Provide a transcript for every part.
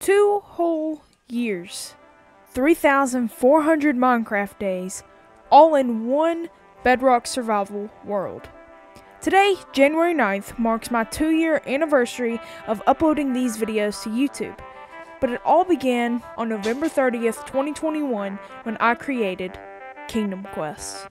2 whole years, 3,400 Minecraft days, all in one Bedrock survival world. Today, January 9th, marks my 2-year anniversary of uploading these videos to YouTube. But it all began on November 30th, 2021, when I created Kingdom Quest.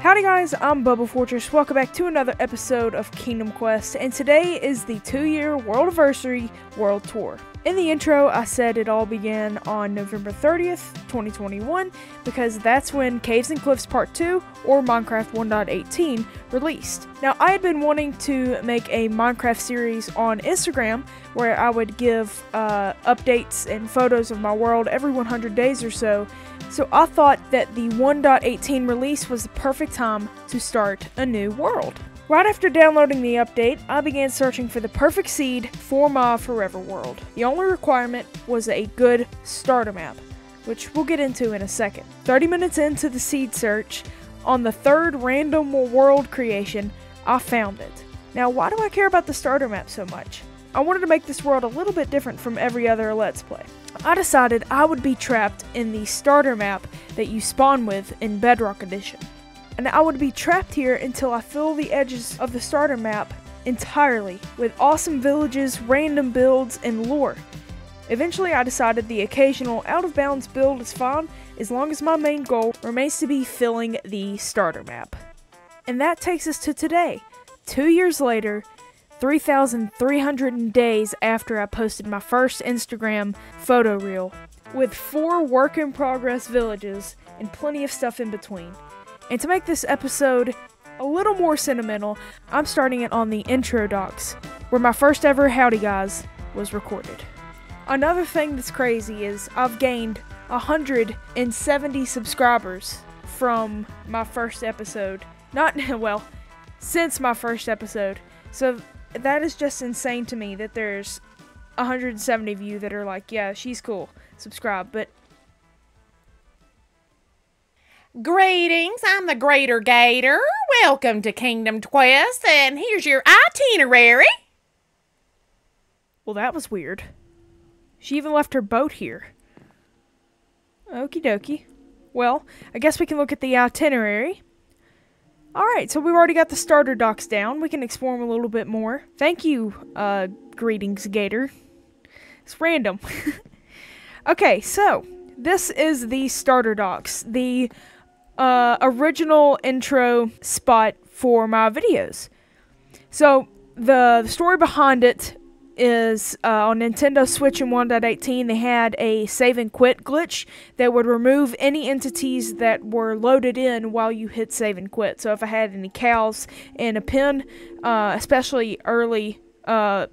Howdy guys, I'm BubbleFortress. Welcome back to another episode of Kingdom Quest, and today is the 2-year Worldiversary World Tour. In the intro, I said it all began on November 30th, 2021, because that's when Caves and Cliffs Part 2, or Minecraft 1.18, released. Now, I had been wanting to make a Minecraft series on Instagram, where I would give updates and photos of my world every 100 days or so, so I thought that the 1.18 release was the perfect time to start a new world. Right after downloading the update, I began searching for the perfect seed for my forever world. The only requirement was a good starter map, which we'll get into in a second. 30 minutes into the seed search, on the third random world creation, I found it. Now, why do I care about the starter map so much? I wanted to make this world a little bit different from every other Let's Play. I decided I would be trapped in the starter map that you spawn with in Bedrock Edition. And I would be trapped here until I fill the edges of the starter map entirely with awesome villages, random builds, and lore. Eventually I decided the occasional out-of-bounds build is fine as long as my main goal remains to be filling the starter map. And that takes us to today, 2 years later, 3,300 days after I posted my first Instagram photo reel, with 4 work-in-progress villages and plenty of stuff in between. And to make this episode a little more sentimental, I'm starting it on the intro docs, where my first ever Howdy Guys was recorded. Another thing that's crazy is I've gained 170 subscribers from my first episode. Well, since my first episode. So that is just insane to me that there's 170 of you that are like, yeah, she's cool, subscribe, but... Greetings, I'm the Greater Gator. Welcome to Kingdom Quest, and here's your itinerary. Well, that was weird. She even left her boat here. Okie dokie. Well, I guess we can look at the itinerary. Alright, so we've already got the starter docs down. We can explore them a little bit more. Thank you, greetings, Gator. It's random. Okay, so this is the starter docs. The original intro spot for my videos. So the story behind it is on Nintendo Switch in 1.18 they had a save and quit glitch that would remove any entities that were loaded in while you hit save and quit. So if I had any cows in a pen, especially early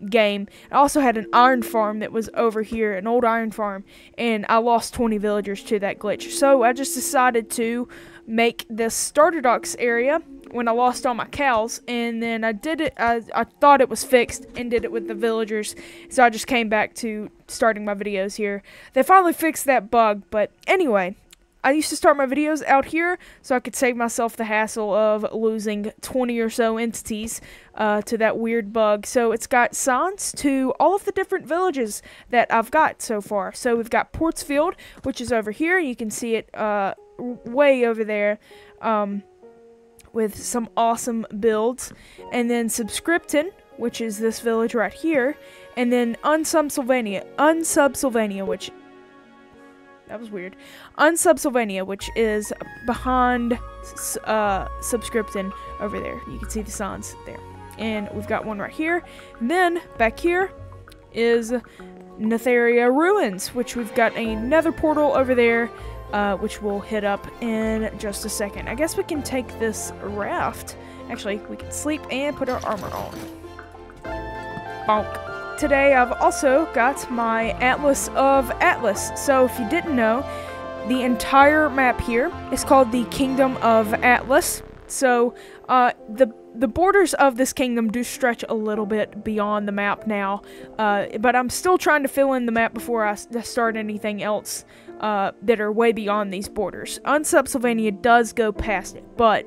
game, I also had an iron farm that was over here, an old iron farm, and I lost 20 villagers to that glitch. So I just decided to make this starter docks area when I lost all my cows, and then I did it, I thought it was fixed and did it with the villagers, so I just came back to starting my videos here. They finally fixed that bug, but anyway, I used to start my videos out here so I could save myself the hassle of losing 20 or so entities to that weird bug. So it's got signs to all of the different villages that I've got so far. So we've got Portsfield, which is over here. You can see it way over there with some awesome builds. And then Subscripton, which is this village right here. And then Unsubsylvania, which... that was weird. Unsubsylvania, which is behind Subscripton over there. You can see the signs there. And we've got one right here. And then back here is Nether Ruins, which we've got a nether portal over there, which we'll hit up in just a second. I guess we can take this raft. Actually, we can sleep and put our armor on. Bonk. Today I've also got my Atlas of Atlas. So if you didn't know, the entire map here is called the Kingdom of Atlas. So the borders of this kingdom do stretch a little bit beyond the map now, but I'm still trying to fill in the map before I start anything else that are way beyond these borders. Unsubsylvania does go past it, but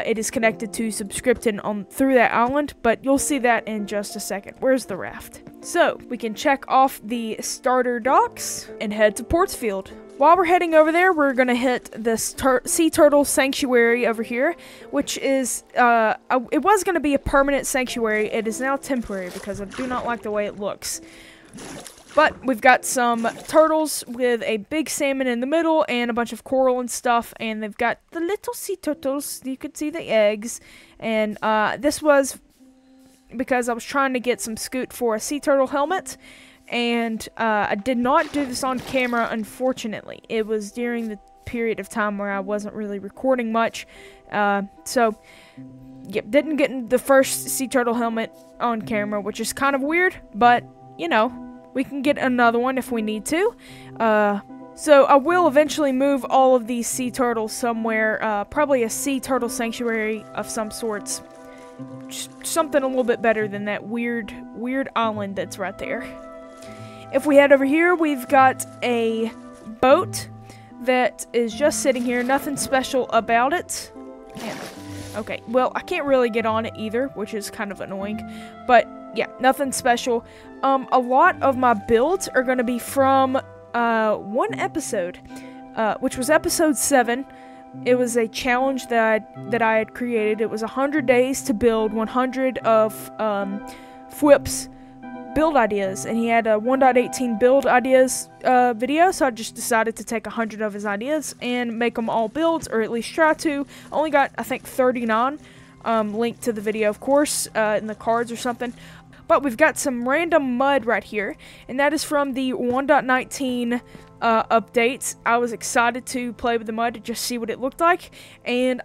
it is connected to Subscription through that island, but you'll see that in just a second. Where's the raft? So, we can check off the starter docks and head to Portsfield. While we're heading over there, we're going to hit the Sea Turtle Sanctuary over here, which is, it was going to be a permanent sanctuary. It is now temporary because I do not like the way it looks. But we've got some turtles with a big salmon in the middle and a bunch of coral and stuff. And they've got the little sea turtles. You can see the eggs. And this was because I was trying to get some scoot for a sea turtle helmet. And I did not do this on camera, unfortunately. It was during the period of time where I wasn't really recording much. So, yep, didn't get the first sea turtle helmet on camera, which is kind of weird. But, you know, we can get another one if we need to. So I will eventually move all of these sea turtles somewhere, probably a sea turtle sanctuary of some sorts. Just something a little bit better than that weird island that's right there. If we head over here, we've got a boat that is just sitting here. Nothing special about it. Okay, well, I can't really get on it either, which is kind of annoying. But yeah, nothing special. A lot of my builds are going to be from one episode, which was episode 7. It was a challenge that I had created. It was 100 days to build 100 of Fwip's build ideas, and he had a 1.18 build ideas video, so I just decided to take 100 of his ideas and make them all builds, or at least try to. Only got, I think, 39. Linked to the video, of course, in the cards or something. But we've got some random mud right here, and that is from the 1.19 updates. I was excited to play with the mud to just see what it looked like, and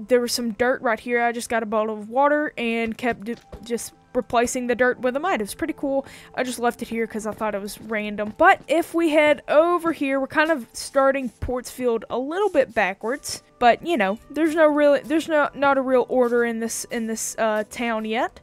there was some dirt right here. I just got a bottle of water and kept just replacing the dirt with the mud. It was pretty cool. I just left it here because I thought it was random. But if we head over here, we're kind of starting Portsfield a little bit backwards. But you know, there's not a real order in this town yet.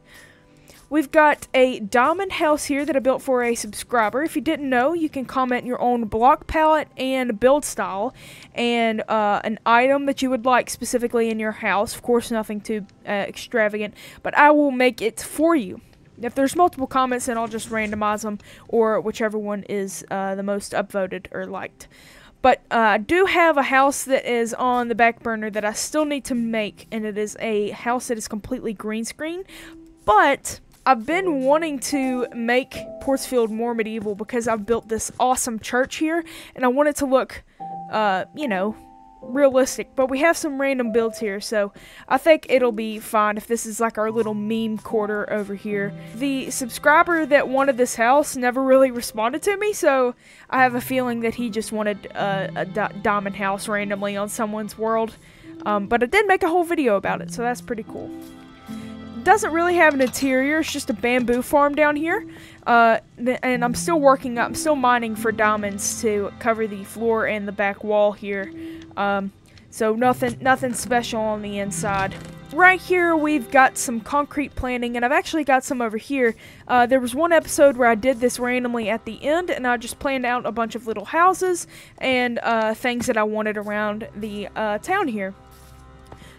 We've got a diamond house here that I built for a subscriber. If you didn't know, you can comment your own block palette and build style and an item that you would like specifically in your house. Of course, nothing too extravagant, but I will make it for you. If there's multiple comments, then I'll just randomize them, or whichever one is the most upvoted or liked. But I do have a house that is on the back burner that I still need to make, and it is a house that is completely green screen. But I've been wanting to make Portsfield more medieval because I've built this awesome church here, and I want it to look, you know, realistic. But we have some random builds here, so I think it'll be fine if this is like our little meme quarter over here. The subscriber that wanted this house never really responded to me, so I have a feeling that he just wanted a diamond house randomly on someone's world. But I did make a whole video about it, so that's pretty cool. Doesn't really have an interior, it's just a bamboo farm down here, and I'm still mining for diamonds to cover the floor and the back wall here, so nothing special on the inside. Right here we've got some concrete planting, and I've actually got some over here. There was one episode where I did this randomly at the end, and I just planned out a bunch of little houses and things that I wanted around the town here.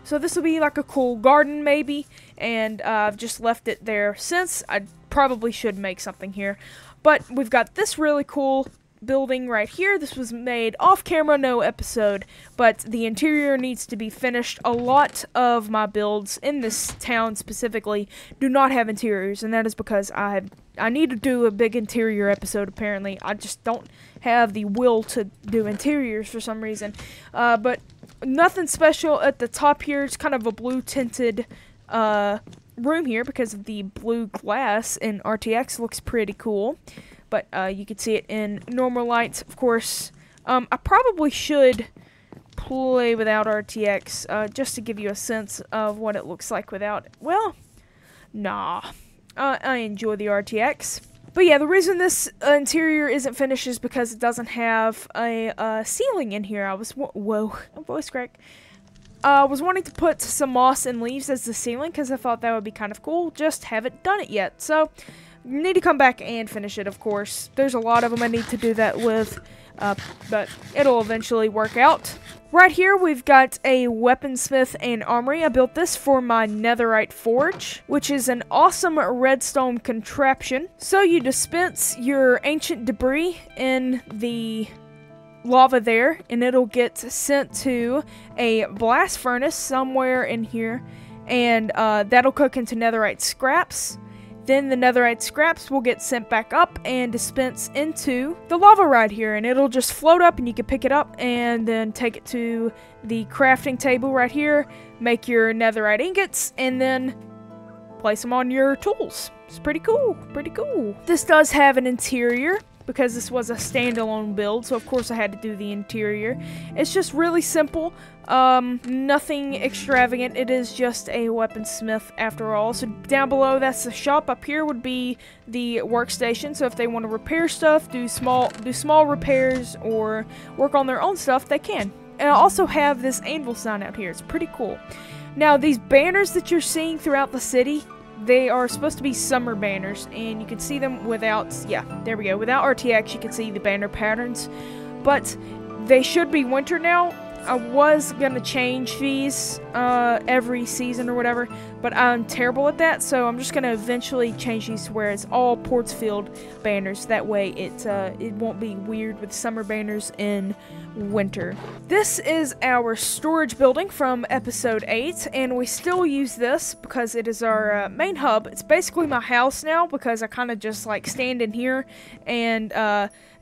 So this will be like a cool garden maybe, and I've just left it there since. I probably should make something here. But we've got this really cool building right here. This was made off camera, no episode, but the interior needs to be finished. A lot of my builds in this town specifically do not have interiors, and that is because I need to do a big interior episode apparently. I just don't have the will to do interiors for some reason. But nothing special at the top here. It's kind of a blue tinted room here because of the blue glass in RTX. Looks pretty cool, but you can see it in normal lights, of course. I probably should play without RTX just to give you a sense of what it looks like without. Well, nah, I enjoy the RTX. But yeah, the reason this interior isn't finished is because it doesn't have a ceiling in here. Whoa, voice crack. I was wanting to put some moss and leaves as the ceiling because I thought that would be kind of cool. Just haven't done it yet. So You need to come back and finish it, of course. There's a lot of them I need to do that with, but it'll eventually work out. Right here, we've got a weaponsmith and armory. I built this for my netherite forge, which is an awesome redstone contraption. So you dispense your ancient debris in the lava there, and it'll get sent to a blast furnace somewhere in here, and that'll cook into netherite scraps. Then the netherite scraps will get sent back up and dispense into the lava right here, and it'll just float up, and you can pick it up and then take it to the crafting table right here, make your netherite ingots, and then place them on your tools. It's pretty cool, pretty cool. This does have an interior, because this was a standalone build, so of course I had to do the interior. It's just really simple, nothing extravagant. It is just a weaponsmith after all. So down below, that's the shop. Up here would be the workstation, so if they want to repair stuff, do small repairs, or work on their own stuff, they can. And I also have this anvil sign out here. It's pretty cool. Now, these banners that you're seeing throughout the city, they are supposed to be summer banners, and you can see them without, yeah, there we go. Without RTX, you can see the banner patterns, but they should be winter now. I was going to change these every season or whatever, but I'm terrible at that, so I'm just going to eventually change these to where it's all Portsfield banners. That way it won't be weird with summer banners in winter. This is our storage building from episode 8, and we still use this because it is our main hub. It's basically my house now because I kind of just like stand in here and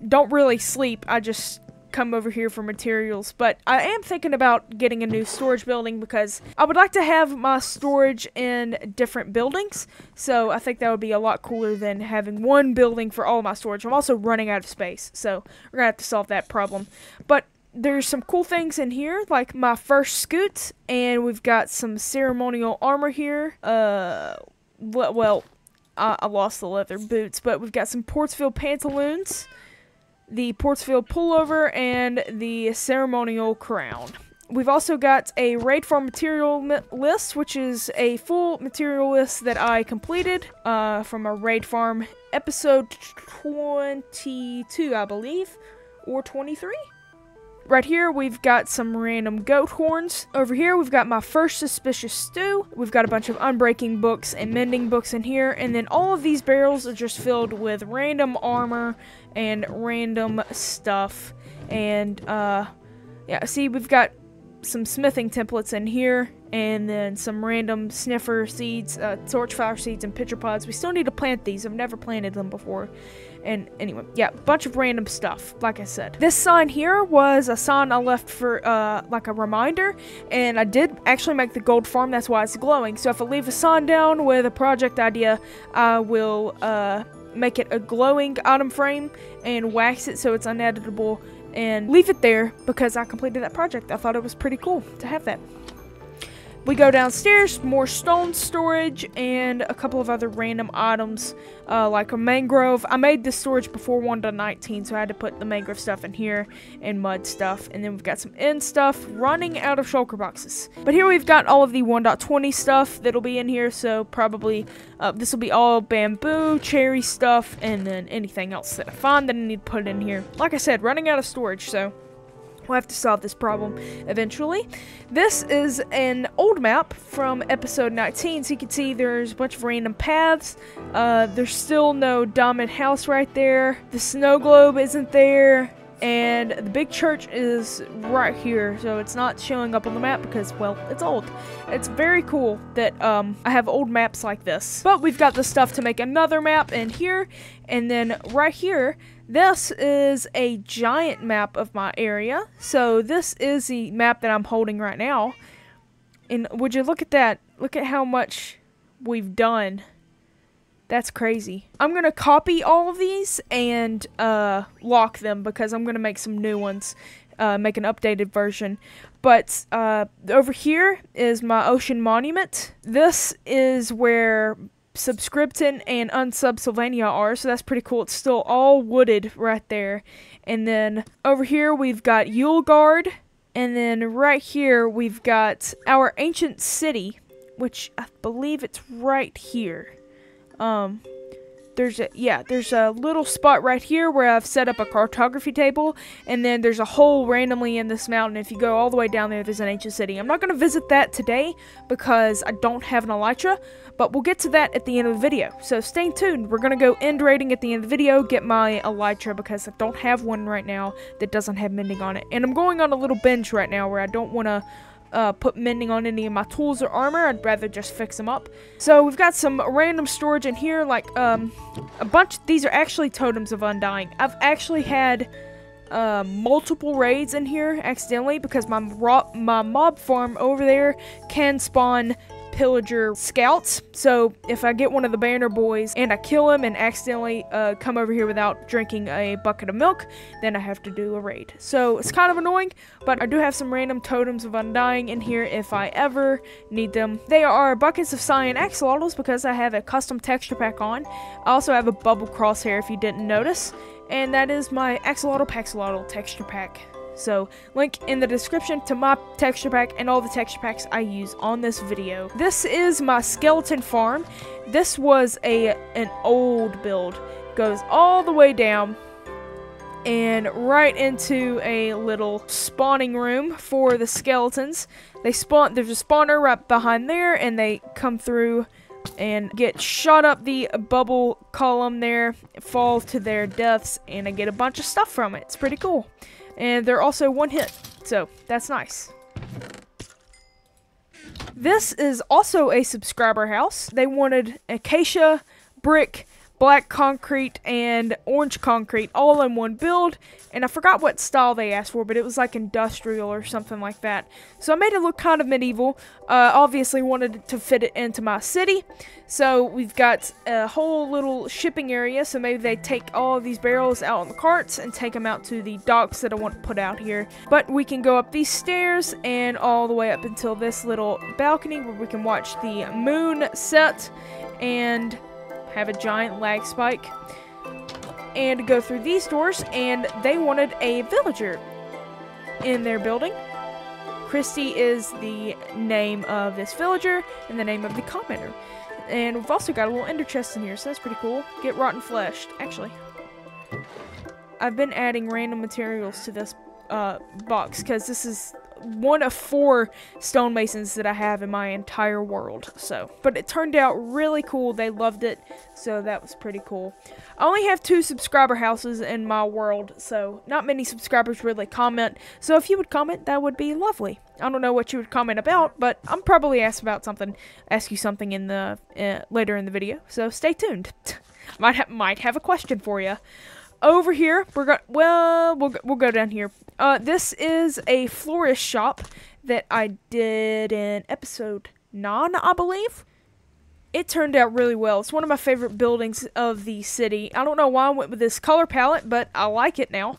don't really sleep. I just come over here for materials, but I am thinking about getting a new storage building because I would like to have my storage in different buildings, so I think that would be a lot cooler than having one building for all my storage. I'm also running out of space, so we're gonna have to solve that problem. But there's some cool things in here, like my first scoot, and we've got some ceremonial armor here. Well, I lost the leather boots, but we've got some Portsfield pantaloons, the Portsfield pullover, and the ceremonial crown. We've also got a raid farm material list, which is a full material list that I completed from a raid farm episode 22, I believe, or 23. Right here, we've got some random goat horns. Over here, we've got my first suspicious stew. We've got a bunch of unbreaking books and mending books in here. And then all of these barrels are just filled with random armor and random stuff. And, yeah, see, we've got some smithing templates in here. And then some random sniffer seeds, torchfire seeds, and pitcher pods. We still need to plant these. I've never planted them before. And anyway, yeah, a bunch of random stuff, like I said. This sign here was a sign I left for, like a reminder, and I did actually make the gold farm, that's why it's glowing. So if I leave a sign down with a project idea, I will, make it a glowing item frame and wax it so it's uneditable and leave it there because I completed that project. I thought it was pretty cool to have that. We go downstairs, more stone storage, and a couple of other random items, like a mangrove. I made this storage before 1.19, so I had to put the mangrove stuff in here, and mud stuff, and then we've got some end stuff, running out of shulker boxes. But here we've got all of the 1.20 stuff that'll be in here, so probably, this will be all bamboo, cherry stuff, and then anything else that I find that I need to put in here. Like I said, running out of storage, so we'll have to solve this problem eventually. This is an old map from episode 19, so you can see there's a bunch of random paths. There's still no dominant house right there. The snow globe isn't there. And the big church is right here, so it's not showing up on the map because, well, it's old. It's very cool that I have old maps like this. But we've got the stuff to make another map in here, and then right here, this is a giant map of my area. So this is the map that I'm holding right now. And would you look at that? Look at how much we've done. That's crazy. I'm going to copy all of these and lock them because I'm going to make some new ones, make an updated version. But over here is my ocean monument. This is where Subscription and Unsub are, so that's pretty cool. It's still all wooded right there. And then over here we've got Yule Guard, and then right here we've got our ancient city, which I believe it's right here. there's a little spot right here where I've set up a cartography table, and then there's a hole randomly in this mountain. If you go all the way down there's an ancient city. I'm not going to visit that today because I don't have an elytra, but we'll get to that at the end of the video. So stay tuned. We're going to go end raiding at the end of the video, get my elytra because I don't have one right now that doesn't have mending on it. And I'm going on a little binge right now where I don't want to put mending on any of my tools or armor. I'd rather just fix them up. So we've got some random storage in here, like a bunch. These are actually totems of undying. I've actually had multiple raids in here accidentally because my mob farm over there can spawn pillager scouts. So if I get one of the banner boys and I kill him and accidentally come over here without drinking a bucket of milk, then I have to do a raid. So it's kind of annoying, but I do have some random totems of undying in here if I ever need them. They are buckets of cyan axolotls because I have a custom texture pack on. I also have a bubble crosshair if you didn't notice, and that is my Axolotl Paxolotl texture pack. So, link in the description to my texture pack and all the texture packs I use on this video. This is my skeleton farm. This was an old build. Goes all the way down and right into a little spawning room for the skeletons. They spawn. There's a spawner right behind there, and they come through and get shot up the bubble column there, fall to their deaths, and I get a bunch of stuff from it. It's pretty cool. And they're also one hit, so that's nice. This is also a subscriber house. They wanted acacia, brick, black concrete, and orange concrete all in one build, and I forgot what style they asked for, but it was like industrial or something like that. So I made it look kind of medieval. Obviously wanted to fit it into my city, so we've got a whole little shipping area, so maybe they take all of these barrels out on the carts and take them out to the docks that I want to put out here. But we can go up these stairs and all the way up until this little balcony where we can watch the moon set and have a giant lag spike and go through these doors. And they wanted a villager in their building. Christy is the name of this villager and the name of the commenter. And we've also got a little ender chest in here, so that's pretty cool. Get rotten fleshed. Actually, I've been adding random materials to this box because this is one of 4 stonemasons that I have in my entire world. So, but it turned out really cool. They loved it, so that was pretty cool. I only have 2 subscriber houses in my world, so not many subscribers really comment. So if you would comment, that would be lovely. I don't know what you would comment about, but I'm probably ask you something in the later in the video. So stay tuned. might have a question for you. Over here, we'll go down here. This is a florist shop that I did in episode 9, I believe. It turned out really well. It's one of my favorite buildings of the city. I don't know why I went with this color palette, but I like it now.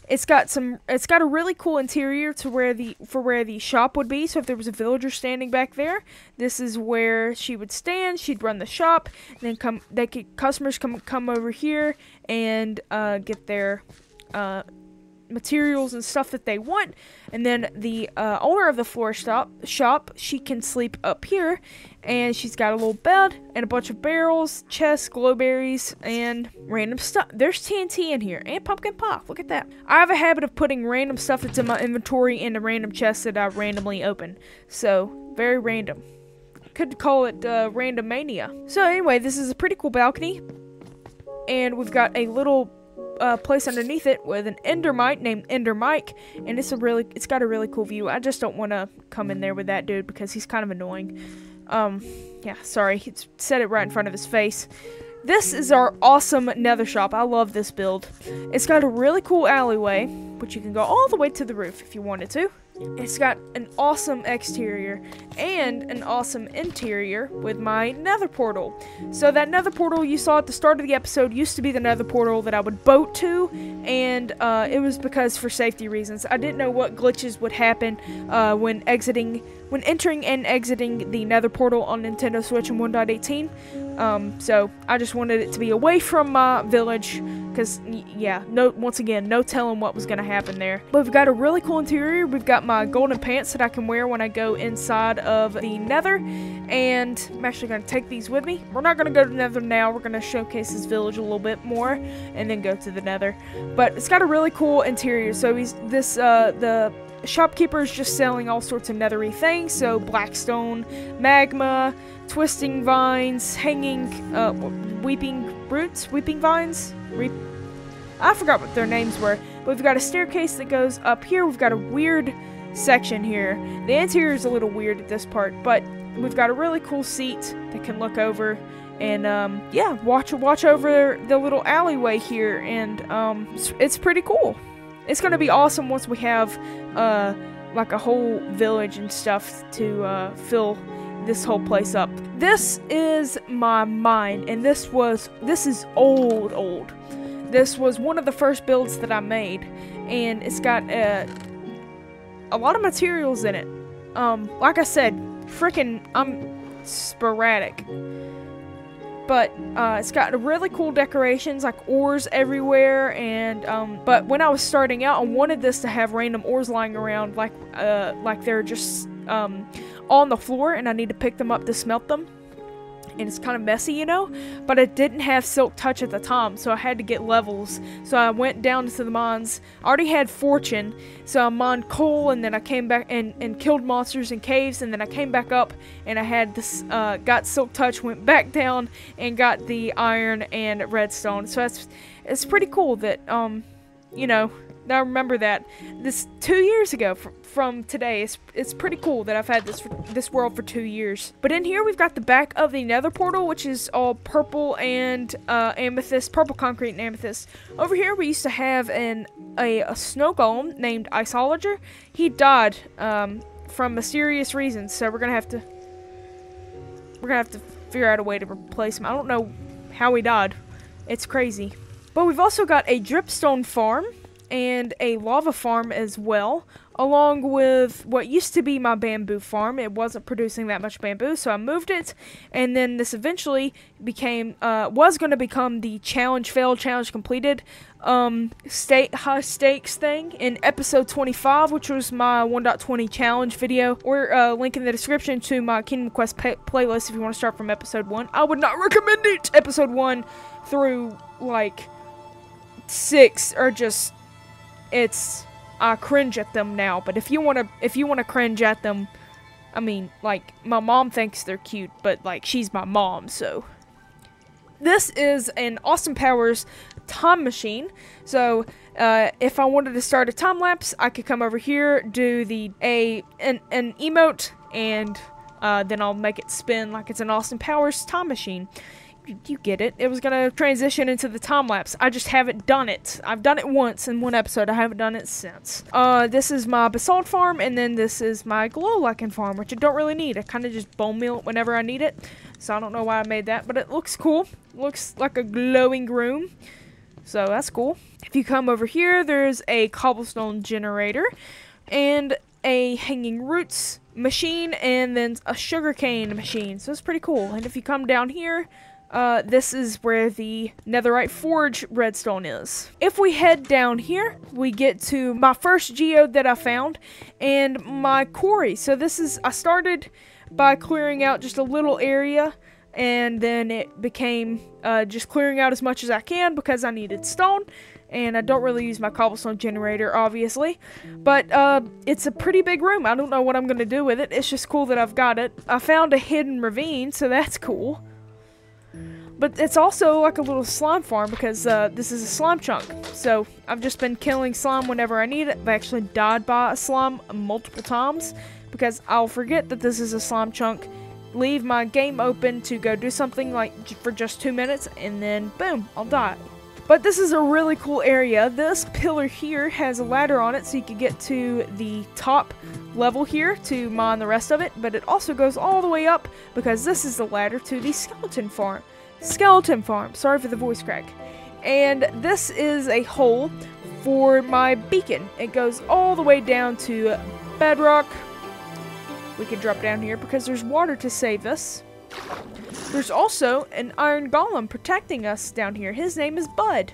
It's got a really cool interior to where the shop would be. So if there was a villager standing back there, this is where she would stand. She'd run the shop, and then customers come over here and get their materials and stuff that they want, and then the owner of the florist shop, she can sleep up here, and she's got a little bed and a bunch of barrels, chests, glowberries, and random stuff. There's TNT in here and pumpkin pop. Look at that. I have a habit of putting random stuff that's in my inventory into random chests that I randomly open, so very random. Could call it random mania. So anyway, this is a pretty cool balcony, and we've got a little place underneath it with an endermite named Ender Mike, and it's got a really cool view. I just don't want to come in there with that dude because he's kind of annoying. Yeah, sorry, he said it right in front of his face. This is our awesome nether shop. I love this build. It's got a really cool alleyway, which you can go all the way to the roof if you wanted to. It's got an awesome exterior and an awesome interior with my nether portal. So that nether portal you saw at the start of the episode used to be the nether portal that I would boat to, and it was because for safety reasons. I didn't know what glitches would happen when entering and exiting the nether portal on Nintendo Switch in 1.18. So I just wanted it to be away from my village because, yeah, once again, no telling what was going to happen there. But we've got a really cool interior. We've got my golden pants that I can wear when I go inside of the Nether, and I'm actually going to take these with me. We're not going to go to Nether now. We're going to showcase this village a little bit more, and then go to the Nether. But it's got a really cool interior. So the shopkeeper is just selling all sorts of nethery things, so blackstone, magma, twisting vines, hanging, weeping vines? I forgot what their names were, but we've got a staircase that goes up here. We've got a weird section here. The interior is a little weird at this part, but we've got a really cool seat that can look over and, yeah, watch over the little alleyway here, and, it's pretty cool. It's going to be awesome once we have, like a whole village and stuff to, fill this whole place up. This is my mine, and this is old. This was one of the first builds that I made, and it's got, a lot of materials in it. Like I said, I'm sporadic. But it's got really cool decorations, like ores everywhere, and but when I was starting out, I wanted this to have random ores lying around, like they're just on the floor, and I need to pick them up to smelt them. And it's kind of messy, you know, but it didn't have silk touch at the time, so I had to get levels. So I went down to the mines. I already had fortune, so I mined coal, and then I came back and killed monsters in caves, and then I came back up, and I had this, got silk touch, went back down, and got the iron and redstone. So it's pretty cool that, you know, I remember that this 2 years ago from today. It's pretty cool that I've had this world for 2 years. But in here we've got the back of the Nether portal, which is all purple and amethyst, purple concrete and amethyst. Over here we used to have a snow golem named Axolotl. He died from mysterious reasons, so we're gonna have to figure out a way to replace him. I don't know how he died. It's crazy. But we've also got a dripstone farm and a lava farm as well, along with what used to be my bamboo farm. It wasn't producing that much bamboo, so I moved it, and then this eventually became, was going to become the challenge failed, challenge completed, high stakes thing in episode 25, which was my 1.20 challenge video, or link in the description to my Kingdom Quest playlist if you want to start from episode 1. I would not recommend it! Episode 1 through, like, 6 are just... I cringe at them now, but if you wanna cringe at them, I mean, like, my mom thinks they're cute, but, like, she's my mom, so. This is an Austin Powers time machine, so, if I wanted to start a time lapse, I could come over here, do an emote, and, then I'll make it spin like it's an Austin Powers time machine. You get it. It was gonna transition into the time lapse. I just haven't done it. I've done it once in one episode. I haven't done it since. This is my basalt farm, and then this is my glow lichen farm, which I don't really need. I kind of just bone meal it whenever I need it. So I don't know why I made that, but it looks cool. Looks like a glowing room. So that's cool. If you come over here, there's a cobblestone generator, and a hanging roots machine, and then a sugarcane machine. So it's pretty cool. And if you come down here, this is where the netherite forge redstone is. If we head down here, we get to my first geode that I found and my quarry. So I started by clearing out just a little area, and then it became just clearing out as much as I can because I needed stone. And I don't really use my cobblestone generator, obviously. But it's a pretty big room. I don't know what I'm going to do with it. It's just cool that I've got it. I found a hidden ravine, so that's cool. But it's also like a little slime farm because this is a slime chunk. So I've just been killing slime whenever I need it. I've actually died by a slime multiple times because I'll forget that this is a slime chunk, leave my game open to go do something like for just 2 minutes, and then boom, I'll die. But this is a really cool area. This pillar here has a ladder on it so you can get to the top level here to mine the rest of it. But it also goes all the way up because this is the ladder to the skeleton farm. Sorry for the voice crack. And this is a hole for my beacon. It goes all the way down to bedrock. We can drop down here because there's water to save us. There's also an iron golem protecting us down here. His name is Bud.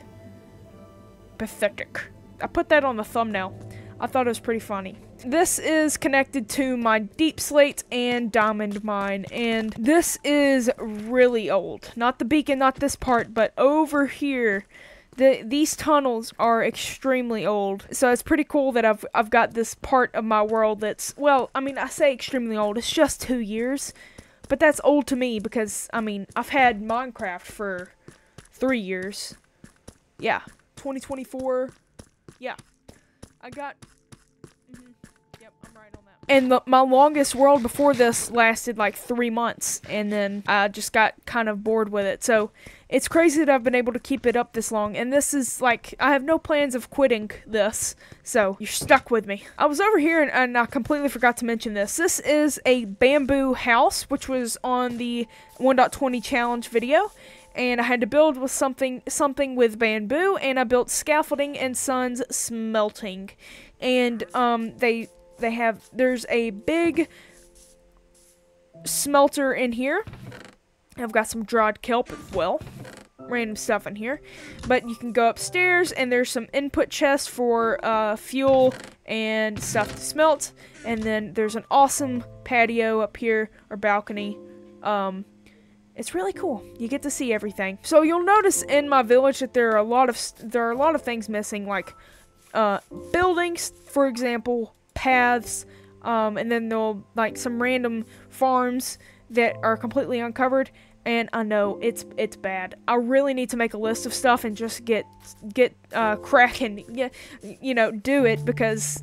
pathetic. I put that on the thumbnail. I thought it was pretty funny. This is connected to my deep slate and diamond mine, and this is really old. Not the beacon, not this part, but over here. These tunnels are extremely old, so it's pretty cool that I've got this part of my world that's, well, I mean, I say extremely old, it's just 2 years, but that's old to me because, I mean, I've had Minecraft for 3 years. Yeah, 2024, yeah, I got, yep, I'm right on that. And my longest world before this lasted like 3 months, and then I just got kind of bored with it, so it's crazy that I've been able to keep it up this long, and this is like, I have no plans of quitting this, so you're stuck with me. I was over here and I completely forgot to mention this. This is a bamboo house, which was on the 1.20 challenge video, and I had to build with something with bamboo, and I built scaffolding and sun's smelting, and there's a big smelter in here. I've got some dried kelp as well. Random stuff in here. But you can go upstairs, and there's some input chests for fuel and stuff to smelt. And then there's an awesome patio up here, or balcony. It's really cool. You get to see everything. So you'll notice in my village that there are a lot of things missing, like buildings, for example, paths, and then there'll like some random farms that are completely uncovered, and I know it's bad. I really need to make a list of stuff and just get cracking, you know, do it, because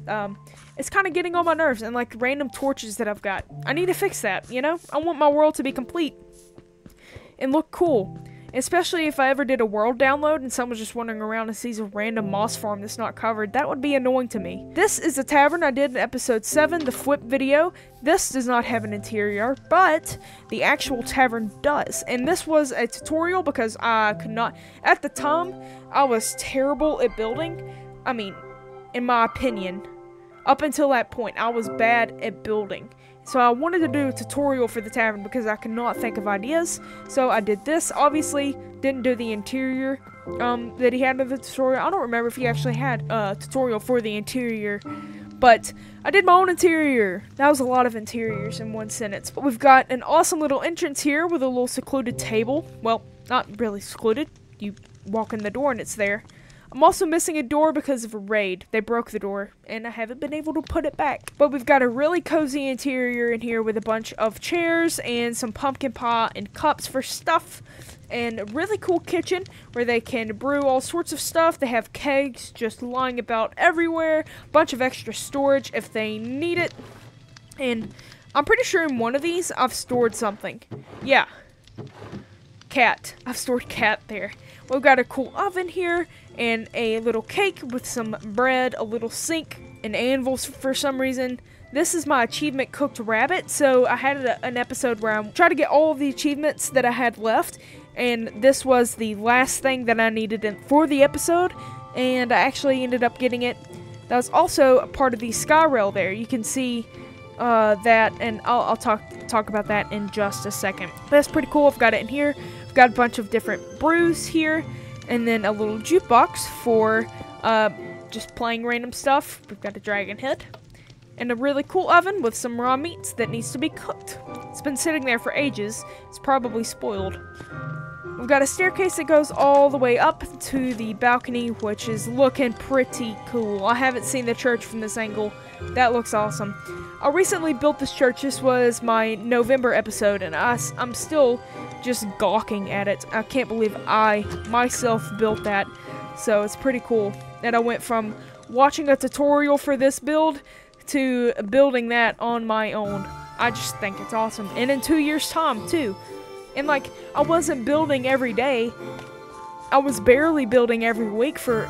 it's kind of getting on my nerves, and like random torches that I've got. I need to fix that, you know? I want my world to be complete and look cool. Especially if I ever did a world download and someone's just wandering around and sees a random moss farm that's not covered. That would be annoying to me. This is a tavern I did in episode 7, the flip video. This does not have an interior, but the actual tavern does. And this was a tutorial because I could not, at the time, I was terrible at building. I mean, in my opinion, up until that point, I was bad at building. So I wanted to do a tutorial for the tavern because I could not think of ideas. So I did this. Obviously, didn't do the interior that he had in the tutorial. I don't remember if he actually had a tutorial for the interior, but I did my own interior. That was a lot of interiors in one sentence. But we've got an awesome little entrance here with a little secluded table. Well, not really secluded. You walk in the door and it's there. I'm also missing a door because of a raid. They broke the door, and I haven't been able to put it back. But we've got a really cozy interior in here with a bunch of chairs and some pumpkin pie and cups for stuff. And a really cool kitchen where they can brew all sorts of stuff. They have kegs just lying about everywhere. A bunch of extra storage if they need it. And I'm pretty sure in one of these I've stored something. Yeah. Cat. I've stored cat there. We've got a cool oven here, and a little cake with some bread, a little sink, an anvil for some reason. This is my achievement cooked rabbit, so I had an episode where I tried to get all of the achievements that I had left, and this was the last thing that I needed for the episode, and I actually ended up getting it. That was also a part of the sky rail there. You can see that, and I'll talk about that in just a second. That's pretty cool. I've got it in here. I've got a bunch of different brews here, and then a little jukebox for just playing random stuff. We've got a dragon head, and a really cool oven with some raw meats that needs to be cooked. It's been sitting there for ages. It's probably spoiled. We've got a staircase that goes all the way up to the balcony, which is looking pretty cool. I haven't seen the church from this angle. That looks awesome. I recently built this church. This was my November episode, and I'm still just gawking at it. I can't believe I myself built that. So it's pretty cool that I went from watching a tutorial for this build to building that on my own. I just think it's awesome. And in 2 years' time, too. And, like, I wasn't building every day. I was barely building every week for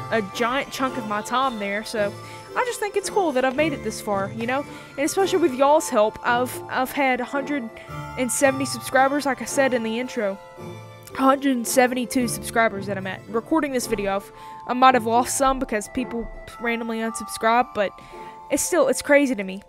a giant chunk of my time there, so I just think it's cool that I've made it this far, you know? And especially with y'all's help, I've had 170 subscribers, like I said in the intro. 172 subscribers that I'm at. Recording this video, I might have lost some because people randomly unsubscribe, but it's crazy to me.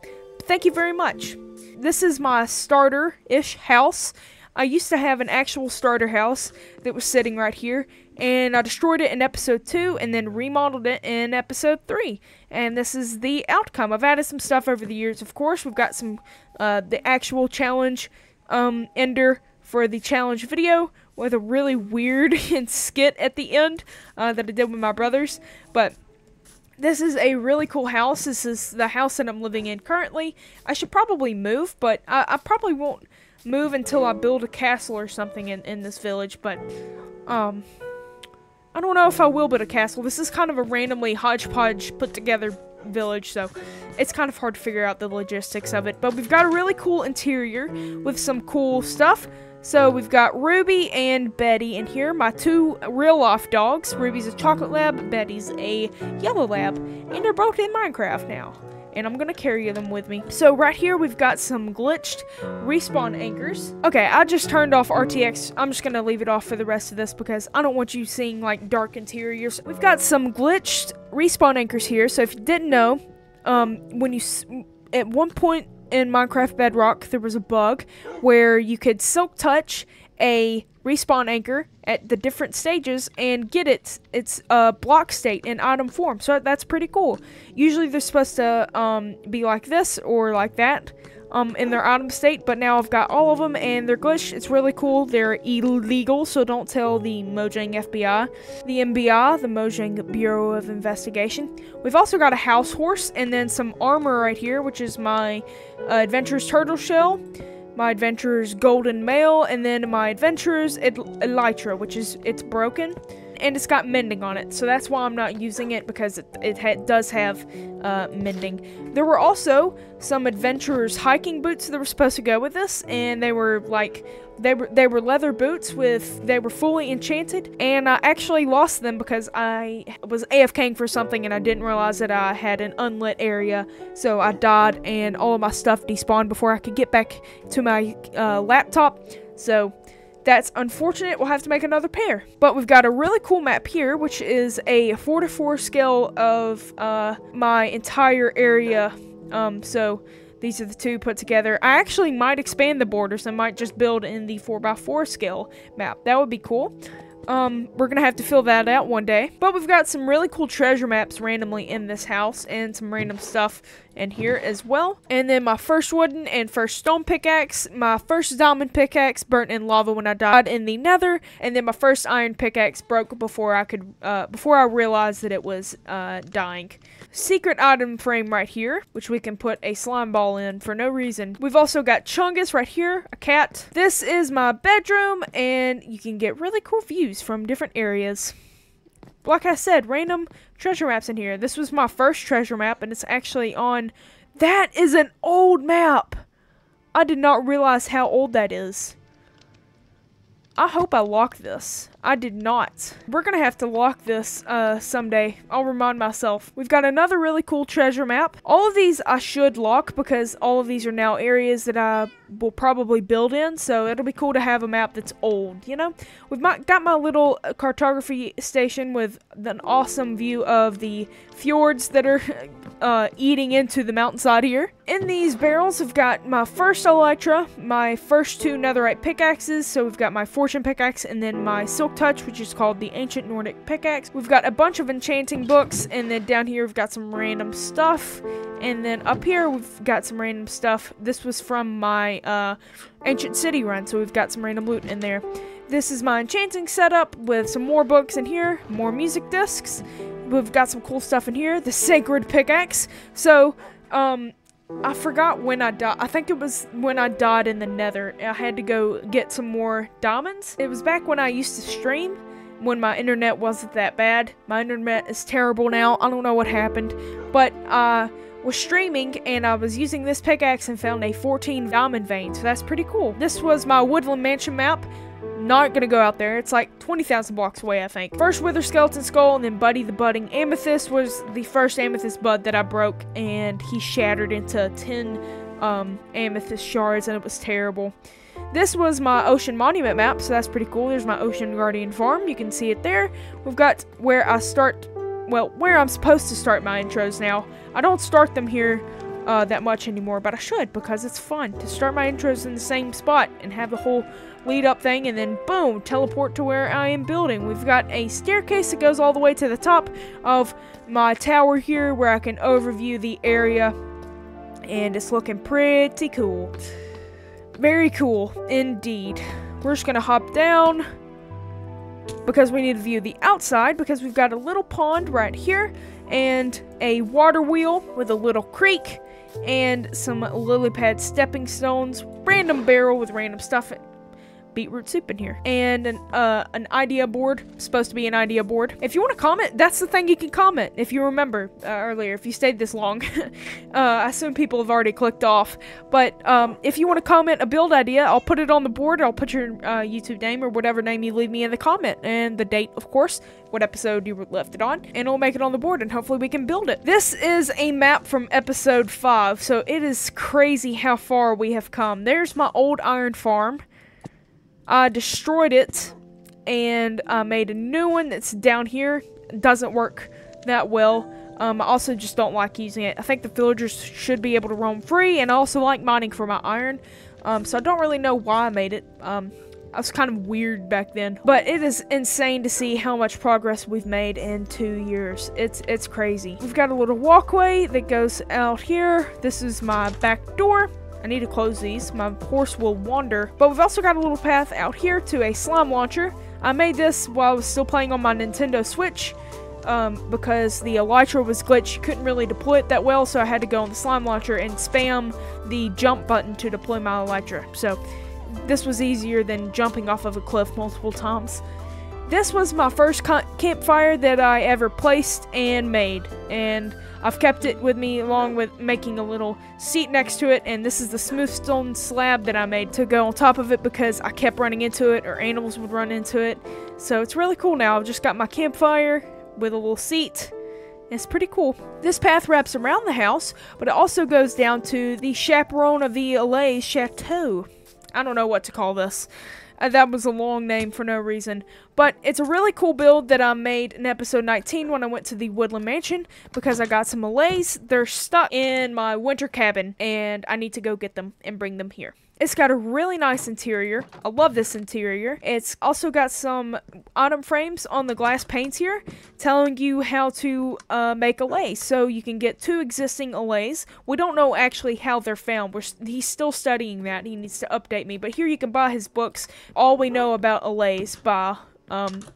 Thank you very much. This is my starter-ish house. I used to have an actual starter house that was sitting right here, and I destroyed it in episode 2 and then remodeled it in episode 3. And this is the outcome. I've added some stuff over the years, of course. We've got some, the actual challenge ender for the challenge video with a really weird skit at the end that I did with my brothers. But this is a really cool house. This is the house that I'm living in currently. I should probably move, but I probably won't move until I build a castle or something in this village. But I don't know if I will build a castle. This is kind of a randomly hodgepodge put together village, so it's kind of hard to figure out the logistics of it. But we've got a really cool interior with some cool stuff. So we've got Ruby and Betty in here, my 2 real-life dogs. Ruby's a chocolate lab, Betty's a yellow lab, and they're both in Minecraft now. And I'm gonna carry them with me. So right here we've got some glitched respawn anchors. Okay, I just turned off RTX. I'm just gonna leave it off for the rest of this because I don't want you seeing like dark interiors. We've got some glitched respawn anchors here. So if you didn't know, at one point in Minecraft Bedrock, there was a bug where you could silk touch a respawn anchor at the different stages and get its block state in item form. So that's pretty cool. Usually they're supposed to be like this or like that in their item state, but now I've got all of them and they're glitched. It's really cool. They're illegal, so don't tell the Mojang FBI. The MBI, the Mojang Bureau of Investigation. We've also got a house horse and then some armor right here, which is my Adventurer's Turtle Shell, my Adventurer's Golden Mail, and then my Adventurer's Elytra, which is, it's broken. And it's got mending on it, so that's why I'm not using it, because it does have mending. There were also some Adventurer's hiking boots that were supposed to go with this, and they were like, they were leather boots they were fully enchanted, and I actually lost them because I was AFKing for something and I didn't realize that I had an unlit area, so I died and all of my stuff despawned before I could get back to my laptop, so that's unfortunate. We'll have to make another pair. But we've got a really cool map here, which is a 4:4 scale of my entire area. So these are the 2 put together. I actually might expand the borders. I might just build in the 4:4 scale map. That would be cool. We're gonna have to fill that out one day. But we've got some really cool treasure maps randomly in this house and some random stuff in here as well. And then my first wooden and first stone pickaxe, my first diamond pickaxe burnt in lava when I died in the Nether, and then my first iron pickaxe broke before I realized that it was dying. Secret item frame right here, which we can put a slime ball in for no reason. We've also got Chungus right here, a cat. This is my bedroom, and you can get really cool views from different areas. Like I said, random treasure maps in here. This was my first treasure map, and it's actually on... That is an old map! I did not realize how old that is. I hope I locked this. I did not. We're gonna have to lock this someday. I'll remind myself. We've got another really cool treasure map. All of these I should lock because all of these are now areas that I will probably build in, so it'll be cool to have a map that's old, you know? We've got my little cartography station with an awesome view of the fjords that are eating into the mountainside here. In these barrels, I've got my first Elytra, my first 2 netherite pickaxes, so we've got my fortune pickaxe and then my silk touch, which is called the ancient Nordic pickaxe. We've got a bunch of enchanting books, and then down here we've got some random stuff, and then up here we've got some random stuff. This was from my ancient city run, so we've got some random loot in there. This is my enchanting setup with some more books in here, more music discs. We've got some cool stuff in here. The sacred pickaxe. So, I forgot when I died. I think it was when I died in the Nether. I had to go get some more diamonds. It was back when I used to stream, when my internet wasn't that bad. My internet is terrible now. I don't know what happened. But I was streaming, and I was using this pickaxe and found a 14 diamond vein. So that's pretty cool. This was my Woodland Mansion map. Not gonna go out there. It's like 20,000 blocks away, I think. First Wither Skeleton Skull, and then Buddy the Budding Amethyst was the first amethyst bud that I broke, and he shattered into 10 amethyst shards, and it was terrible. This was my Ocean Monument map, so that's pretty cool. There's my Ocean Guardian Farm. You can see it there. We've got where I start, well, where I'm supposed to start my intros now. I don't start them here that much anymore, but I should because it's fun to start my intros in the same spot and have the whole lead up thing and then boom, teleport to where I am building. We've got a staircase that goes all the way to the top of my tower here where I can overview the area, and it's looking pretty cool. Very cool indeed. We're just gonna hop down because we need to view the outside because we've got a little pond right here and a water wheel with a little creek and some lily pad stepping stones, random barrel with random stuff, beetroot soup in here, and an idea board. Supposed to be an idea board. If you want to comment, that's the thing you can comment. If you remember earlier, if you stayed this long, I assume people have already clicked off. But if you want to comment a build idea, I'll put it on the board. I'll put your YouTube name or whatever name you leave me in the comment, and the date, of course, what episode you left it on, and I'll make it on the board, and hopefully we can build it. This is a map from episode 5, so it is crazy how far we have come. There's my old iron farm. I destroyed it, and I made a new one that's down here. It doesn't work that well. I also just don't like using it. I think the villagers should be able to roam free, and I also like mining for my iron. So I don't really know why I made it. I was kind of weird back then. But it is insane to see how much progress we've made in 2 years. It's crazy. We've got a little walkway that goes out here. This is my back door. I need to close these. My horse will wander. But we've also got a little path out here to a slime launcher. I made this while I was still playing on my Nintendo Switch because the elytra was glitched. You couldn't really deploy it that well, so I had to go on the slime launcher and spam the jump button to deploy my elytra. So this was easier than jumping off of a cliff multiple times. This was my first campfire that I ever placed and made, and I've kept it with me along with making a little seat next to it, and this is the smooth stone slab that I made to go on top of it because I kept running into it or animals would run into it. So it's really cool now. I've just got my campfire with a little seat. It's pretty cool. This path wraps around the house, but it also goes down to the chaperone of the Allais Chateau. I don't know what to call this. That was a long name for no reason. But it's a really cool build that I made in episode 19 when I went to the Woodland Mansion because I got some Allays. They're stuck in my winter cabin and I need to go get them and bring them here. It's got a really nice interior. I love this interior. It's also got some item frames on the glass panes here telling you how to make Allays. So you can get 2 existing Allays. We don't know actually how they're found. He's still studying that. He needs to update me. But here you can buy his books, All We Know About Allays by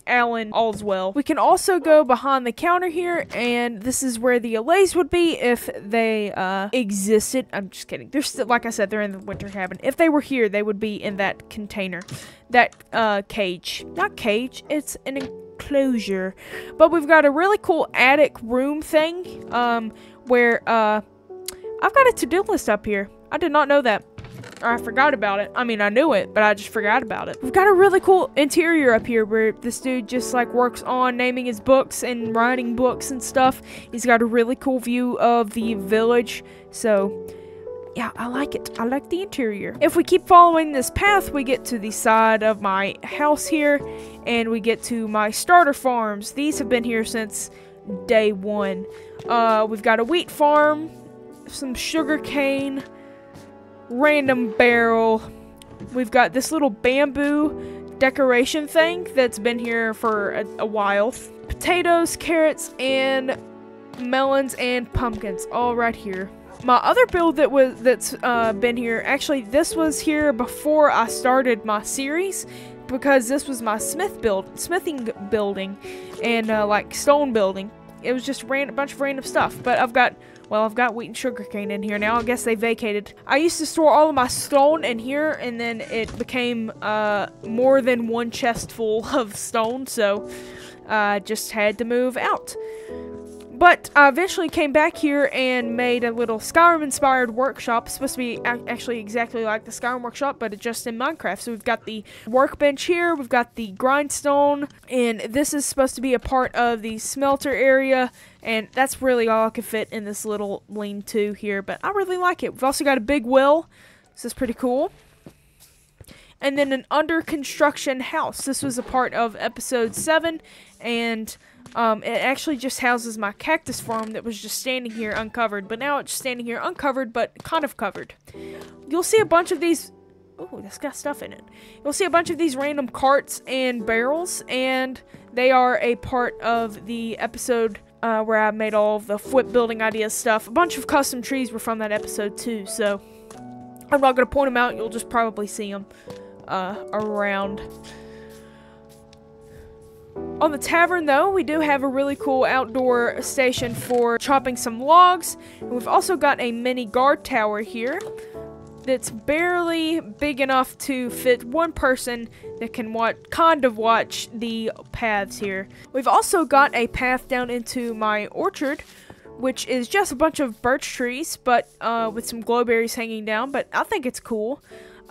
Alan Allswell. We can also go behind the counter here, and this is where the Allays would be if they existed. I'm just kidding. They're still, like I said, they're in the winter cabin. If they were here, they would be in that container, that cage. Not cage, it's an enclosure. But we've got a really cool attic room thing, where I've got a to-do list up here. I did not know that. Or I forgot about it. I mean, I knew it, but I just forgot about it. We've got a really cool interior up here where this dude just like works on naming his books and writing books and stuff. He's got a really cool view of the village. So yeah, I like it. I like the interior. If we keep following this path, we get to the side of my house here and we get to my starter farms. These have been here since day 1. We've got a wheat farm, some sugar cane, random barrel. We've got this little bamboo decoration thing that's been here for a while. Potatoes, carrots, and melons and pumpkins all right here. My other build that's been here, actually this was here before I started my series because this was my smithing building and like stone building. It was just a bunch of random stuff, but I've got wheat and sugarcane in here now. I guess they vacated. I used to store all of my stone in here, and then it became more than 1 chest full of stone, so I just had to move out. But I eventually came back here and made a little Skyrim-inspired workshop. It's supposed to be actually exactly like the Skyrim workshop, but it's just in Minecraft. So we've got the workbench here, we've got the grindstone, and this is supposed to be a part of the smelter area. And that's really all I could fit in this little lean-to here, but I really like it. We've also got a big well. This is pretty cool. and then an under construction house. This was a part of episode 7, and it actually just houses my cactus farm that was just standing here uncovered, but now it's standing here uncovered, but kind of covered. You'll see a bunch of these. Oh, that's got stuff in it. You'll see a bunch of these random carts and barrels, and they are a part of the episode where I made all of the flip building ideas stuff. A bunch of custom trees were from that episode too, so I'm not going to point them out. You'll just probably see them around. On the tavern, though, we do have a really cool outdoor station for chopping some logs. And we've also got a mini guard tower here that's barely big enough to fit one person that can kind of watch the paths here. We've also got a path down into my orchard, which is just a bunch of birch trees, but with some glowberries hanging down, but I think it's cool.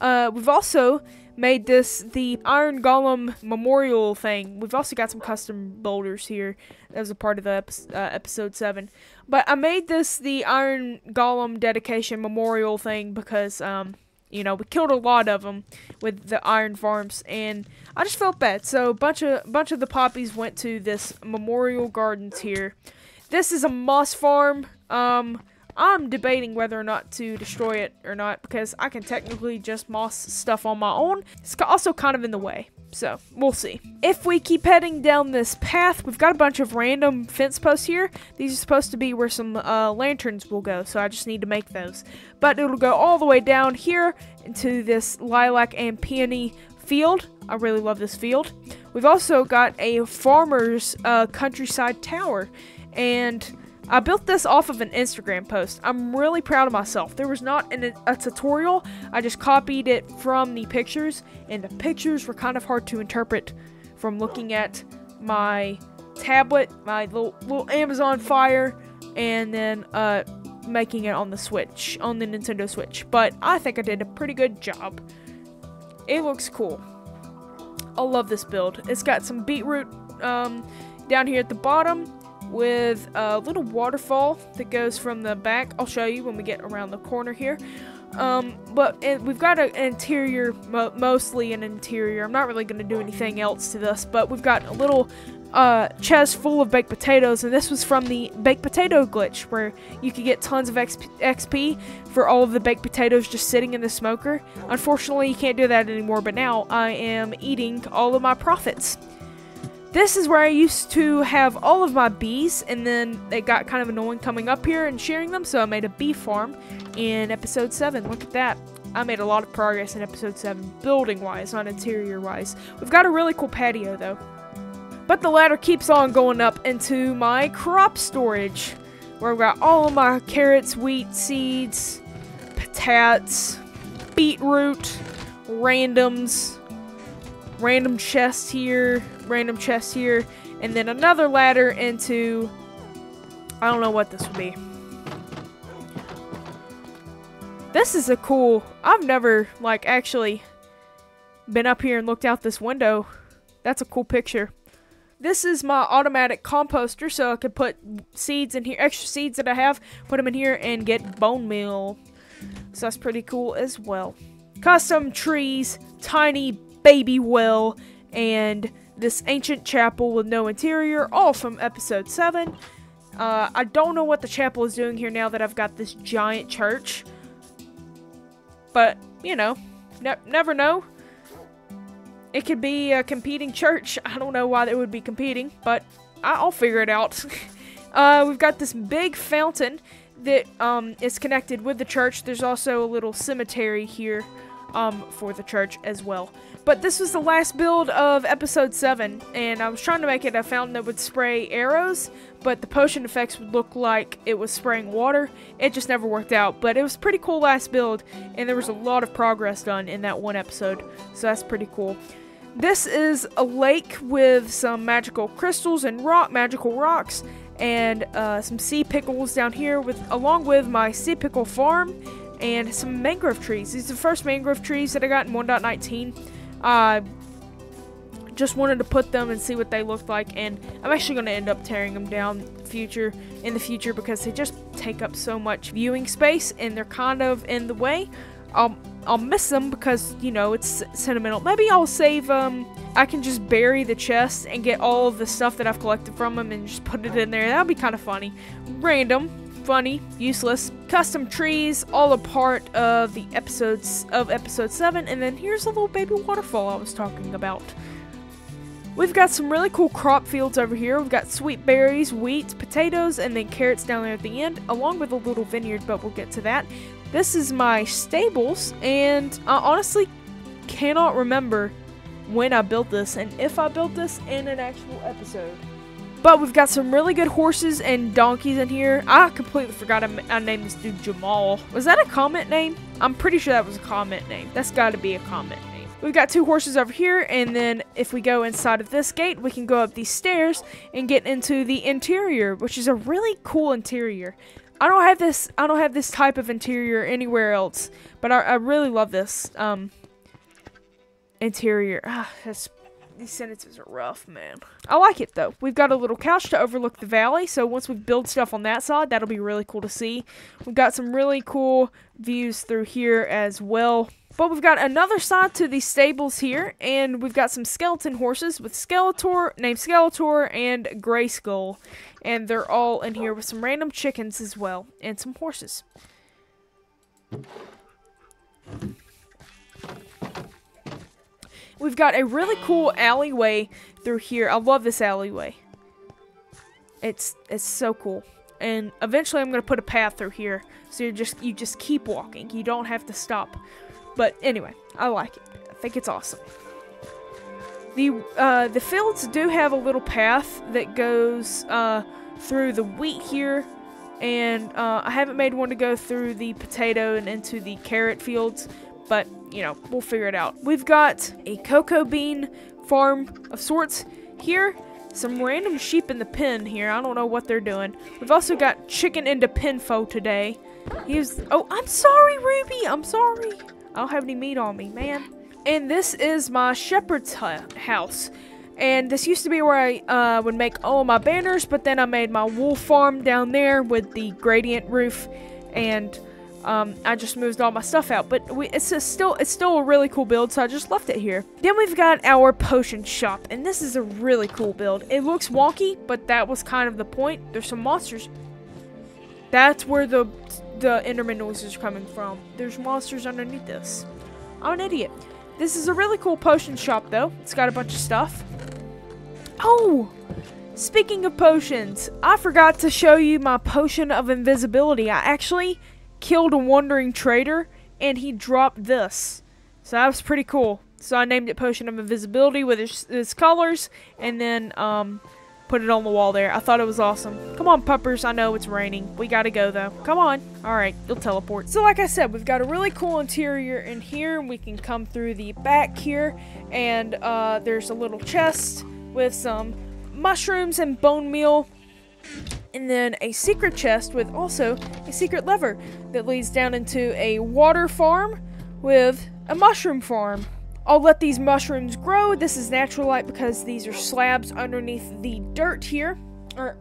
We've also made this the Iron Golem memorial thing. We've also got some custom boulders here as a part of the episode 7. But I made this the Iron Golem dedication memorial thing because, you know, we killed a lot of them with the iron farms, and I just felt bad. So a bunch of the poppies went to this memorial gardens here. This is a moss farm. I'm debating whether or not to destroy it or not, because I can technically just moss stuff on my own. It's also kind of in the way, so we'll see. If we keep heading down this path, we've got a bunch of random fence posts here. These are supposed to be where some lanterns will go, so I just need to make those. But it'll go all the way down here into this lilac and peony field. I really love this field. We've also got a farmer's countryside tower, and I built this off of an Instagram post. I'm really proud of myself. There was not a tutorial. I just copied it from the pictures, and the pictures were kind of hard to interpret from looking at my tablet, my little Amazon Fire, and then making it on the Switch, on the Nintendo Switch. But I think I did a pretty good job. It looks cool. I love this build. It's got some beetroot down here at the bottom, with a little waterfall that goes from the back. I'll show you when we get around the corner here. But we've got an interior, mostly an interior. I'm not really going to do anything else to this, but we've got a little chest full of baked potatoes, and this was from the baked potato glitch, where you could get tons of XP for all of the baked potatoes just sitting in the smoker. Unfortunately, you can't do that anymore, but now I am eating all of my profits. This is where I used to have all of my bees, and then it got kind of annoying coming up here and shearing them, so I made a bee farm in episode 7. Look at that. I made a lot of progress in episode 7, building-wise, not interior-wise. We've got a really cool patio, though. But the ladder keeps on going up into my crop storage, where I've got all of my carrots, wheat, seeds, patatas, beetroot, randoms, random chest here, and then another ladder into, I don't know what this would be. This is a cool, I've never, like, actually been up here and looked out this window. That's a cool picture. This is my automatic composter, so I could put seeds in here, extra seeds that I have, put them in here and get bone meal. So that's pretty cool as well. Custom trees, tiny baby well, and this ancient chapel with no interior, all from episode 7. I don't know what the chapel is doing here now that I've got this giant church, but, you know, never know. It could be a competing church. I don't know why they would be competing, but I'll figure it out. We've got this big fountain that is connected with the church. There's also a little cemetery here for the church as well. But this was the last build of episode 7, and I was trying to make it a fountain that would spray arrows, but the potion effects would look like it was spraying water. It just never worked out, but it was a pretty cool last build, and there was a lot of progress done in that one episode, so that's pretty cool. This is a lake with some magical crystals and magical rocks, and some sea pickles down here, along with my sea pickle farm, and some mangrove trees. These are the first mangrove trees that I got in 1.19. Just wanted to put them and see what they looked like, and I'm actually going to end up tearing them down in the future because they just take up so much viewing space and they're kind of in the way. I'll miss them because, you know, it's sentimental. Maybe I'll save, I can just bury the chest and get all of the stuff that I've collected from them and just put it in there. That'd be kind of funny. Random, funny, useless. Custom trees, all a part of the episodes of episode 7. And then here's a little baby waterfall I was talking about. We've got some really cool crop fields over here. We've got sweet berries, wheat, potatoes, and then carrots down there at the end, along with a little vineyard, but we'll get to that. This is my stables, and I honestly cannot remember when I built this, and if I built this in an actual episode. But we've got some really good horses and donkeys in here. I completely forgot I named this dude Jamal. Was that a comment name? I'm pretty sure that was a comment name. That's got to be a comment name. We've got 2 horses over here, and then if we go inside of this gate, we can go up these stairs and get into the interior, which is a really cool interior. I don't have this type of interior anywhere else, but I really love this interior. These sentences are rough, man. I like it, though. We've got a little couch to overlook the valley, so once we build stuff on that side, that'll be really cool to see. We've got some really cool views through here as well. But we've got another side to these stables here, and we've got some skeleton horses with Skeletor, named Skeletor, and Gray Skull. And they're all in here with some random chickens as well, and some horses. We've got a really cool alleyway through here. I love this alleyway. It's so cool. And eventually I'm going to put a path through here, so you just keep walking. You don't have to stop. But anyway, I like it. I think it's awesome. The fields do have a little path that goes through the wheat here, and I haven't made one to go through the potato and into the carrot fields, but you know, we'll figure it out. We've got a cocoa bean farm of sorts here. Some random sheep in the pen here. I don't know what they're doing. We've also got chicken into pinfo today. Oh, I'm sorry, Ruby. I'm sorry. I don't have any meat on me, man. And this is my shepherd's house. And this used to be where I would make all my banners, but then I made my wool farm down there with the gradient roof, and I just moved all my stuff out. But it's still a really cool build, so I just left it here. Then we've got our potion shop, and this is a really cool build. It looks wonky, but that was kind of the point. There's some monsters. That's where the Enderman noises are coming from. There's monsters underneath this. I'm an idiot. This is a really cool potion shop, though. It's got a bunch of stuff. Oh! Speaking of potions, I forgot to show you my potion of invisibility. I actually killed a wandering trader, and he dropped this. So that was pretty cool. So I named it Potion of Invisibility with its colors, and then put it on the wall there. I thought it was awesome. Come on, puppers. I know it's raining. We gotta go, though. Come on. Alright, you'll teleport. So like I said, we've got a really cool interior in here. We can come through the back here, and there's a little chest with some mushrooms and bone meal, and then a secret chest with also a secret lever that leads down into a water farm with a mushroom farm. I'll let these mushrooms grow. This is natural light because these are slabs underneath the dirt here. Or,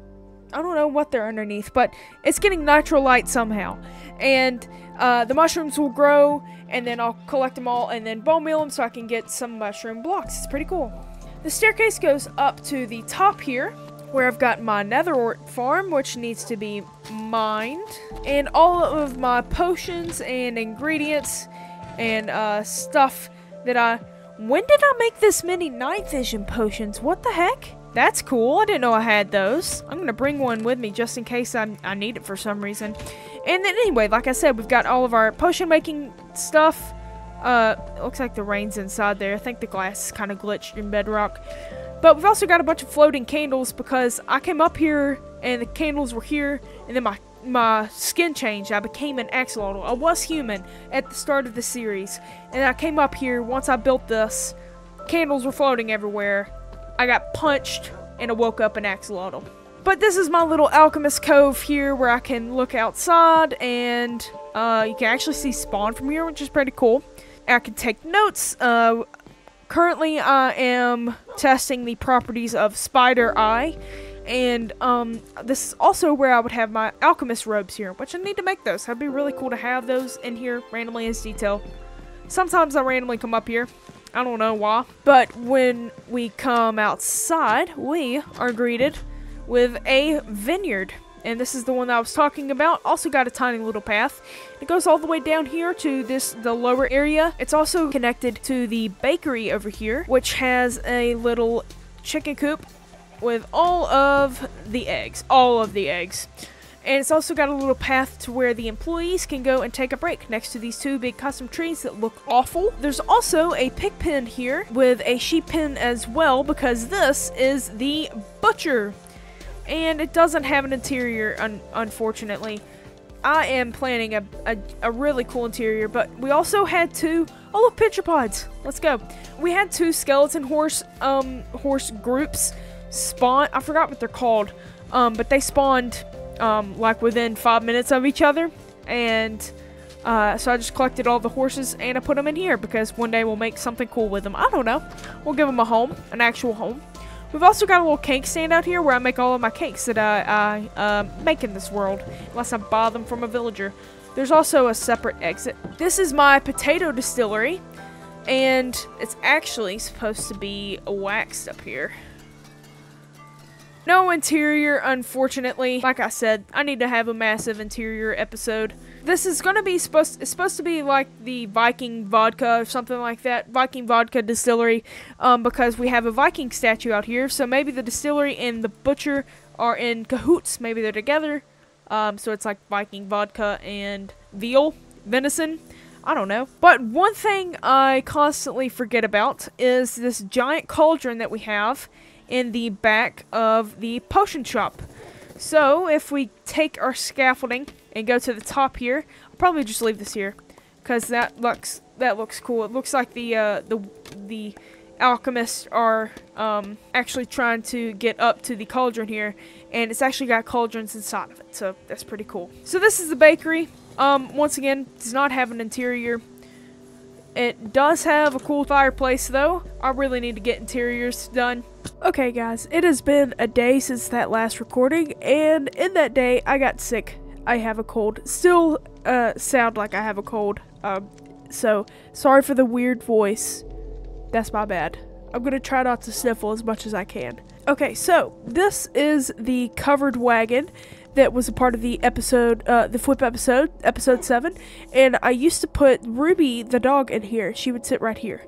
I don't know what they're underneath, but it's getting natural light somehow. And the mushrooms will grow, and then I'll collect them all and then bone meal them so I can get some mushroom blocks. It's pretty cool. The staircase goes up to the top here, where I've got my nether farm, which needs to be mined. And all of my potions and ingredients and stuff that when did I make this many night vision potions? What the heck? That's cool. I didn't know I had those. I'm going to bring one with me just in case I need it for some reason. And then anyway, like I said, we've got all of our potion making stuff. It looks like the rain's inside there. I think the glass is kind of glitched in bedrock. But we've also got a bunch of floating candles because I came up here and the candles were here, and then my skin changed. I became an axolotl. I was human at the start of the series, and I came up here once I built this. Candles were floating everywhere. I got punched and I woke up an axolotl. But this is my little alchemist cove here where I can look outside, and you can actually see spawn from here, which is pretty cool. I can take notes. Currently I am testing the properties of Spider Eye. And this is also where I would have my alchemist robes here, which I need to make those. That'd be really cool to have those in here randomly as detail. Sometimes I randomly come up here. I don't know why. But when we come outside, we are greeted with a vineyard. And this is the one that I was talking about. Also got a tiny little path. It goes all the way down here to the lower area. It's also connected to the bakery over here, which has a little chicken coop with all of the eggs. All of the eggs. And it's also got a little path to where the employees can go and take a break next to these two big custom trees that look awful. There's also a pig pen here with a sheep pen as well, because this is the butcher. And it doesn't have an interior, unfortunately. I am planning a really cool interior, but we also had two... Oh, look, picture pods. Let's go. We had two skeleton horse groups spawn. I forgot what they're called, but they spawned like within 5 minutes of each other. And so I just collected all the horses and I put them in here because one day we'll make something cool with them. I don't know. We'll give them a home, an actual home. We've also got a little cake stand out here where I make all of my cakes that I make in this world, unless I buy them from a villager. There's also a separate exit. This is my potato distillery, and it's actually supposed to be waxed up here. No interior, unfortunately. Like I said, I need to have a massive interior episode. This is gonna be supposed to be like the Viking vodka or something like that. Viking vodka distillery, because we have a Viking statue out here. So maybe the distillery and the butcher are in cahoots. Maybe they're together. So it's like Viking vodka and venison. I don't know. But one thing I constantly forget about is this giant cauldron that we have in the back of the potion shop. So if we take our scaffolding and go to the top here, I'll probably just leave this here because that looks cool. It looks like the alchemists are actually trying to get up to the cauldron here, and it's actually got cauldrons inside of it, so that's pretty cool. So this is the bakery. Once again, does not have an interior. It does have a cool fireplace though. I really need to get interiors done. Okay guys, it has been a day since that last recording, and in that day I got sick. I have a cold. Still sound like I have a cold. So sorry for the weird voice. That's my bad. I'm gonna try not to sniffle as much as I can. Okay, so this is the covered wagon that was a part of the episode, the flip episode, episode 7, and I used to put Ruby the dog in here. She would sit right here,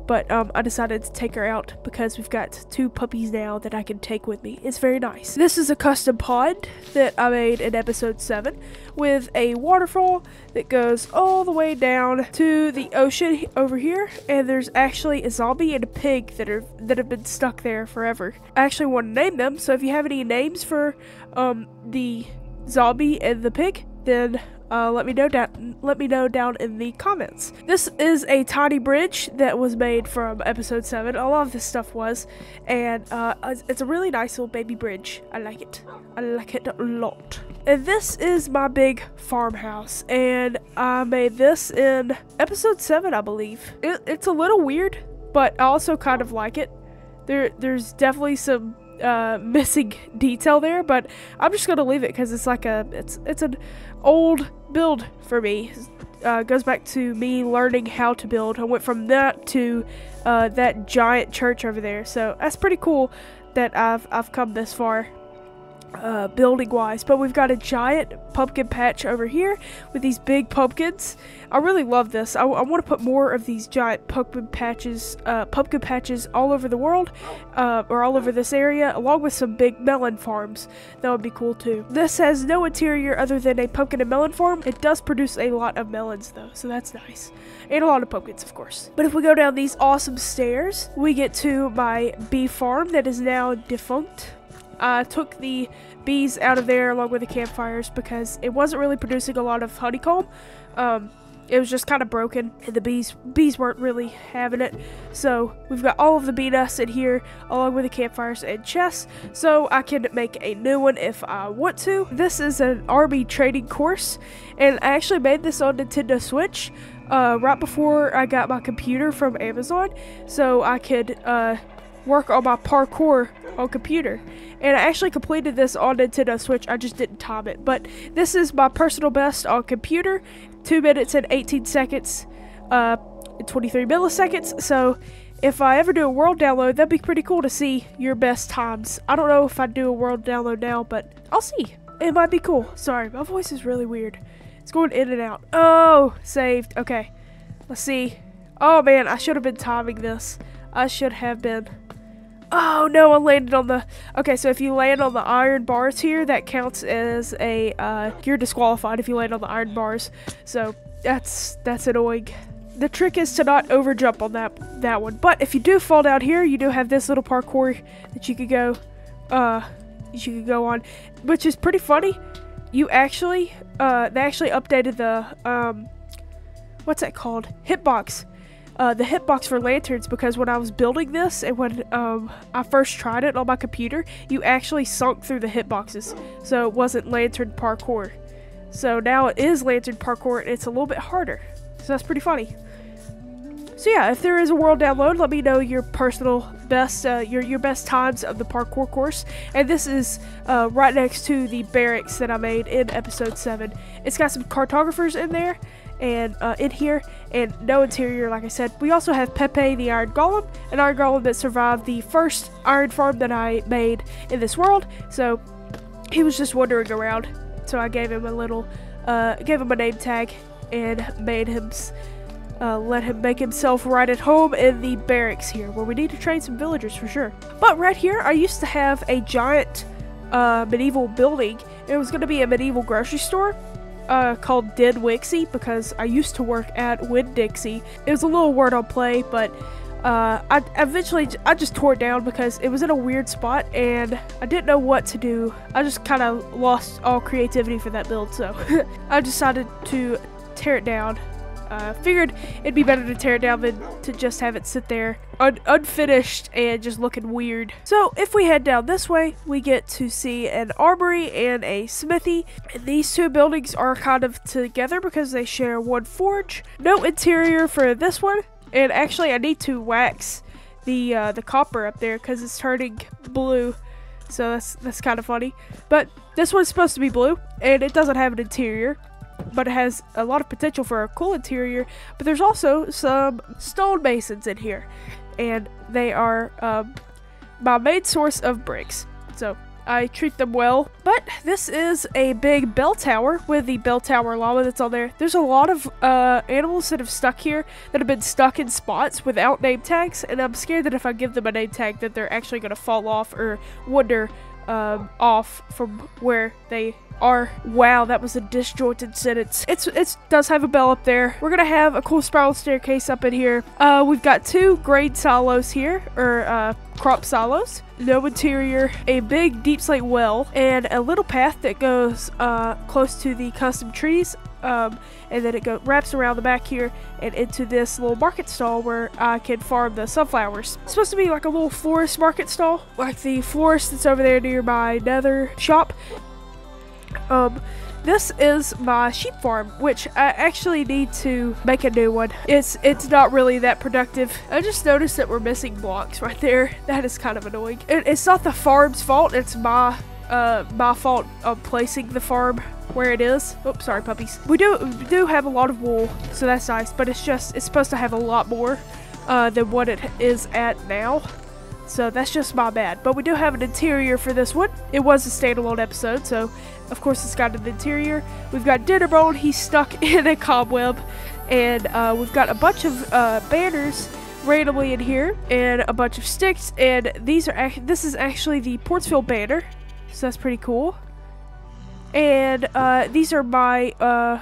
but I decided to take her out because we've got 2 puppies now that I can take with me. It's very nice. This is a custom pod that I made in episode 7 with a waterfall that goes all the way down to the ocean over here, and there's actually a zombie and a pig that have been stuck there forever. I actually want to name them, so if you have any names for the zombie and the pig, then let me know down in the comments. This is a tiny bridge that was made from episode 7. A lot of this stuff was, and it's a really nice little baby bridge. I like it. I like it a lot. And this is my big farmhouse, and I made this in episode 7, I believe. It's a little weird, but I also kind of like it. There's definitely some missing detail there, but I'm just gonna leave it because it's like it's an old build for me. Goes back to me learning how to build. I went from that to that giant church over there, so that's pretty cool that I've come this far building wise. But we've got a giant pumpkin patch over here with these big pumpkins. I really love this. I want to put more of these giant pumpkin patches all over the world, or all over this area, along with some big melon farms. That would be cool too. This has no interior other than a pumpkin and melon farm. It does produce a lot of melons though, so that's nice. And a lot of pumpkins, of course. But if we go down these awesome stairs, we get to my bee farm that is now defunct. I took the bees out of there along with the campfires because it wasn't really producing a lot of honeycomb. It was just kind of broken, and the bees weren't really having it. So we've got all of the bee nests in here along with the campfires and chests, so I can make a new one if I want to. This is an army trading course, and I actually made this on Nintendo Switch right before I got my computer from Amazon, so I could work on my parkour on computer. And I actually completed this on Nintendo Switch. I just didn't time it. But this is my personal best on computer. 2 minutes and 18 seconds. in 23 milliseconds. So if I ever do a world download, that'd be pretty cool to see your best times. I don't know if I'd do a world download now, but I'll see. It might be cool. Sorry, my voice is really weird. It's going in and out. Oh, saved. Okay, let's see. Oh man, I should have been timing this. I should have been. Oh no, I landed on the... Okay, so if you land on the iron bars here, that counts as a... you're disqualified if you land on the iron bars. So that's annoying. The trick is to not over jump on that one. But if you do fall down here, you do have this little parkour that you could go on, which is pretty funny. You actually they actually updated the what's that called? Hitbox. The hitbox for lanterns, because when I was building this and when I first tried it on my computer, you actually sunk through the hitboxes, so it wasn't lantern parkour. So now it is lantern parkour, and it's a little bit harder. So that's pretty funny. So yeah, if there is a world download, let me know your personal best, your best times of the parkour course. And this is right next to the barracks that I made in episode 7. It's got some cartographers in there, and in here, and no interior, like I said. We also have Pepe the Iron Golem, an Iron Golem that survived the first iron farm that I made in this world. So he was just wandering around, so I gave him a little, gave him a name tag, and made him. Let him make himself right at home in the barracks here, where we need to train some villagers for sure. But right here, I used to have a giant medieval building. It was going to be a medieval grocery store called Den Wixie, because I used to work at Winn-Dixie. It was a little word on play, but I eventually just tore it down because it was in a weird spot and I didn't know what to do. I just kind of lost all creativity for that build, so I decided to tear it down. Figured it'd be better to tear it down than to just have it sit there unfinished and just looking weird. So if we head down this way, we get to see an armory and a smithy. And these two buildings are kind of together because they share one forge. No interior for this one, and actually I need to wax the copper up there because it's turning blue. So that's kind of funny. But this one's supposed to be blue, and it doesn't have an interior, but it has a lot of potential for a cool interior. But there's also some stonemasons in here, and they are my main source of bricks, so I treat them well. But this is a big bell tower with the bell tower llama that's on there. There's a lot of animals that have stuck here that have been stuck in spots without name tags, and I'm scared that if I give them a name tag that they're actually going to fall off or wander off from where they are. Wow, that was a disjointed sentence. It does have a bell up there. We're gonna have a cool spiral staircase up in here. We've got 2 grain silos here, or crop silos. No interior, a big deep slate well, and a little path that goes close to the custom trees. And then it wraps around the back here and into this little market stall where I can farm the sunflowers. It's supposed to be like a little florist market stall, like the florist that's over there near my Nether shop. This is my sheep farm, which I actually need to make a new one. It's not really that productive. I just noticed that we're missing blocks right there. That is kind of annoying. It's not the farm's fault. It's my fault of placing the farm where it is. Oops, sorry puppies. We do have a lot of wool, so that's nice, but it's supposed to have a lot more than what it is at now. So that's just my bad. But we do have an interior for this one. It was a standalone episode, so of course it's got an interior. We've got Dinnerbone. He's stuck in a cobweb, and we've got a bunch of banners randomly in here, and a bunch of sticks. And this is actually the Portsfield banner, so that's pretty cool. And these are my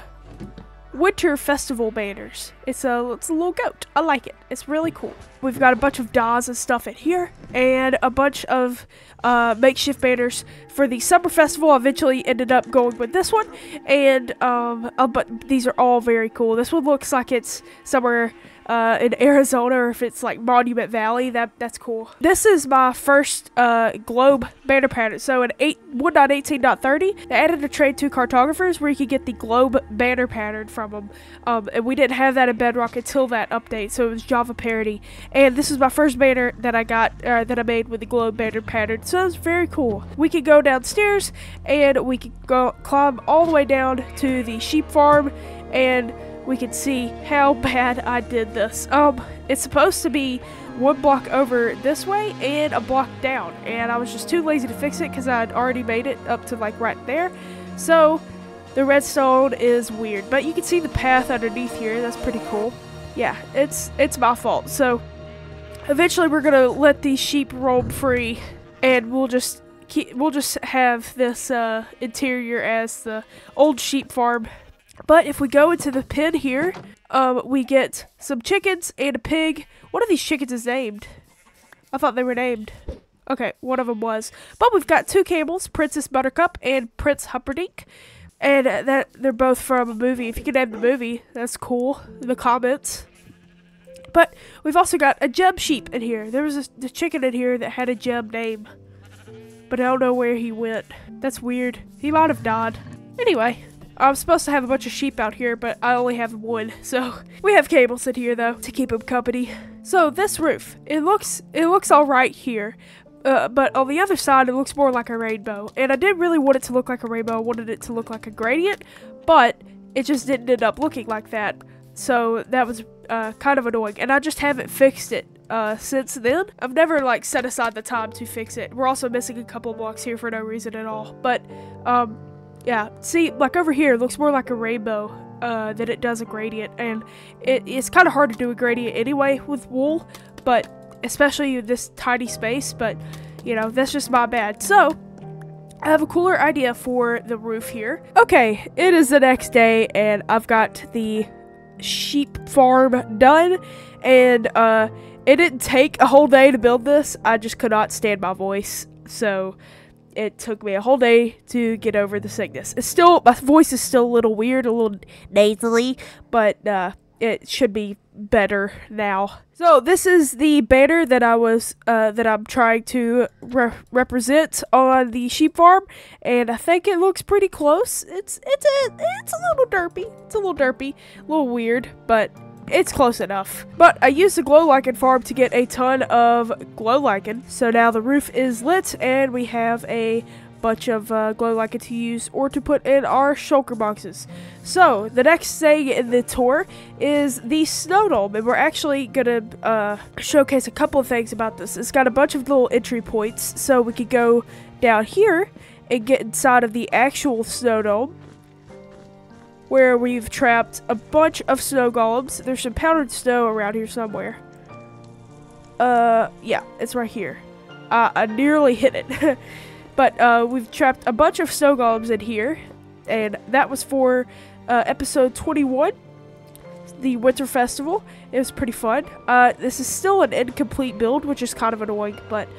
winter festival banners. It's a little goat. I like it. It's really cool. We've got a bunch of DAWs and stuff in here, and a bunch of makeshift banners for the summer festival. I eventually ended up going with this one, and but these are all very cool. This one looks like it's somewhere in Arizona, or if it's like Monument Valley. That's cool. This is my first globe banner pattern. So in 1.18.30, they added a trade to cartographers where you could get the globe banner pattern from them, and we didn't have that in Bedrock until that update, so it was Java parity. And this is my first banner that I got, that I made with the globe banner pattern, so it's very cool. We could go downstairs, and we could climb all the way down to the sheep farm, and we can see how bad I did this. It's supposed to be one block over this way and a block down, and I was just too lazy to fix it because I'd already made it up to like right there. So the redstone is weird, but you can see the path underneath here. That's pretty cool. Yeah, it's my fault. So eventually we're gonna let these sheep roam free, and we'll just have this interior as the old sheep farm. But if we go into the pen here, we get some chickens and a pig. One of these chickens is named. I thought they were named. Okay, one of them was. But we've got 2 camels, Princess Buttercup and Prince Humperdinck. And that they're both from a movie. If you can name the movie, that's cool in the comments. But we've also got a gem sheep in here. There was a chicken in here that had a gem name, but I don't know where he went. That's weird. He might have died. Anyway, I'm supposed to have a bunch of sheep out here, but I only have 1. So we have camels in here though to keep them company. So this roof, it looks all right here. But on the other side, it looks more like a rainbow. And I didn't really want it to look like a rainbow. I wanted it to look like a gradient, but it just didn't end up looking like that. So that was kind of annoying. And I just haven't fixed it since then. I've never like set aside the time to fix it. We're also missing a couple of blocks here for no reason at all. But yeah, see, like over here, it looks more like a rainbow than it does a gradient. And it's kind of hard to do a gradient anyway with wool, but especially this tiny space, but you know, that's just my bad. So I have a cooler idea for the roof here. Okay, it is the next day and I've got the sheep farm done, and it didn't take a whole day to build this. I just could not stand my voice, so it took me a whole day to get over the sickness. My voice is still a little weird, a little nasally, but it should be better now. So this is the banner that I'm trying to represent on the sheep farm, and I think it looks pretty close. It's a little derpy. It's a little derpy, a little weird, but it's close enough. But I used the glow lichen farm to get a ton of glow lichen, so now the roof is lit, and we have a bunch of glow lichen to use or to put in our shulker boxes. So the next thing in the tour is the snow dome, and we're actually gonna showcase a couple of things about this. It's got a bunch of little entry points, so we could go down here and get inside of the actual snow dome, where we've trapped a bunch of snow golems. There's some powdered snow around here somewhere. Yeah, it's right here. I nearly hit it. But we've trapped a bunch of snow golems in here, and that was for episode 21, the Winter Festival. It was pretty fun. This is still an incomplete build, which is kind of annoying, but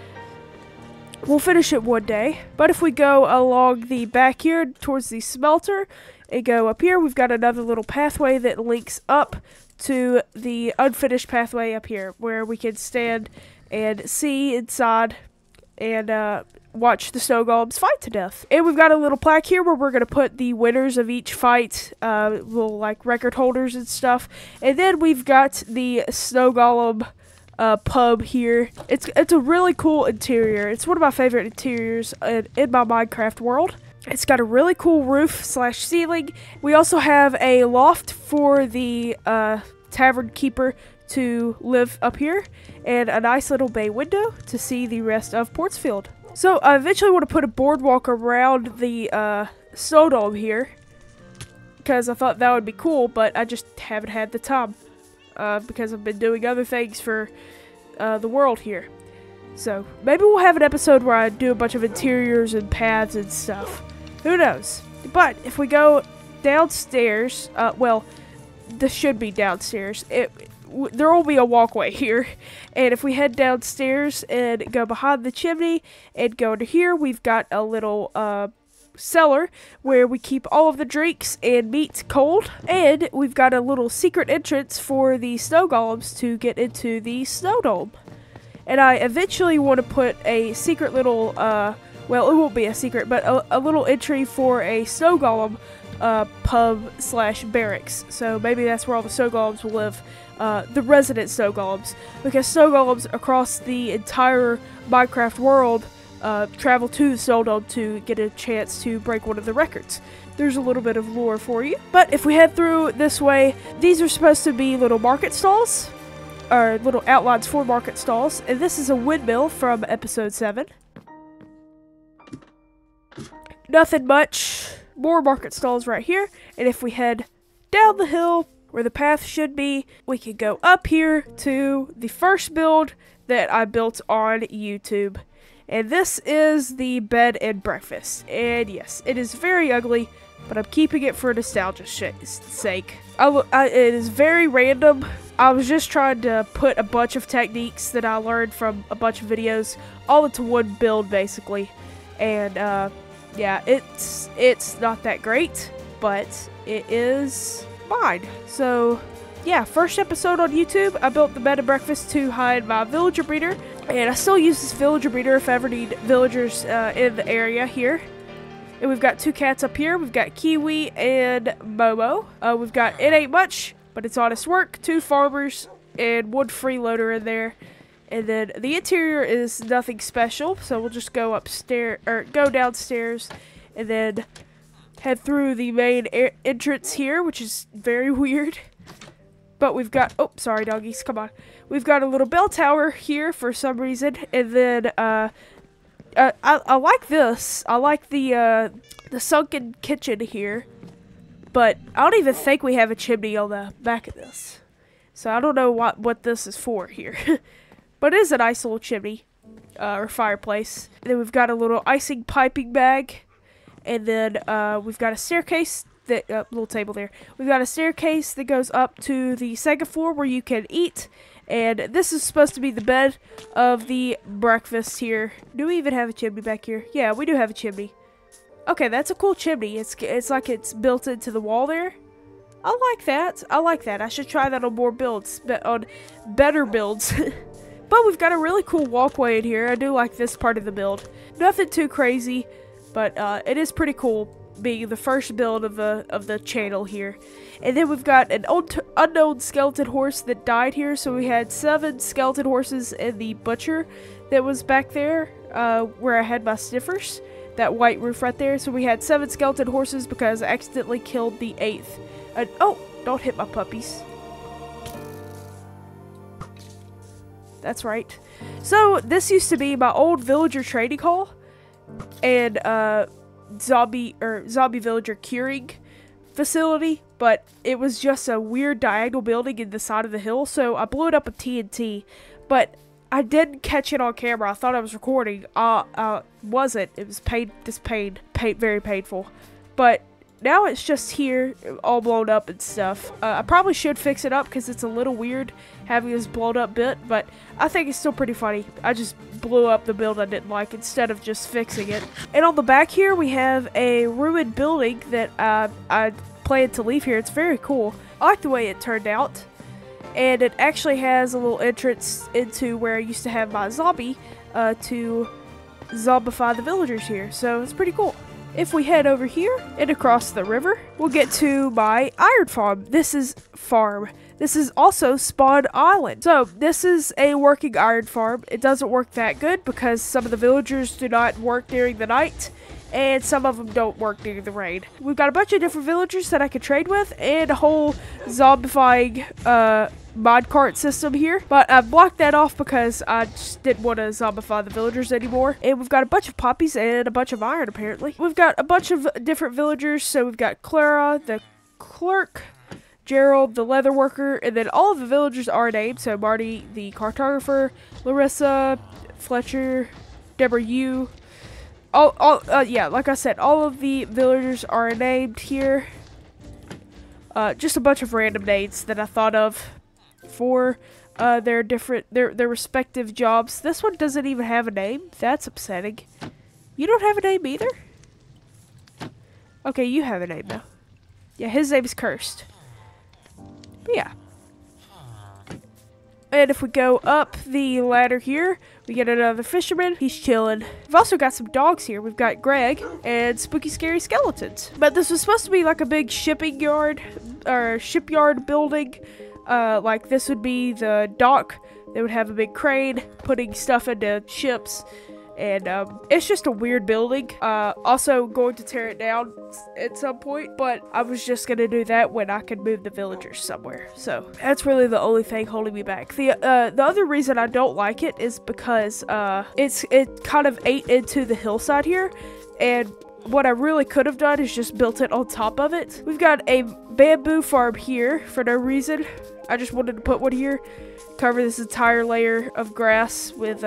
we'll finish it one day. But if we go along the back here towards the smelter and go up here, we've got another little pathway that links up to the unfinished pathway up here, where we can stand and see inside and watch the snow golems fight to death. And we've got a little plaque here where we're going to put the winners of each fight, little like record holders and stuff. And then we've got the snow golem pub here. It's a really cool interior. It's one of my favorite interiors in my Minecraft world. It's got a really cool roof slash ceiling. We also have a loft for the tavern keeper to live up here, and a nice little bay window to see the rest of Portsfield. So I eventually want to put a boardwalk around the snow dome here, because I thought that would be cool, but I just haven't had the time because I've been doing other things for the world here. So maybe we'll have an episode where I do a bunch of interiors and paths and stuff. Who knows? But if we go downstairs, well, this should be downstairs. There will be a walkway here, and if we head downstairs and go behind the chimney and go into here, we've got a little cellar where we keep all of the drinks and meat cold, and we've got a little secret entrance for the snow golems to get into the snow dome. And I eventually want to put a secret little well, it won't be a secret, but a little entry for a snow golem pub slash barracks. So maybe that's where all the snow golems will live. The resident snow golems, because snow golems across the entire Minecraft world travel to the snow dome to get a chance to break one of the records. there's a little bit of lore for you. But if we head through this way, these are supposed to be little market stalls, or little outlines for market stalls. And this is a windmill from episode 7. Nothing much. More market stalls right here. And if we head down the hill where the path should be, we can go up here to the first build that I built on YouTube. And this is the bed and breakfast. And yes, it is very ugly, but I'm keeping it for nostalgia's sake. It is very random. I was just trying to put a bunch of techniques that I learned from a bunch of videos all into one build, basically. And yeah, it's not that great, but it is mine. So yeah, first episode on YouTube, I built the bed and breakfast to hide my villager breeder. And I still use this villager breeder if I ever need villagers in the area here. And we've got 2 cats up here. We've got Kiwi and Momo. We've got It Ain't Much, but It's Honest Work, 2 farmers, and 1 freeloader in there. And then the interior is nothing special, so we'll just go upstairs, or go downstairs, and then head through the main entrance here, which is very weird. But we've got, oh, sorry doggies, come on. We've got a little bell tower here for some reason, and then I like this. I like the sunken kitchen here, but I don't even think we have a chimney on the back of this. So I don't know what this is for here. But it is a nice little chimney, or fireplace. And then we've got a little icing piping bag, and then we've got a staircase. That little table there. We've got a staircase that goes up to the second floor where you can eat, and this is supposed to be the bed of the breakfast here. Do we even have a chimney back here? Yeah, we do have a chimney. Okay, that's a cool chimney. It's like it's built into the wall there. I like that. I like that. I should try that on more builds, on better builds. But we've got a really cool walkway in here. I do like this part of the build. Nothing too crazy, but it is pretty cool, being the first build of the channel here. And then we've got an unknown skeleton horse that died here, so we had 7 skeleton horses and the butcher that was back there where I had my sniffers, that white roof right there. So we had 7 skeleton horses because I accidentally killed the 8th. Oh, don't hit my puppies. That's right. So this used to be my old villager trading hall, and zombie villager curing facility, but it was just a weird diagonal building in the side of the hill, so I blew it up with TNT, but I didn't catch it on camera. I thought I was recording. Wasn't. It was very painful. But now it's just here, all blown up and stuff. I probably should fix it up because it's a little weird having this blown up bit, but I think it's still pretty funny. I just blew up the build I didn't like instead of just fixing it. And on the back here, we have a ruined building that I planned to leave here. It's very cool. I like the way it turned out. And it actually has a little entrance into where I used to have my zombie to zombify the villagers here. So it's pretty cool. If we head over here and across the river, we'll get to my iron farm. This is also Spawn Island. So this is a working iron farm. It doesn't work that good because some of the villagers do not work during the night, and some of them don't work during the rain. We've got a bunch of different villagers that I can trade with, and a whole zombifying minecart system here, but I blocked that off because I just didn't want to zombify the villagers anymore. And we've got a bunch of poppies and a bunch of iron, apparently. We've got a bunch of different villagers, so we've got Clara, the clerk, Gerald, the leather worker, and then all of the villagers are named, so Marty, the cartographer, Larissa, Fletcher, Deborah Yu. Yeah, like I said, all of the villagers are named here. Just a bunch of random names that I thought of for their respective jobs. This one doesn't even have a name. That's upsetting. You don't have a name either? Okay, you have a name though. Yeah, his name is Cursed. But yeah. And if we go up the ladder here, we get another fisherman. He's chilling. We've also got some dogs here. We've got Greg and Spooky Scary Skeletons. But this was supposed to be like a big shipping yard, or shipyard building. Like this would be the dock. They would have a big crane putting stuff into ships. And it's just a weird building. Also going to tear it down at some point, but I was just gonna do that when I could move the villagers somewhere. So that's really the only thing holding me back. The other reason I don't like it is because it kind of ate into the hillside here, and what I really could have done is just built it on top of it. We've got a bamboo farm here for no reason. I just wanted to put one here, cover this entire layer of grass with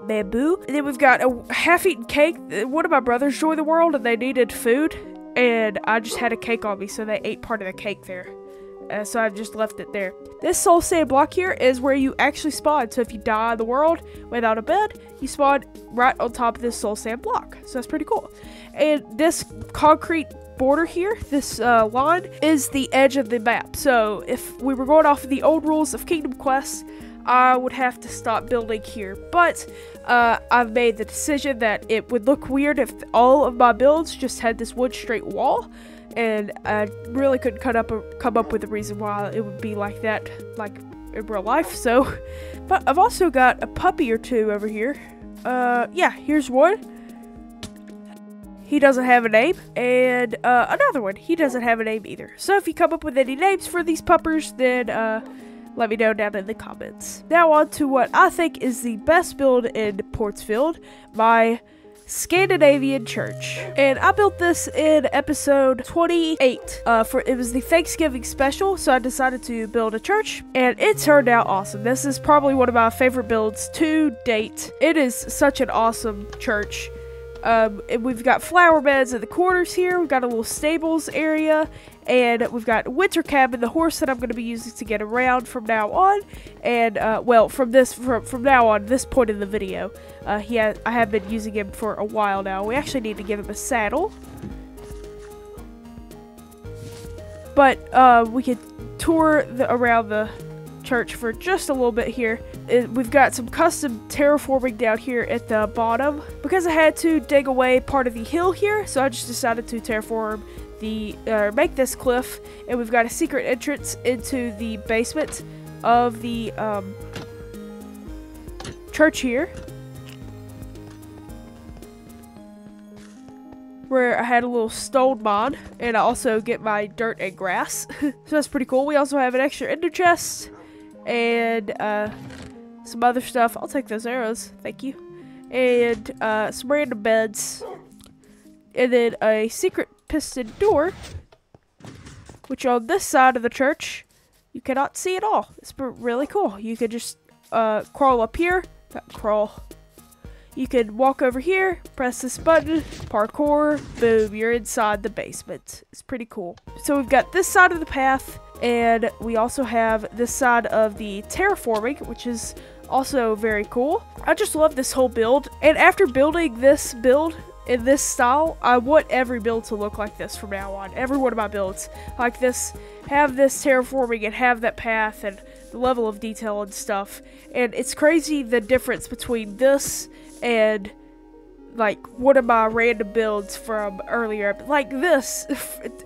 bamboo. And then we've got a half-eaten cake. One of my brothers joined the world and they needed food, and I just had a cake on me, so they ate part of the cake there. So I just left it there. This soul sand block here is where you actually spawn. So if you die in the world without a bed, you spawn right on top of this soul sand block. So that's pretty cool. And this concrete border here, this line, is the edge of the map. So if we were going off of the old rules of Kingdom Quest, I would have to stop building here. But I've made the decision that it would look weird if all of my builds just had this one straight wall. And I really couldn't come up with a reason why it would be like that, like in real life. So, but I've also got a puppy or two over here. Yeah, here's one. He doesn't have a name, and another one. He doesn't have a name either. So if you come up with any names for these puppers, then let me know down in the comments. Now on to what I think is the best build in Portsfield, my Scandinavian church. And I built this in episode 28. It was the Thanksgiving special, so I decided to build a church, and it turned out awesome. This is probably one of my favorite builds to date. It is such an awesome church. We've got flower beds in the corners here. We've got a little stables area, and we've got winter cabin, the horse that I'm going to be using to get around from now on. And well, from now on, this point in the video, I have been using him for a while now. We actually need to give him a saddle, but we could tour around the church for just a little bit here. We've got some custom terraforming down here at the bottom because I had to dig away part of the hill here, so I just decided to terraform make this cliff. And we've got a secret entrance into the basement of the church here, where I had a little stone mod, and I also get my dirt and grass. So that's pretty cool. We also have an extra ender chest and some other stuff. I'll take those arrows, thank you. And some random beds, and then a secret piston door, which on this side of the church you cannot see at all. It's really cool. You could just crawl up here, not crawl. You can walk over here, press this button, parkour, boom, you're inside the basement. It's pretty cool. So we've got this side of the path, and we also have this side of the terraforming, which is also very cool. I just love this whole build, and after building this build in this style, I want every build to look like this from now on. Every one of my builds like this, have this terraforming and have that path and the level of detail and stuff. And it's crazy the difference between this and like one of my random builds from earlier, like this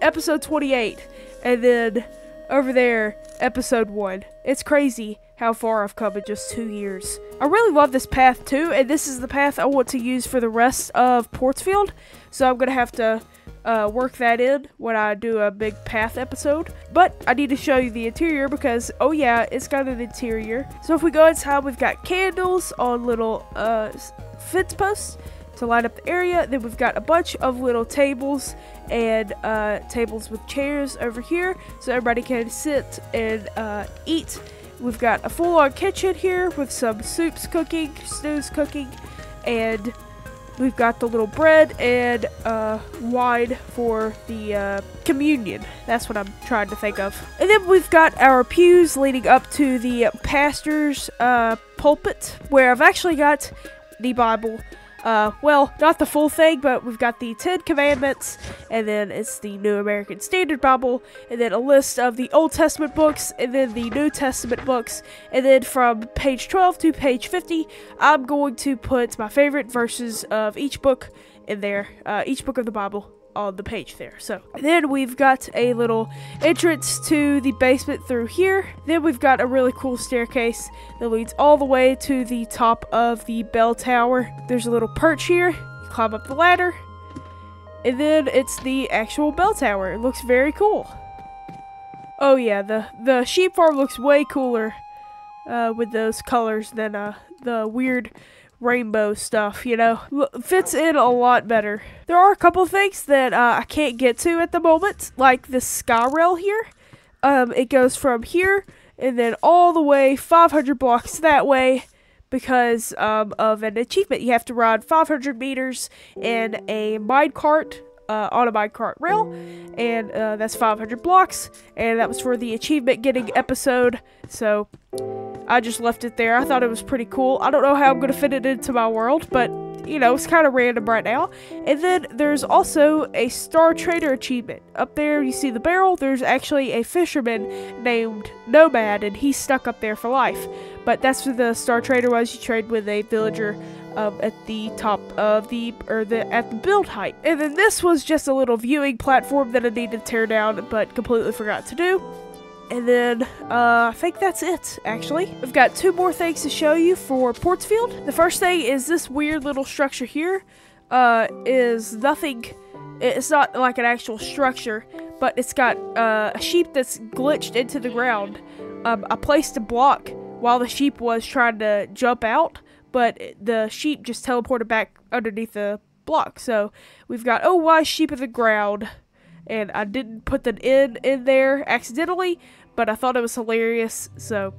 episode 28, and then over there episode 1. It's crazy how far I've come in just 2 years. I really love this path too, and this is the path I want to use for the rest of Portsfield, so I'm gonna have to work that in when I do a big path episode. But I need to show you the interior because, oh yeah, it's got an interior. So if we go inside, we've got candles on little fence posts to light up the area. Then we've got a bunch of little tables and tables with chairs over here so everybody can sit and eat. We've got a full-on kitchen here with some soups cooking, stews cooking, and we've got the little bread and wine for the communion. That's what I'm trying to think of. And then we've got our pews leading up to the pastor's pulpit, where I've actually got the Bible. Well, not the full thing, but we've got the 10 Commandments, and then it's the New American Standard Bible, and then a list of the Old Testament books, and then the New Testament books, and then from page 12 to page 50, I'm going to put my favorite verses of each book in there, each book of the Bible. on the page there. So then we've got a little entrance to the basement through here. Then we've got a really cool staircase that leads all the way to the top of the bell tower. There's a little perch here. You climb up the ladder, and then it's the actual bell tower. It looks very cool. Oh yeah, the sheep farm looks way cooler with those colors than the weird rainbow stuff, you know. Fits in a lot better. There are a couple things that I can't get to at the moment, like the sky rail here. It goes from here and then all the way 500 blocks that way because of an achievement. You have to ride 500 meters in a minecart, on a minecart rail, and that's 500 blocks, and that was for the achievement getting episode, so I just left it there. I thought it was pretty cool. I don't know how I'm going to fit it into my world, but, you know, it's kind of random right now. And then there's also a Star Trader achievement. Up there, you see the barrel. There's actually a fisherman named Nomad, and he's stuck up there for life. But that's what the Star Trader was. You trade with a villager at the top of at the build height. And then this was just a little viewing platform that I needed to tear down, but completely forgot to do. And then, I think that's it, actually. I've got 2 more things to show you for Portsfield. The first thing is this weird little structure here, is nothing, it's not like an actual structure, but it's got, a sheep that's glitched into the ground. I placed a block while the sheep was trying to jump out, but the sheep just teleported back underneath the block. So, we've got, oh, why sheep in the ground? And I didn't put the in there accidentally, but I thought it was hilarious, so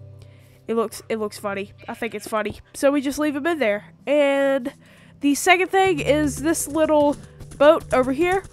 it looks funny. I think it's funny. So we just leave them in there. And the second thing is this little boat over here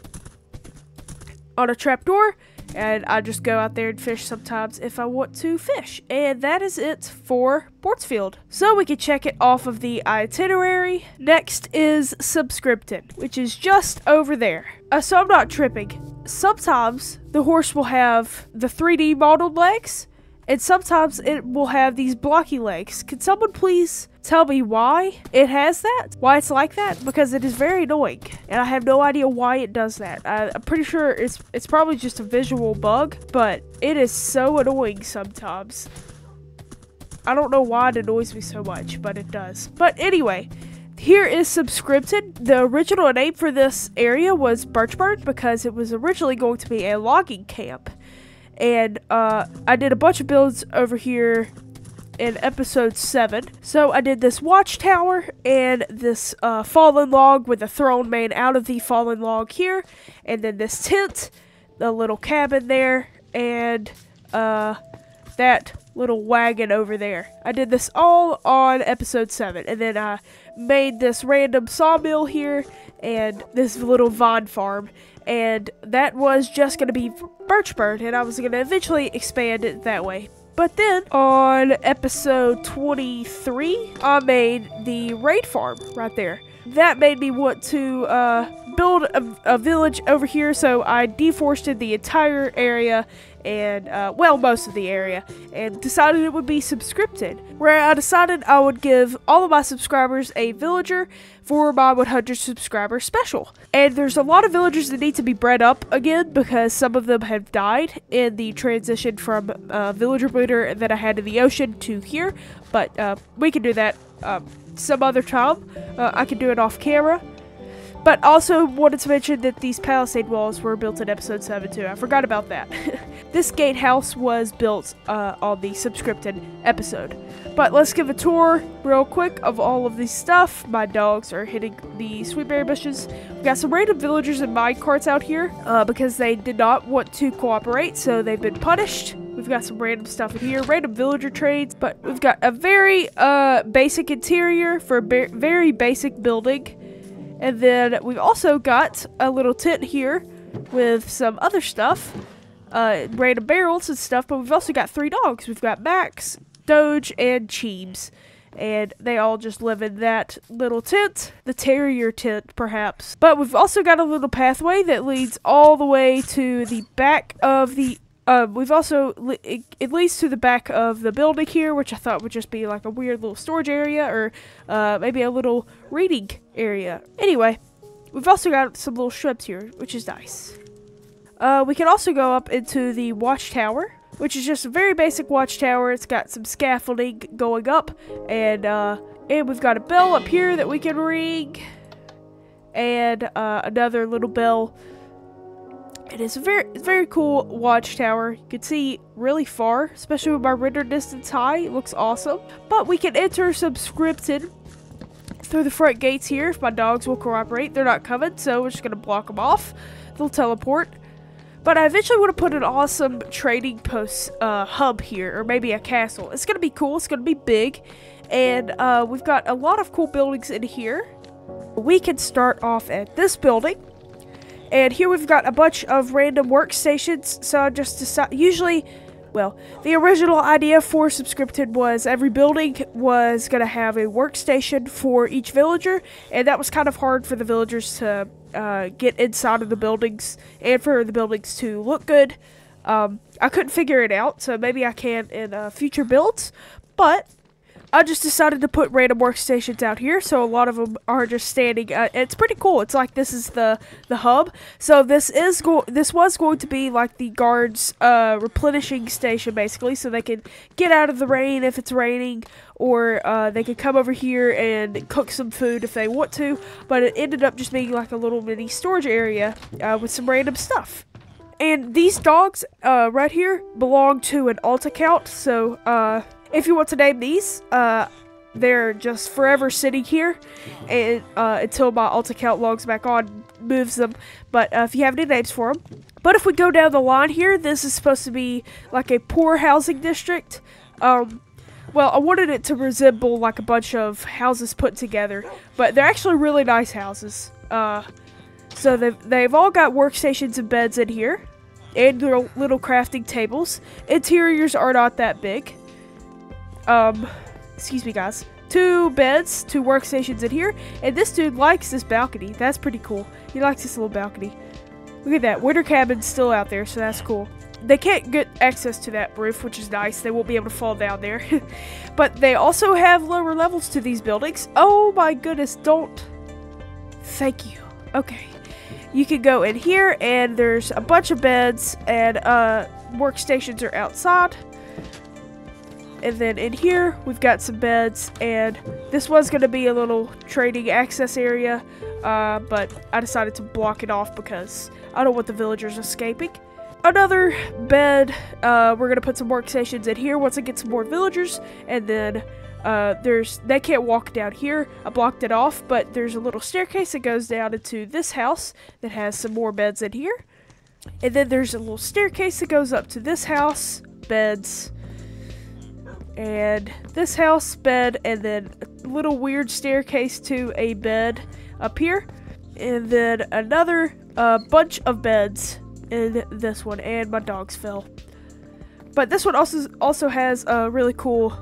on a trapdoor, and I just go out there and fish sometimes if I want to fish. And that is it for Portsfield. So we can check it off of the itinerary. Next is Subscription, which is just over there. So I'm not tripping. Sometimes the horse will have the 3D modeled legs, and sometimes it will have these blocky legs. Can someone please tell me why it has that? Why it's like that? Because it is very annoying, and I have no idea why it does that. I'm pretty sure it's probably just a visual bug, but it is so annoying sometimes. I don't know why it annoys me so much, but it does. But anyway, here is Subscription. The original name for this area was Birchburn because it was originally going to be a logging camp. And I did a bunch of builds over here in episode 7. So I did this watchtower and this fallen log with a throne made out of the fallen log here. And then this tent, the little cabin there, and that little wagon over there. I did this all on episode 7, and then I made this random sawmill here and this little vine farm, and that was just going to be Birchburn, and I was going to eventually expand it that way. But then on episode 23, I made the raid farm right there. That made me want to build a village over here, so I deforested the entire area and, well, most of the area, and decided it would be Subscription, where I decided I would give all of my subscribers a villager for my 100 subscriber special. And there's a lot of villagers that need to be bred up again because some of them have died in the transition from villager breeder that I had in the ocean to here, but we can do that some other time. I can do it off camera. But also wanted to mention that these palisade walls were built in episode 7 too. I forgot about that. This gatehouse was built on the Subscription episode. But let's give a tour real quick of all of this stuff. My dogs are hitting the sweetberry bushes. We've got some random villagers and minecarts out here because they did not want to cooperate, so they've been punished. We've got some random stuff in here, random villager trades, but we've got a very basic interior for a very basic building. And then we've also got a little tent here with some other stuff, random barrels and stuff, but we've also got 3 dogs. We've got Max, Doge, and Cheebs, and they all just live in that little tent, the terrier tent, perhaps. But we've also got a little pathway that leads all the way to the back of the it leads to the back of the building here, which I thought would just be like a weird little storage area or maybe a little reading area. Anyway, we've also got some little shrimps here, which is nice. We can also go up into the watchtower, which is just a very basic watchtower. It's got some scaffolding going up, and we've got a bell up here that we can ring, and another little bell. It is a very cool watchtower. You can see really far, especially with my render distance high. It looks awesome. But we can enter subscripted through the front gates here if my dogs will cooperate. They're not coming, so we're just going to block them off. They'll teleport. But I eventually want to put an awesome trading post hub here, or maybe a castle. It's going to be cool. It's going to be big. And we've got a lot of cool buildings in here. We can start off at this building. And here we've got a bunch of random workstations. So I just decided, usually, well, the original idea for Subscripted was every building was going to have a workstation for each villager. And that was kind of hard for the villagers to get inside of the buildings and for the buildings to look good. I couldn't figure it out, so maybe I can in future builds. But I just decided to put random workstations out here, so a lot of them are just standing. It's pretty cool. It's like this is the hub. So this was going to be like the guards' replenishing station, basically, so they can get out of the rain if it's raining, or they could come over here and cook some food if they want to. But it ended up just being like a little mini storage area with some random stuff. And these dogs right here belong to an alt account, so if you want to name these, they're just forever sitting here and until my alt account logs back on, moves them. But if you have any names for them. But if we go down the line here, this is supposed to be like a poor housing district. Well, I wanted it to resemble like a bunch of houses put together, but they're actually really nice houses. So they've all got workstations and beds in here, and little crafting tables. Interiors are not that big. Excuse me guys, 2 beds, 2 workstations in here, and this dude likes this balcony. That's pretty cool. He likes this little balcony. Look at that, winter cabin's still out there, so that's cool. They can't get access to that roof, which is nice. They won't be able to fall down there. But they also have lower levels to these buildings. Oh my goodness, don't. Thank you. Okay. You can go in here, and there's a bunch of beds, and workstations are outside. And then in here, we've got some beds, and this was going to be a little trading access area, but I decided to block it off because I don't want the villagers escaping. Another bed, we're going to put some workstations in here once I get some more villagers, and then they can't walk down here. I blocked it off, but there's a little staircase that goes down into this house that has some more beds in here. And then there's a little staircase that goes up to this house, beds, and this house, bed, and then a little weird staircase to a bed up here, and then another bunch of beds in this one, and my dogs fell. But this one also has a really cool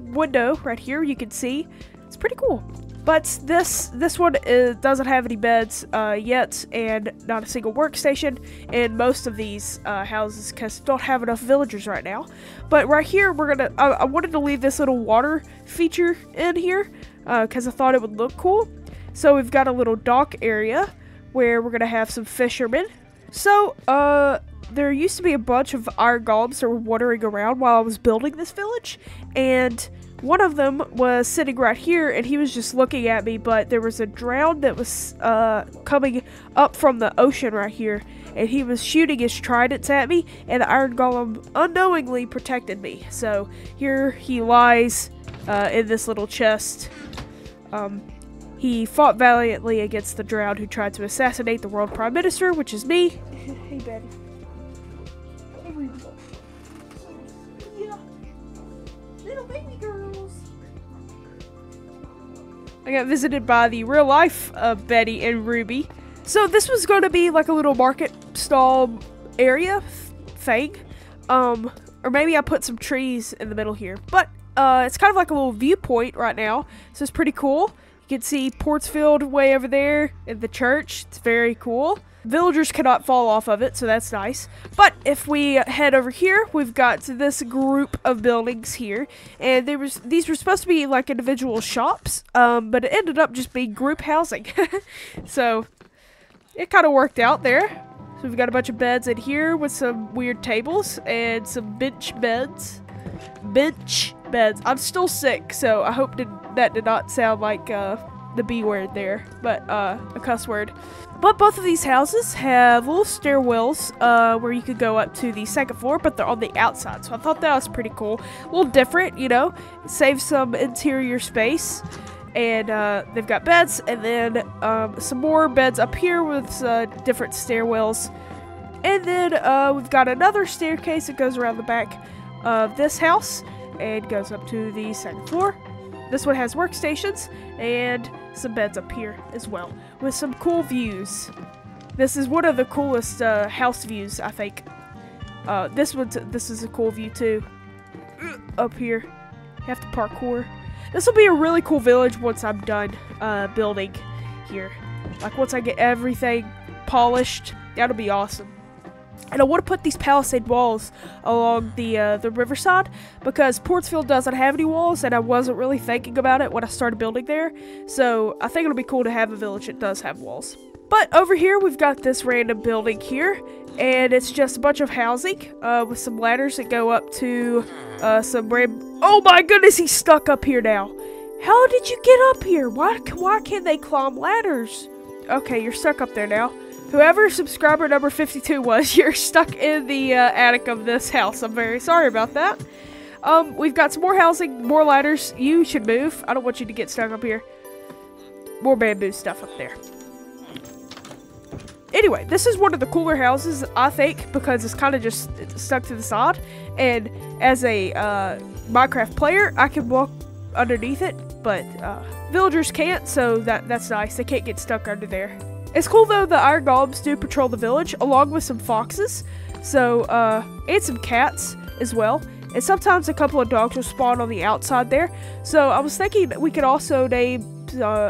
window right here. You can see it's pretty cool. But this one doesn't have any beds yet, and not a single workstation in most of these houses because don't have enough villagers right now. But right here, I wanted to leave this little water feature in here because I thought it would look cool. So we've got a little dock area where we're gonna have some fishermen. So there used to be a bunch of iron golems that were wandering around while I was building this village, and one of them was sitting right here, and he was just looking at me, but there was a drown that was coming up from the ocean right here, and he was shooting his tridents at me, and the iron golem unknowingly protected me. So here he lies in this little chest. He fought valiantly against the drown who tried to assassinate the world prime minister, which is me. Hey, Betty. Hey, Ruby. Yeah. Little baby girls. I got visited by the real life Betty and Ruby. So this was going to be like a little market stall area thing. Or maybe I put some trees in the middle here. But it's kind of like a little viewpoint right now. So it's pretty cool. You can see Portsfield way over there in the church. It's very cool. Villagers cannot fall off of it, so that's nice. But if we head over here, we've got this group of buildings here, and these were supposed to be like individual shops, but it ended up just being group housing. So it kind of worked out there. So we've got a bunch of beds in here with some weird tables and some bench beds. Bench beds. I'm still sick, so I hope that did not sound like the B word there, but a cuss word. But both of these houses have little stairwells where you could go up to the second floor, but they're on the outside. So I thought that was pretty cool. A little different, you know, saves some interior space. And they've got beds, and then some more beds up here with different stairwells. And then we've got another staircase that goes around the back of this house and goes up to the second floor. This one has workstations and some beds up here as well with some cool views. This is one of the coolest house views, I think. This is a cool view too. Up here, you have to parkour. This will be a really cool village once I'm done building here. Like once I get everything polished, that'll be awesome. And I want to put these palisade walls along the riverside because Portsfield doesn't have any walls, and I wasn't really thinking about it when I started building there. So I think it'll be cool to have a village that does have walls. But over here, we've got this random building here, and it's just a bunch of housing with some ladders that go up to some random... Oh my goodness, he's stuck up here now. How did you get up here? Why can't they climb ladders? Okay, you're stuck up there now. Whoever subscriber number 52 was, you're stuck in the attic of this house. I'm very sorry about that. We've got some more housing, more ladders. You should move. I don't want you to get stuck up here. More bamboo stuff up there. Anyway, this is one of the cooler houses, I think, because it's kind of just stuck to the side. And as a Minecraft player, I can walk underneath it, but villagers can't, so that's nice. They can't get stuck under there. It's cool though, the iron golems do patrol the village along with some foxes, so and some cats as well, and sometimes a couple of dogs will spawn on the outside there. So I was thinking that we could also name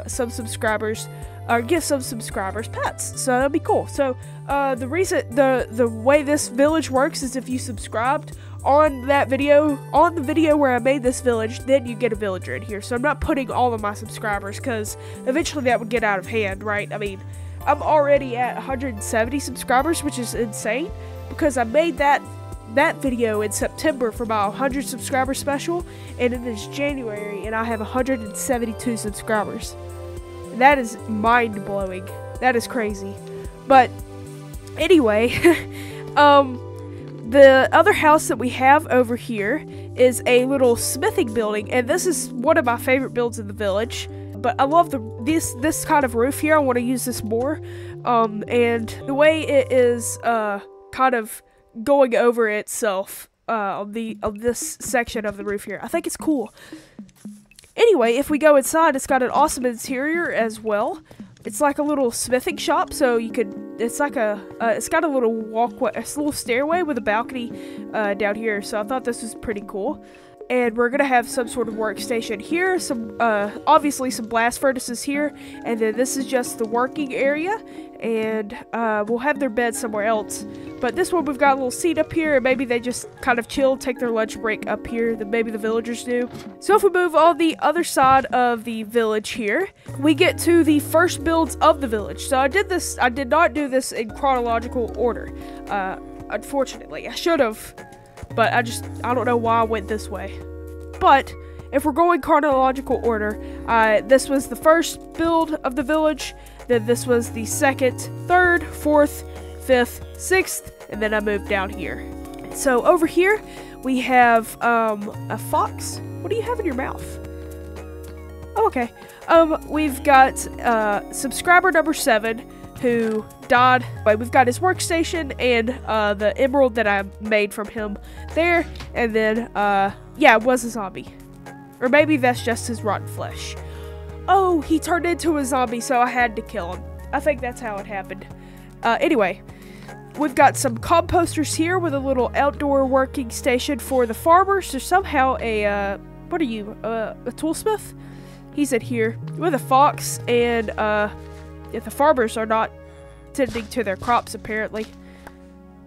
some subscribers, or give some subscribers pets, so that'd be cool. So the way this village works is if you subscribed on the video where I made this village, then you get a villager in here. So I'm not putting all of my subscribers because eventually that would get out of hand, right? I mean, I'm already at 170 subscribers, which is insane because I made that video in September for my 100 subscriber special, and it is January and I have 172 subscribers. That is mind-blowing. That is crazy. But anyway, the other house that we have over here is a little smithing building, and this is one of my favorite builds in the village. But I love this kind of roof here. I want to use this more. And the way it is kind of going over itself on this section of the roof here, I think it's cool. Anyway, if we go inside, it's got an awesome interior as well. It's like a little smithing shop, so you could. It's like it's got a little walkway, a little stairway with a balcony down here. So I thought this was pretty cool. And we're gonna have some sort of workstation here, some obviously some blast furnaces here, and then this is just the working area, and we'll have their bed somewhere else. But this one we've got a little seat up here, and maybe they just kind of chill, take their lunch break up here, that maybe the villagers do. So if we move on the other side of the village here, we get to the first builds of the village. So I did not do this in chronological order, unfortunately. I should have. But I don't know why I went this way. But if we're going chronological order, this was the first build of the village, then this was the second, third, fourth, fifth, sixth, and then I moved down here. So over here, we have a fox. What do you have in your mouth? Oh, okay. We've got subscriber number 7, who died. We've got his workstation and the emerald that I made from him there, and then yeah, it was a zombie, or maybe that's just his rotten flesh. Oh, he turned into a zombie, so I had to kill him. I think that's how it happened. Anyway, we've got some composters here with a little outdoor working station for the farmers. There's somehow a what are you, a toolsmith? He's in here with a fox, and if the farmers are not tending to their crops, apparently.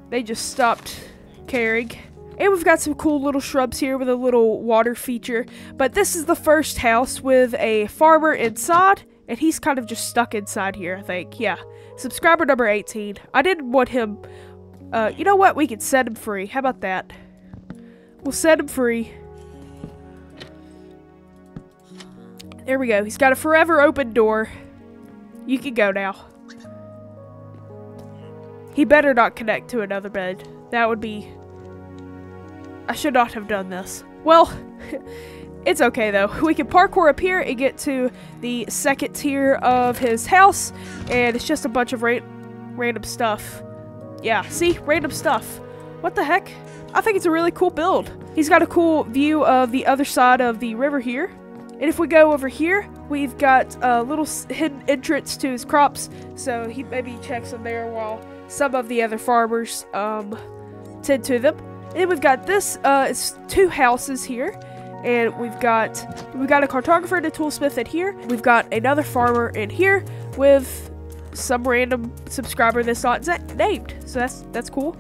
They just stopped caring. And we've got some cool little shrubs here with a little water feature. But this is the first house with a farmer inside, and he's kind of just stuck inside here, I think. Yeah. Subscriber number 18. I didn't want him... you know what? We can set him free. How about that? We'll set him free. There we go. He's got a forever open door. You can go now. He better not connect to another bed. That would be... I should not have done this. Well, it's okay though. We can parkour up here and get to the second tier of his house. And it's just a bunch of random stuff. Yeah, see? Random stuff. What the heck? I think it's a really cool build. He's got a cool view of the other side of the river here. And if we go over here, we've got a little hidden entrance to his crops. So he maybe checks them there while some of the other farmers tend to them. And we've got this, it's 2 houses here. And we've got a cartographer and a toolsmith in here. We've got another farmer in here with some random subscriber that's not named. So that's cool.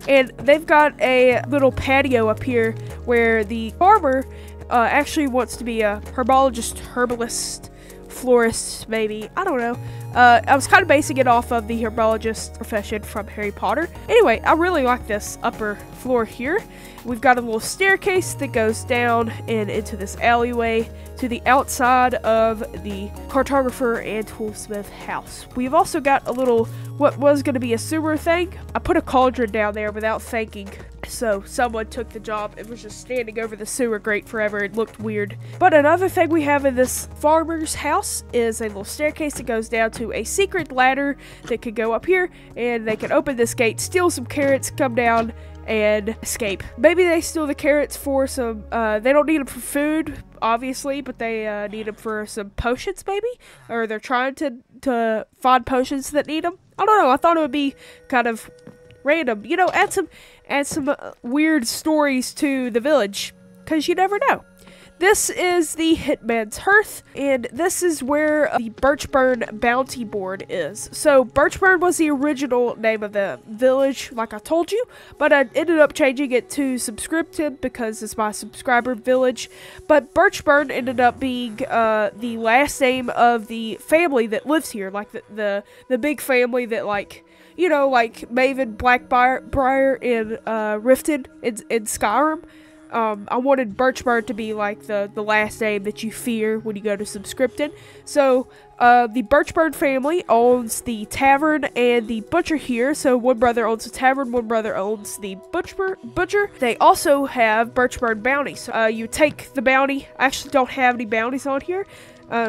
And they've got a little patio up here where the farmer actually wants to be a herbalist, florist, maybe. I don't know. I was kind of basing it off of the herbologist profession from Harry Potter. Anyway, I really like this upper floor here. We've got a little staircase that goes down and into this alleyway to the outside of the cartographer and toolsmith house. We've also got a little, what was going to be a sewer thing. I put a cauldron down there without thinking. So someone took the job and was just standing over the sewer grate forever. It looked weird. But another thing we have in this farmer's house is a little staircase that goes down to a secret ladder that could go up here, and they can open this gate, steal some carrots, come down, and escape. Maybe they steal the carrots for some, they don't need them for food, obviously, but they need them for some potions, maybe? Or they're trying to find potions that need them. I don't know, I thought it would be kind of random. You know, add some weird stories to the village, because you never know. This is the Hitman's Hearth, and this is where the Birchburn Bounty Board is. So, Birchburn was the original name of the village, like I told you, but I ended up changing it to Subscripted because it's my subscriber village. But Birchburn ended up being the last name of the family that lives here, like the big family that, like, you know, like Maven Blackbriar in Rifted in Skyrim. I wanted Birchburn to be like the last name that you fear when you go to Subscripted. So, the Birchburn family owns the tavern and the butcher here. So, one brother owns the tavern, one brother owns the butcher. They also have Birchburn bounties. You take the bounty. I actually don't have any bounties on here.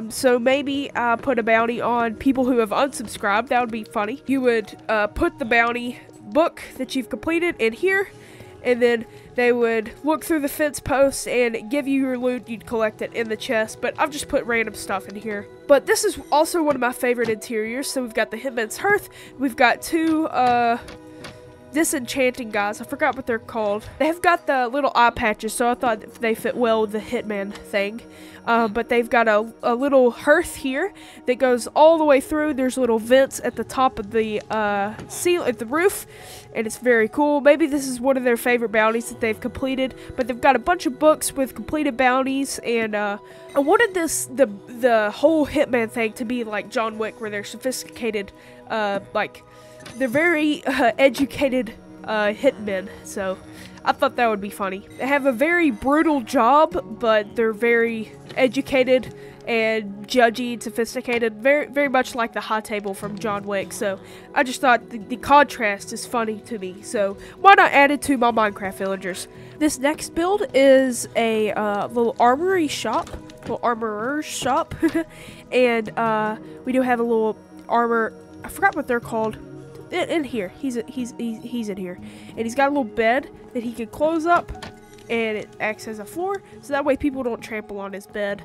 So maybe put a bounty on people who have unsubscribed. That would be funny. You would put the bounty book that you've completed in here, and then they would look through the fence posts and give you your loot. You'd collect it in the chest, but I've just put random stuff in here. But this is also one of my favorite interiors. So we've got the Hitman's Hearth. We've got 2 disenchanting guys. I forgot what they're called. They've got the little eye patches, so I thought they fit well with the Hitman thing. But they've got a little hearth here that goes all the way through. There's little vents at the top of the at the roof, and it's very cool. Maybe this is one of their favorite bounties that they've completed. But they've got a bunch of books with completed bounties, and I wanted the whole Hitman thing to be like John Wick, where they're sophisticated, like they're very educated hitmen. So I thought that would be funny. They have a very brutal job, but they're very educated and judgy and sophisticated, very much like the high table from John Wick. So I just thought the contrast is funny to me. So why not add it to my Minecraft villagers? This next build is a little armorer's shop, and we do have a little armor. I forgot what they're called. In here, he's in here, and he's got a little bed that he can close up, and it acts as a floor, so that way people don't trample on his bed.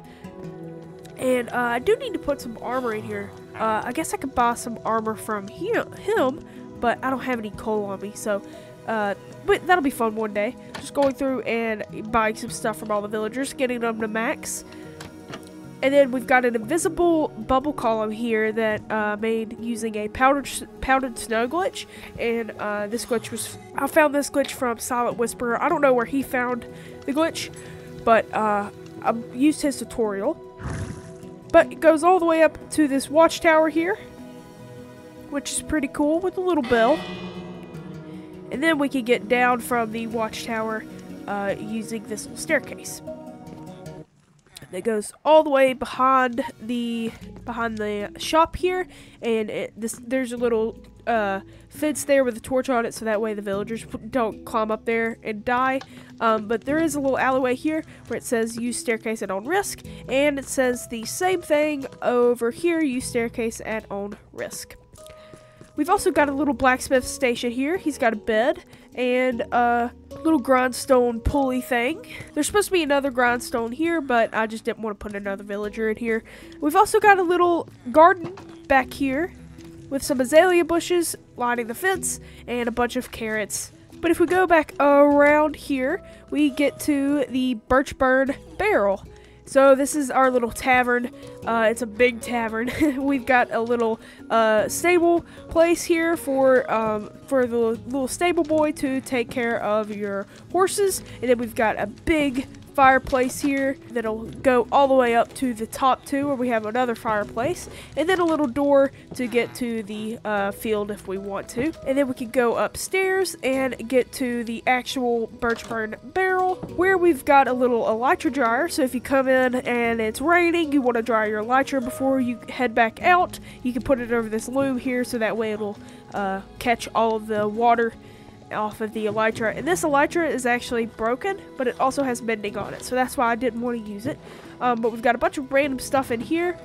And I do need to put some armor in here. I guess I could buy some armor from him, but I don't have any coal on me, so but that'll be fun one day. Just going through and buying some stuff from all the villagers, getting them to max. And then we've got an invisible bubble column here that made using a powdered snow glitch. And this glitch was, I found this glitch from Silent Whisperer. I don't know where he found the glitch, but I used his tutorial. But it goes all the way up to this watchtower here, which is pretty cool with a little bell. And then we can get down from the watchtower using this little staircase that goes all the way behind the shop here, and there's a little fence there with a torch on it, so that way the villagers don't climb up there and die. But there is a little alleyway here where it says use staircase at own risk, and it says the same thing over here, use staircase at own risk. We've also got a little blacksmith station here. He's got a bed and a little grindstone pulley thing. There's supposed to be another grindstone here, but I just didn't want to put another villager in here. We've also got a little garden back here with some azalea bushes lining the fence and a bunch of carrots. But if we go back around here, we get to the birch burn barrel. So this is our little tavern. It's a big tavern. We've got a little stable place here for the little stable boy to take care of your horses, and then we've got a big fireplace here that'll go all the way up to the top too, where we have another fireplace, and then a little door to get to the field if we want to. And then we can go upstairs and get to the actual birch burn barrel, where we've got a little elytra dryer. So if you come in and it's raining, you want to dry your elytra before you head back out, you can put it over this loom here, so that way it'll catch all of the water off of the elytra. And this elytra is actually broken, but it also has mending on it, so that's why I didn't want to use it. But we've got a bunch of random stuff in here,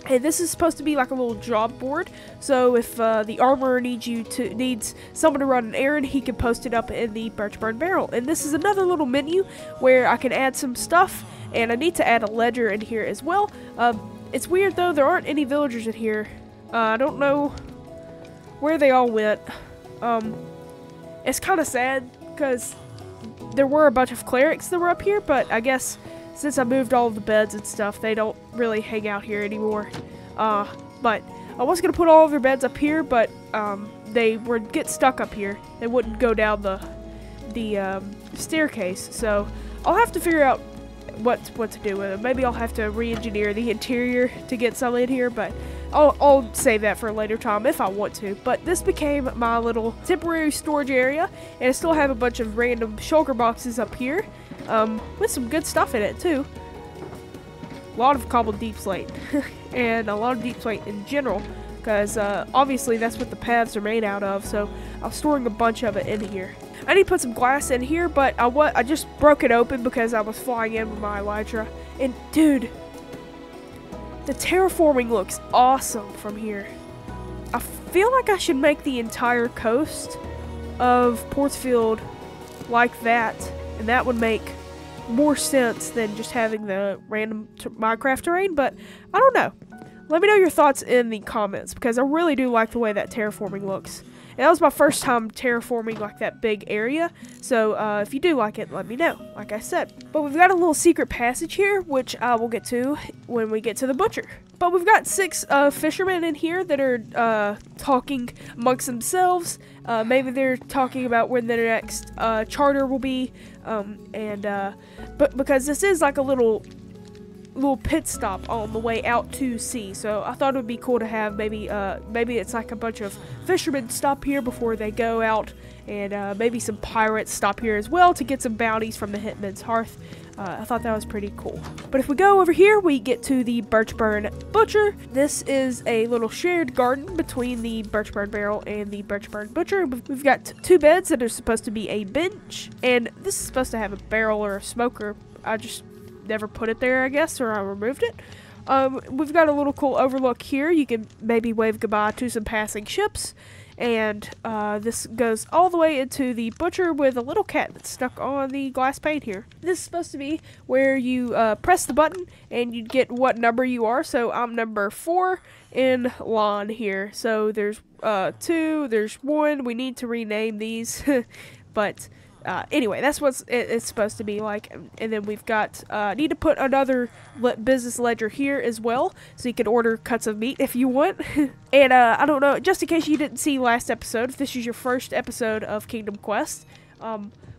and this is supposed to be like a little job board, so if the armorer needs someone to run an errand, he can post it up in the birch burn barrel. And this is another little menu where I can add some stuff, and I need to add a ledger in here as well. It's weird though, there aren't any villagers in here. I don't know where they all went. It's kind of sad because there were a bunch of clerics that were up here, but I guess since I moved all of the beds and stuff, they don't really hang out here anymore. But I was going to put all of their beds up here, but they would get stuck up here. They wouldn't go down the staircase, so I'll have to figure out what to do with them. Maybe I'll have to re-engineer the interior to get some in here, but I'll save that for a later time if I want to. But this became my little temporary storage area, and I still have a bunch of random shulker boxes up here with some good stuff in it too. A lot of cobbled deep slate and a lot of deep slate in general, because obviously that's what the paths are made out of, so I'm storing a bunch of it in here. I need to put some glass in here, but I just broke it open because I was flying in with my elytra. And dude, the terraforming looks awesome from here. I feel like I should make the entire coast of Portsfield like that, and that would make more sense than just having the random Minecraft terrain, but I don't know. Let me know your thoughts in the comments, because I really do like the way that terraforming looks. And that was my first time terraforming like that big area, so if you do like it, let me know, like I said. But we've got a little secret passage here, which I will get to when we get to the butcher. But we've got 6 fishermen in here that are talking amongst themselves. Maybe they're talking about when their next charter will be, but because this is like a little pit stop on the way out to sea, so I thought it would be cool to have maybe it's like a bunch of fishermen stop here before they go out, and maybe some pirates stop here as well to get some bounties from the Hitman's Hearth. I thought that was pretty cool. But if we go over here, we get to the Birchburn Butcher. This is a little shared garden between the Birchburn Barrel and the Birchburn Butcher. We've got 2 beds that are supposed to be a bench, and this is supposed to have a barrel or a smoker. I just never put it there, I guess, or I removed it. We've got a little cool overlook here. You can maybe wave goodbye to some passing ships. And this goes all the way into the butcher with a little cat that's stuck on the glass pane here. This is supposed to be where you press the button and you get what number you are. So I'm number 4 in line here. So there's 2, there's 1. We need to rename these. But anyway, that's what it's supposed to be like. And then we've got, need to put another business ledger here as well, so you can order cuts of meat if you want. And I don't know, just in case you didn't see last episode, if this is your first episode of Kingdom Quest,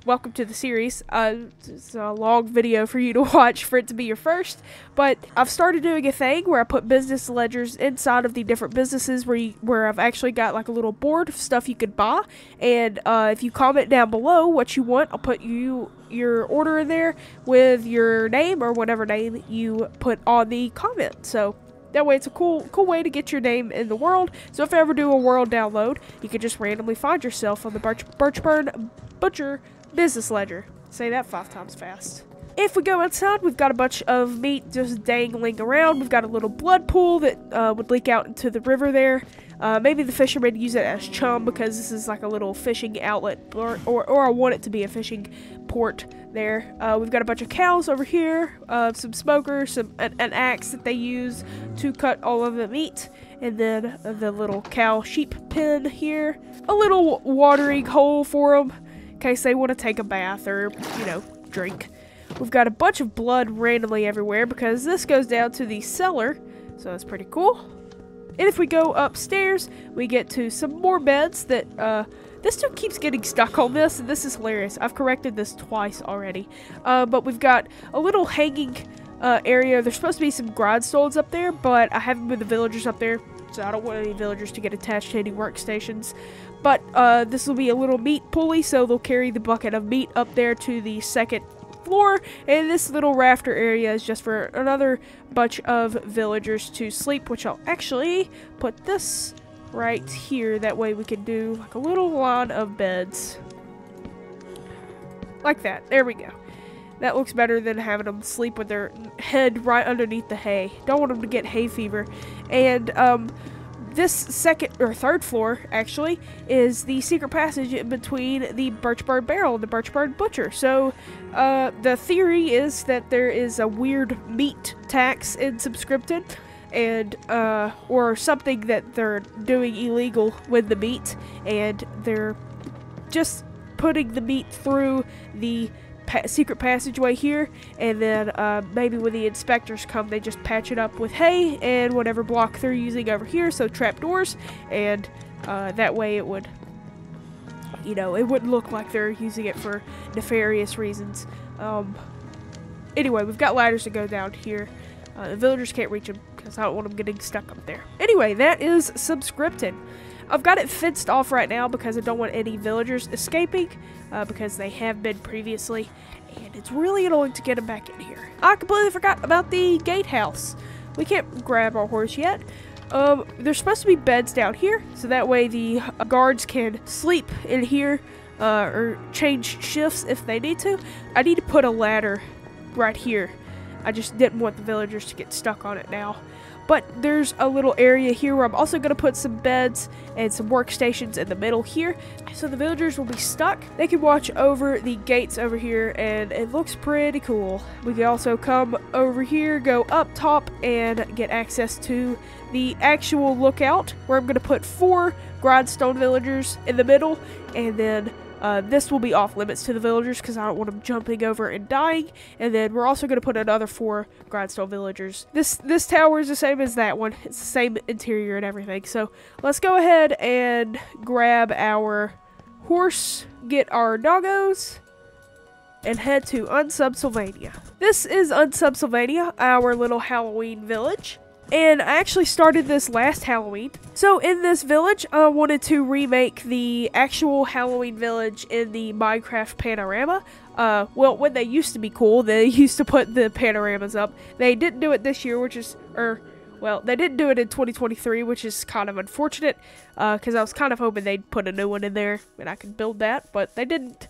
welcome to the series. It's a long video for you to watch for it to be your first, but I've started doing a thing where I put business ledgers inside of the different businesses where I've actually got like a little board of stuff you could buy, and if you comment down below what you want, I'll put your order in there with your name or whatever name you put on the comment. So that way it's a cool way to get your name in the world. So if I ever do a world download, you can just randomly find yourself on the Birchburn Butcher business ledger. Say that 5 times fast. If we go outside, we've got a bunch of meat just dangling around. We've got a little blood pool that would leak out into the river there. Maybe the fishermen use it as chum because this is like a little fishing outlet, or I want it to be a fishing port there. We've got a bunch of cows over here, some smokers, an axe that they use to cut all of the meat, and then the little cow sheep pen here. A little watering hole for them in case they want to take a bath or, you know, drink. We've got a bunch of blood randomly everywhere because this goes down to the cellar, so that's pretty cool. And if we go upstairs, we get to some more beds that, this dude keeps getting stuck on this, and this is hilarious. I've corrected this twice already. But we've got a little hanging area. There's supposed to be some grindstones up there, but I haven't moved the villagers up there, so I don't want any villagers to get attached to any workstations. But this will be a little meat pulley, so they'll carry the bucket of meat up there to the second floor, and this little rafter area is just for another bunch of villagers to sleep, which I'll actually put this right here. That way we can do like a little line of beds. Like that. There we go. That looks better than having them sleep with their head right underneath the hay. Don't want them to get hay fever. And this second or third floor actually is the secret passage in between the Birchburn Barrel and the Birchburn Butcher. So the theory is that there is a weird meat tax in Subscripted, and or something that they're doing illegal with the meat, and they're just putting the meat through the secret passageway here, and then maybe when the inspectors come, they just patch it up with hay and whatever block they're using over here, so trapdoors, and that way it would, you know, it wouldn't look like they're using it for nefarious reasons. Anyway, we've got ladders to go down here. The villagers can't reach them because I don't want them getting stuck up there. Anyway, that is Subscripted. I've got it fenced off right now because I don't want any villagers escaping, because they have been previously, and it's really annoying to get them back in here. I completely forgot about the gatehouse. We can't grab our horse yet. There's supposed to be beds down here, so that way the guards can sleep in here, or change shifts if they need to. I need to put a ladder right here. I just didn't want the villagers to get stuck on it now. But there's a little area here where I'm also going to put some beds and some workstations in the middle here. So the villagers will be stuck. They can watch over the gates over here, and it looks pretty cool. We can also come over here, go up top, and get access to the actual lookout, where I'm going to put 4 grindstone villagers in the middle, and then this will be off limits to the villagers because I don't want them jumping over and dying. And then we're also going to put another 4 grindstone villagers. This tower is the same as that one. It's the same interior and everything. So let's go ahead and grab our horse, get our doggos, and head to Unsubsylvania. This is Unsubsylvania, our little Halloween village. And I actually started this last Halloween. So in this village, I wanted to remake the actual Halloween village in the Minecraft panorama. Well, when they used to be cool, they used to put the panoramas up. They didn't do it this year, which is, well, they didn't do it in 2023, which is kind of unfortunate, because I was kind of hoping they'd put a new one in there and I could build that, but they didn't.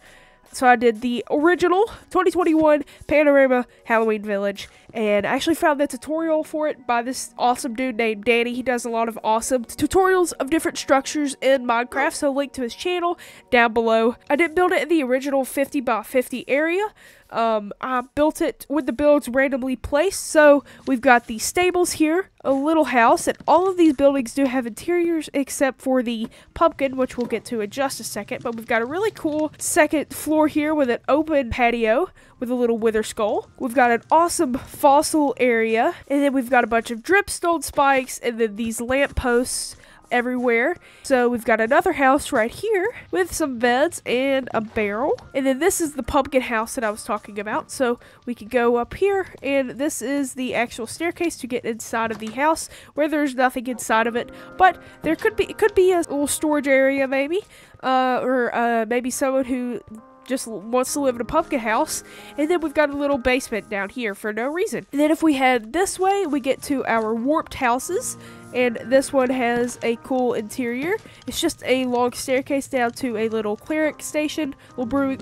So I did the original 2021 Panorama Halloween Village, and I actually found the tutorial for it by this awesome dude named Danny. He does a lot of awesome tutorials of different structures in Minecraft, so link to his channel down below. I didn't build it in the original 50 by 50 area, I built it with the builds randomly placed. So we've got the stables here, a little house, and all of these buildings do have interiors except for the pumpkin, which we'll get to in just a second. But we've got a really cool second floor here with an open patio with a little wither skull. We've got an awesome fossil area, and then we've got a bunch of dripstone spikes, and then these lampposts everywhere. So we've got another house right here with some beds and a barrel, and then this is the pumpkin house that I was talking about. So we can go up here, and this is the actual staircase to get inside of the house, where there's nothing inside of it, but there could be a little storage area maybe, or maybe someone who just wants to live in a pumpkin house. And then we've got a little basement down here for no reason. And then if we head this way, we get to our warped houses, and this one has a cool interior. It's just a long staircase down to a little cleric station, little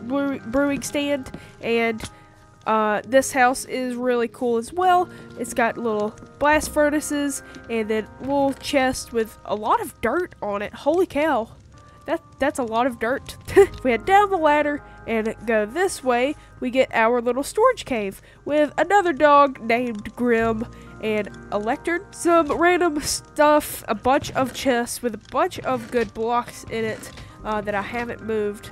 brewing stand, and this house is really cool as well. It's got little blast furnaces, and then a little chest with a lot of dirt on it. Holy cow. That's a lot of dirt. If we head down the ladder and go this way, we get our little storage cave with another dog named Grim and a lectern, some random stuff, a bunch of chests with a bunch of good blocks in it that I haven't moved.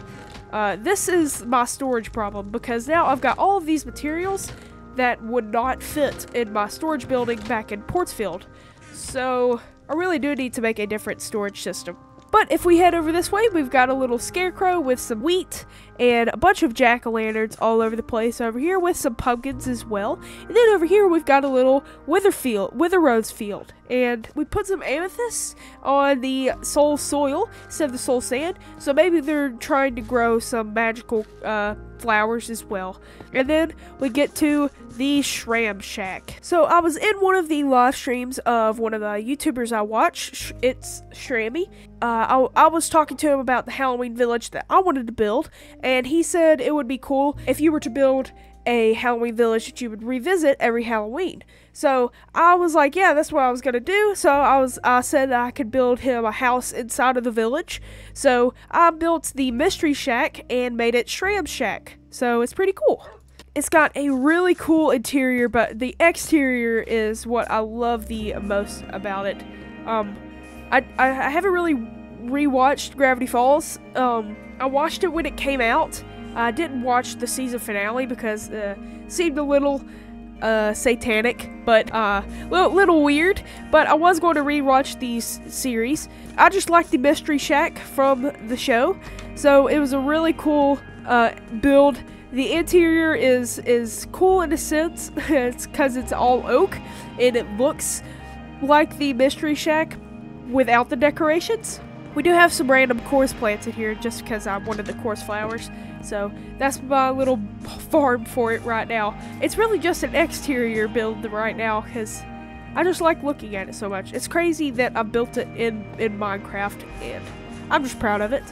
This is my storage problem, because now I've got all of these materials that would not fit in my storage building back in Portsfield. So I really do need to make a different storage system. But if we head over this way, we've got a little scarecrow with some wheat and a bunch of jack-o'-lanterns all over the place over here with some pumpkins as well. And then over here we've got a little wither rose field. And we put some amethysts on the soul soil instead of the soul sand. So maybe they're trying to grow some magical flowers as well. And then we get to the Shram Shack. So I was in one of the live streams of one of the YouTubers I watch. It's Shrammy. I was talking to him about the Halloween village that I wanted to build, and he said it would be cool if you were to build a Halloween village that you would revisit every Halloween. So I was like, yeah, that's what I was gonna do. So I said I could build him a house inside of the village. So I built the Mystery Shack and made it Shram Shack. So it's pretty cool. It's got a really cool interior, but the exterior is what I love the most about it. I haven't really rewatched Gravity Falls. I watched it when it came out. I didn't watch the season finale because it seemed a little satanic, but little weird. But I was going to rewatch these series. I just like the Mystery Shack from the show, so it was a really cool build. The interior is cool in a sense. It's because it's all oak, and it looks like the Mystery Shack without the decorations. We do have some random course plants in here just because I wanted the course flowers. So that's my little farm for it right now. It's really just an exterior build right now because I just like looking at it so much. It's crazy that I built it in Minecraft, and I'm just proud of it.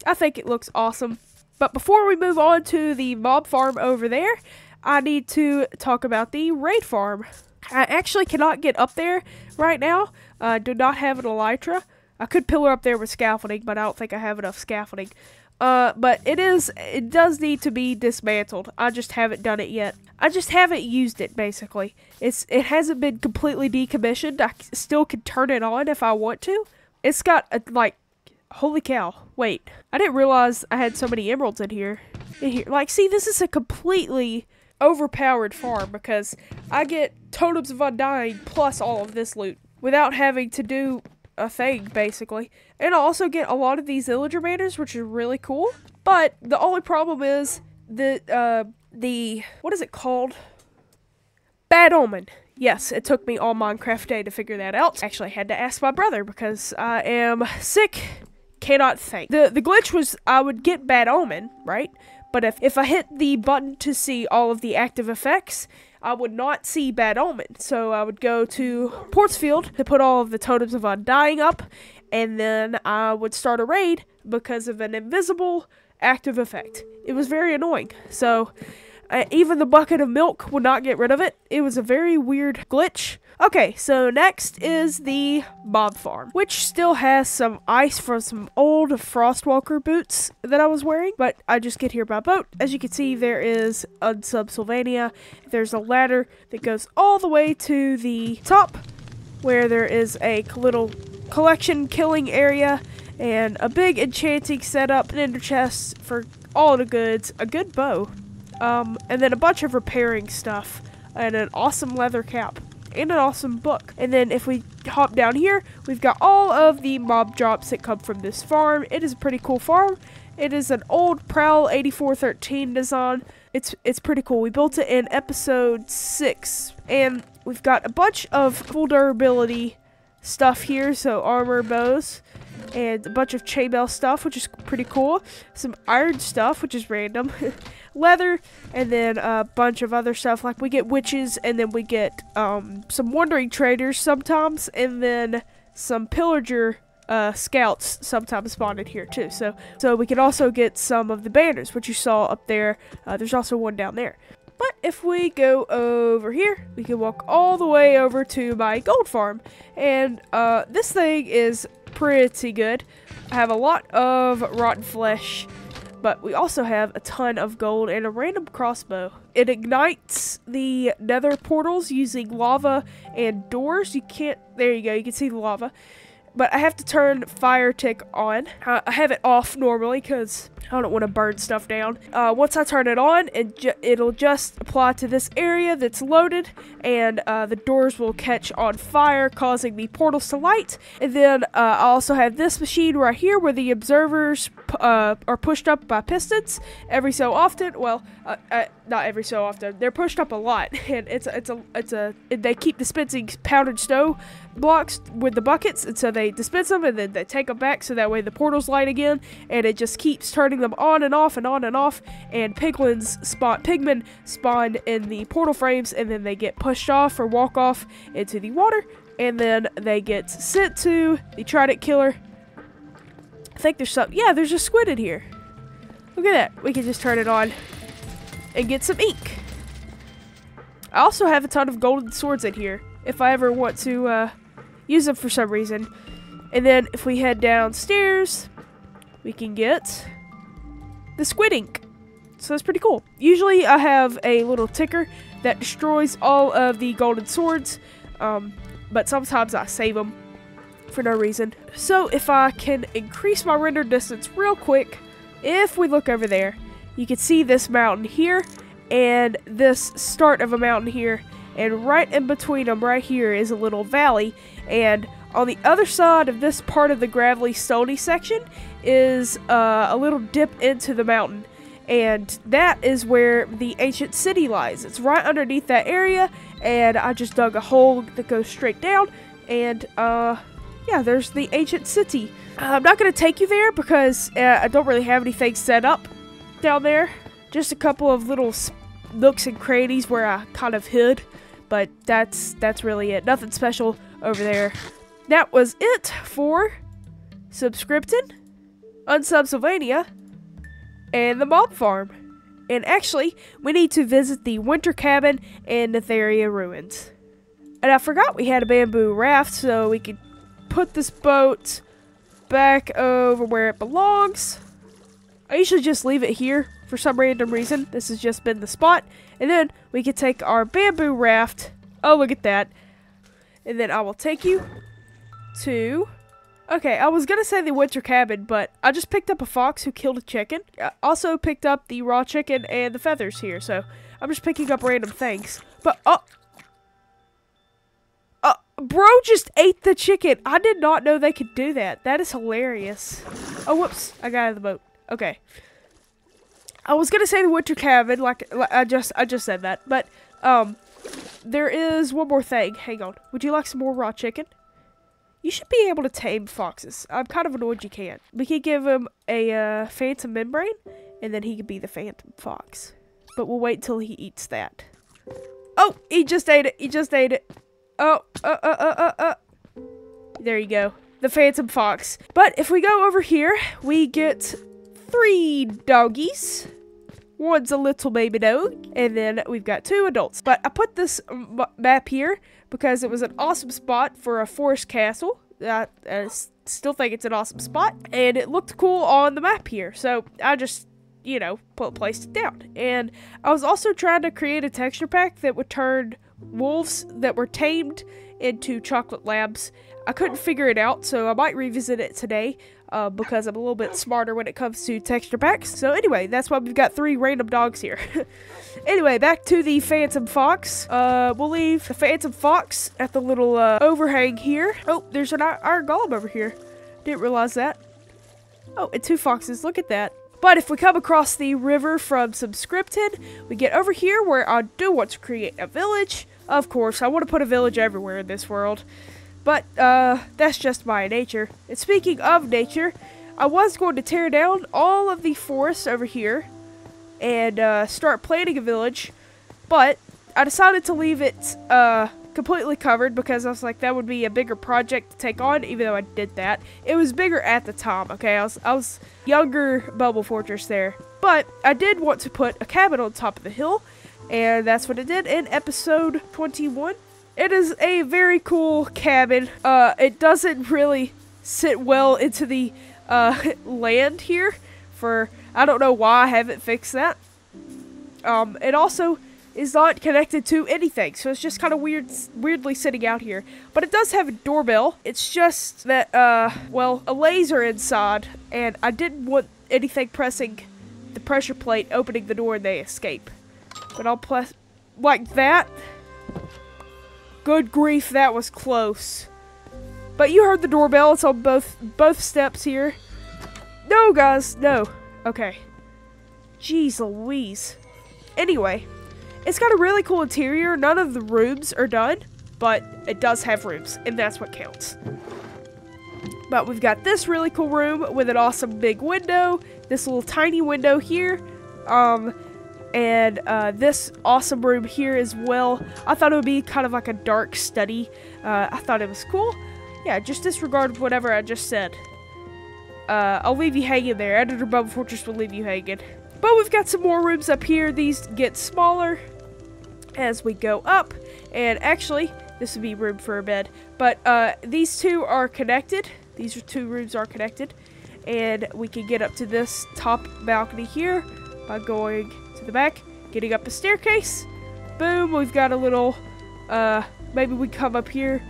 I think it looks awesome. But before we move on to the mob farm over there, I need to talk about the raid farm. I actually cannot get up there right now. I do not have an elytra. I could pillar up there with scaffolding, but I don't think I have enough scaffolding. But it does need to be dismantled. I just haven't done it yet. I just haven't used it, basically. It hasn't been completely decommissioned. I still can turn it on if I want to. It's got like, holy cow, wait. I didn't realize I had so many emeralds in here. Like, see, this is a completely overpowered farm because I get totems of undying plus all of this loot without having to do a thing, basically. And I also get a lot of these illager manners, which is really cool. But the only problem is that what is it called? Bad Omen. Yes, it took me all Minecraft day to figure that out. Actually, I had to ask my brother because I am sick. Cannot think. The glitch was I would get Bad Omen, right? But if I hit the button to see all of the active effects, I would not see Bad Omen. So I would go to Portsfield to put all of the totems of undying up, and then I would start a raid because of an invisible active effect. It was very annoying. So even the bucket of milk would not get rid of it. It was a very weird glitch. Okay, so next is the mob farm, which still has some ice from some old Frostwalker boots that I was wearing, but I just get here by boat. As you can see, there is Unsubsylvania. There's a ladder that goes all the way to the top, where there is a little collection killing area and a big enchanting setup, an ender chest for all the goods, a good bow, and then a bunch of repairing stuff, and an awesome leather cap, and an awesome book. And then if we hop down here, we've got all of the mob drops that come from this farm. It is a pretty cool farm. It is an old Prowl 8413 design. It's pretty cool. We built it in episode 6, and we've got a bunch of full durability stuff here, so armor, bows, and a bunch of chainmail stuff, which is pretty cool. Some iron stuff, which is random. Leather, and then a bunch of other stuff, like we get witches, and then we get some wandering traders sometimes, and then some pillager scouts sometimes spawn in here too. So we can also get some of the banners, which you saw up there. There's also one down there. But if we go over here, we can walk all the way over to my gold farm, and this thing is pretty good. I have a lot of rotten flesh, but we also have a ton of gold and a random crossbow. It ignites the nether portals using lava and doors. There you go, you can see the lava. But I have to turn fire tick on. I have it off normally because I don't want to burn stuff down. Once I turn it on, it'll just apply to this area that's loaded, and the doors will catch on fire, causing the portals to light. And then I also have this machine right here where the observers are pushed up by pistons every so often. Well, not every so often. They're pushed up a lot, and they keep dispensing pounded snow blocks with the buckets, and so they dispense them and then they take them back, so that way the portals light again, and it just keeps turning them on and off and on and off. And pigmen spawn in the portal frames, and then they get pushed off or walk off into the water, and then they get sent to the trident killer. I think there's some. Yeah, there's a squid in here. Look at that. We can just turn it on and get some ink. I also have a ton of golden swords in here if I ever want to use them for some reason. And then if we head downstairs, we can get the squid ink. So that's pretty cool. Usually I have a little ticker that destroys all of the golden swords, but sometimes I save them for no reason. So if I can increase my render distance real quick, if we look over there, you can see this mountain here and this start of a mountain here, and right in between them right here is a little valley, and on the other side of this part of the gravelly stony section is a little dip into the mountain, and that is where the ancient city lies. It's right underneath that area, and I just dug a hole that goes straight down, and yeah, there's the ancient city. I'm not going to take you there because I don't really have anything set up down there. Just a couple of little nooks and crannies where I kind of hid, but that's really it. Nothing special over there. That was it for Subscription, Unsubsylvania, and the mob farm. And actually, we need to visit the winter cabin and Netheria ruins. And I forgot we had a bamboo raft, so we could put this boat back over where it belongs. I usually just leave it here for some random reason. This has just been the spot. And then we can take our bamboo raft. Oh, look at that. And then I will take you to... Okay, I was gonna say the winter cabin, but I just picked up a fox who killed a chicken. I also picked up the raw chicken and the feathers here, so I'm just picking up random things. But, bro just ate the chicken. I did not know they could do that. That is hilarious. Oh, whoops. I got out of the boat. Okay. I was gonna say the winter cabin, like I just said that, but, there is one more thing. Hang on. Would you like some more raw chicken? You should be able to tame foxes. I'm kind of annoyed you can't. We could give him a phantom membrane, and then he could be the phantom fox. But we'll wait till he eats that. Oh, he just ate it. He just ate it. Oh, there you go. The phantom fox. But if we go over here, we get 3 doggies. One's a little baby dog, and then we've got 2 adults. But I put this map here because it was an awesome spot for a forest castle. I still think it's an awesome spot, and it looked cool on the map here. So I just, you know, placed it down. And I was also trying to create a texture pack that would turn wolves that were tamed into chocolate labs. I couldn't figure it out, so I might revisit it today because I'm a little bit smarter when it comes to texture packs. So anyway, that's why we've got 3 random dogs here. Anyway, back to the Phantom Fox. We'll leave the Phantom Fox at the little overhang here. Oh, there's an iron golem over here. Didn't realize that. Oh, and 2 foxes. Look at that. But if we come across the river from Subscripted, we get over here where I do want to create a village. Of course, I want to put a village everywhere in this world. But, that's just my nature. And speaking of nature, I was going to tear down all of the forests over here and, start planting a village. But I decided to leave it, completely covered because I was like, that would be a bigger project to take on, even though I did that. It was bigger at the time, okay? I was younger BubbleFortress there. But I did want to put a cabin on top of the hill, and that's what I did in episode 21. It is a very cool cabin. It doesn't really sit well into the land here for, I don't know why I haven't fixed that. It also is not connected to anything, so it's just kind of weirdly sitting out here. But it does have a doorbell. It's just that, well, a laser inside, and I didn't want anything pressing the pressure plate, opening the door, and they escape. But I'll press like that. Good grief, that was close. But you heard the doorbell. It's on both steps here. No, guys, no. Okay. Jeez Louise. Anyway, it's got a really cool interior. None of the rooms are done, but it does have rooms, and that's what counts. But we've got this really cool room with an awesome big window. This little tiny window here. And this awesome room here as well. I thought it would be kind of like a dark study. I thought it was cool. Yeah, just disregard whatever I just said. I'll leave you hanging there. Editor BubbleFortress will leave you hanging. But we've got some more rooms up here. These get smaller as we go up. And actually, this would be room for a bed. But these 2 are connected. These 2 rooms are connected. And we can get up to this top balcony here by going to the back, getting up a staircase. Boom, we've got a little, maybe we come up here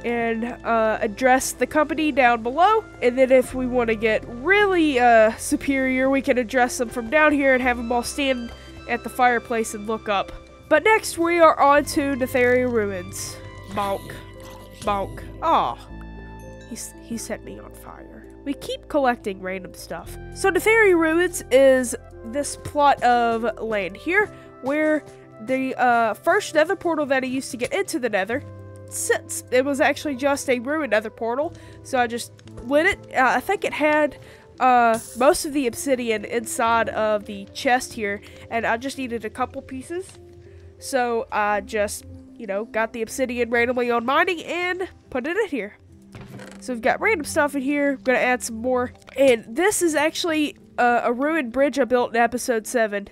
and address the company down below. And then if we want to get really superior, we can address them from down here and have them all stand at the fireplace and look up. But next we are on to Nether ruins. Bonk. Bonk. Aw. He set me on fire. We keep collecting random stuff. So Nether ruins is this plot of land here where the first nether portal that I used to get into the nether sits. It was actually just a ruined nether portal, so I just lit it. I think it had most of the obsidian inside of the chest here, and I just needed a couple pieces, so I just, you know, got the obsidian randomly on mining and put it in here. So we've got random stuff in here. I'm gonna add some more, and this is actually a ruined bridge I built in episode 7,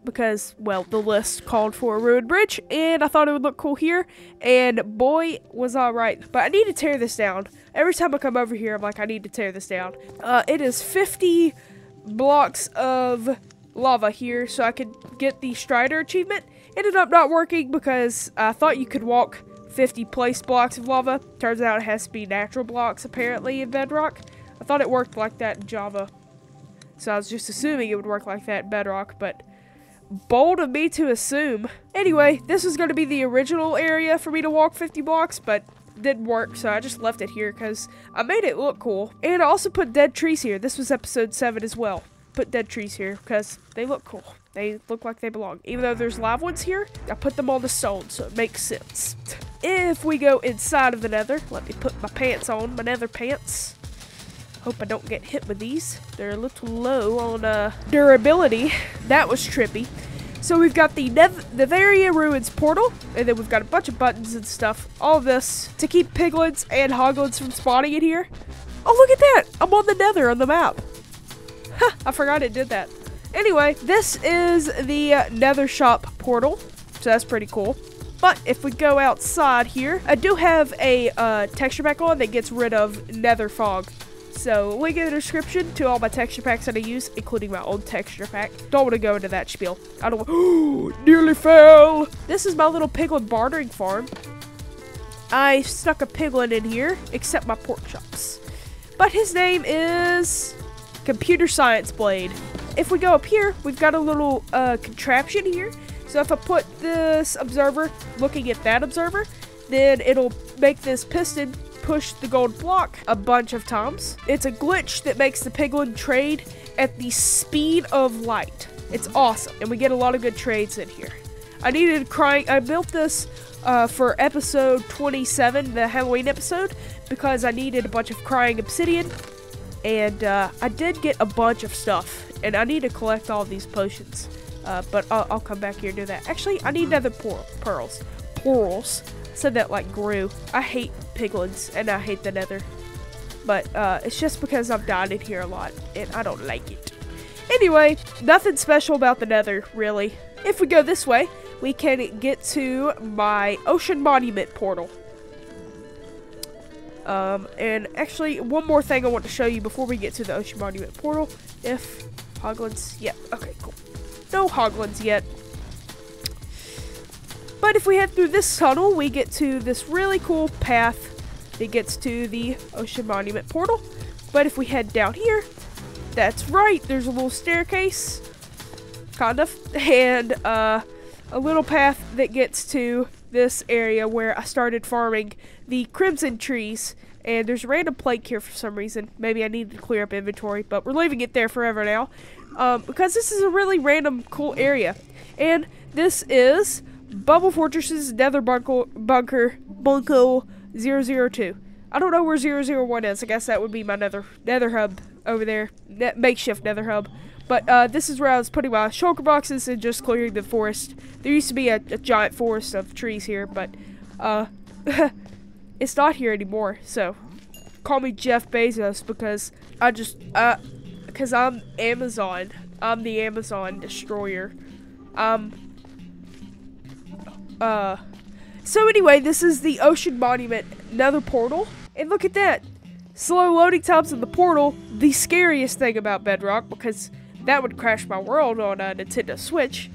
because, well, the list called for a ruined bridge, and I thought it would look cool here, and boy, was I right. But I need to tear this down. Every time I come over here, I'm like, I need to tear this down. It is 50 blocks of lava here, so I could get the Strider achievement. Ended up not working because I thought you could walk 50 placed blocks of lava. Turns out it has to be natural blocks, apparently, in Bedrock. I thought it worked like that in Java. So I was just assuming it would work like that in Bedrock, but bold of me to assume. Anyway, this was going to be the original area for me to walk 50 blocks, but didn't work, so I just left it here because I made it look cool. And I also put dead trees here. This was episode 7 as well. Put dead trees here because they look cool. They look like they belong. Even though there's live ones here, I put them on the stone, so it makes sense. If we go inside of the nether, let me put my pants on, my nether pants. Hope I don't get hit with these. They're a little low on durability. That was trippy. So we've got the Nether Ruins portal, and then we've got a bunch of buttons and stuff. All of this to keep piglins and hoglins from spawning in here. Oh, look at that! I'm on the Nether on the map. Huh, I forgot it did that. Anyway, this is the Nether shop portal, so that's pretty cool. But if we go outside here, I do have a texture pack on that gets rid of Nether fog. So link in the description to all my texture packs that I use, including my own texture pack. Don't want to go into that spiel. I don't want. Nearly fell. This is my little piglin bartering farm. I stuck a piglin in here, except my pork chops. But his name is Computer Science Blade. If we go up here, we've got a little contraption here. So if I put this observer looking at that observer, then it'll make this piston push the gold block a bunch of times. It's a glitch that makes the piglin trade at the speed of light. It's awesome, and we get a lot of good trades in here. I built this for episode 27, the Halloween episode, because I needed a bunch of crying obsidian, and I did get a bunch of stuff, and I need to collect all these potions. But I'll come back here and do that. Actually, I need nether pearls. Pearls. Said that like Gru. I hate piglins, and I hate the nether. But it's just because I've died in here a lot, and I don't like it. Anyway, nothing special about the nether, really. If we go this way, we can get to my ocean monument portal. And actually, one more thing I want to show you before we get to the ocean monument portal. If hoglins, yeah, okay, cool. No hoglins yet. But if we head through this tunnel, we get to this really cool path that gets to the ocean monument portal. But if we head down here, that's right, there's a little staircase, kind of, and a little path that gets to this area where I started farming the crimson trees. And there's a random plank here for some reason. Maybe I need to clear up inventory, but we're leaving it there forever now. Because this is a really random, cool area. And this is BubbleFortress's Nether Bunker 002. I don't know where 001 is. I guess that would be my nether hub over there. Makeshift nether hub. But this is where I was putting my shulker boxes and just clearing the forest. There used to be a giant forest of trees here, but it's not here anymore. So call me Jeff Bezos because because I'm Amazon. I'm the Amazon destroyer. So anyway, this is the Ocean Monument Nether portal. And look at that. Slow loading times in the portal. The scariest thing about Bedrock, because that would crash my world on a Nintendo Switch.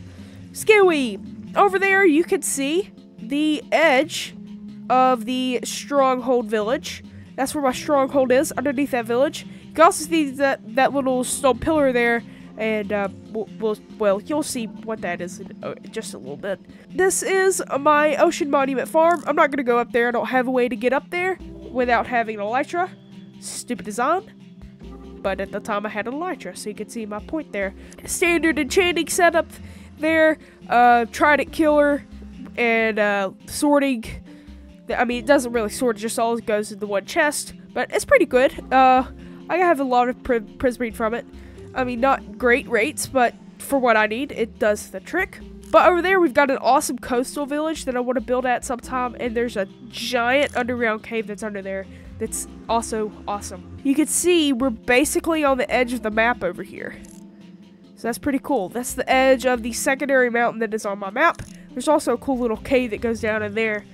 Scary. Over there, you can see the edge of the Stronghold village. That's where my stronghold is, underneath that village. You can also see that little stone pillar there, and well, you'll see what that is in just a little bit. This is my Ocean Monument farm. I'm not gonna go up there. I don't have a way to get up there without having an elytra. Stupid design. But at the time I had an elytra, so you can see my point there. Standard enchanting setup there. Trident killer and sorting. I mean, it doesn't really sort, it just all goes in the one chest, but it's pretty good. I have a lot of prismarine from it. I mean, not great rates, but for what I need, it does the trick. But over there, we've got an awesome coastal village that I want to build at sometime, and there's a giant underground cave that's under there that's also awesome. You can see we're basically on the edge of the map over here. So that's pretty cool. That's the edge of the secondary mountain that is on my map. There's also a cool little cave that goes down in there.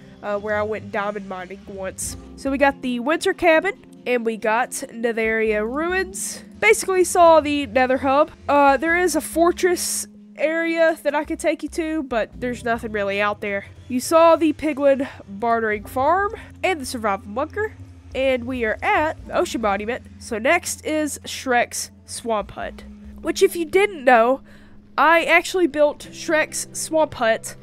Where I went diamond mining once. So we got the winter cabin, and we got Netheria ruins. Basically saw the nether hub. There is a fortress area that I could take you to, but there's nothing really out there. You saw the piglin bartering farm, and the survival bunker, and we are at the Ocean Monument. So next is Shrek's swamp hut, which if you didn't know, I actually built Shrek's swamp hut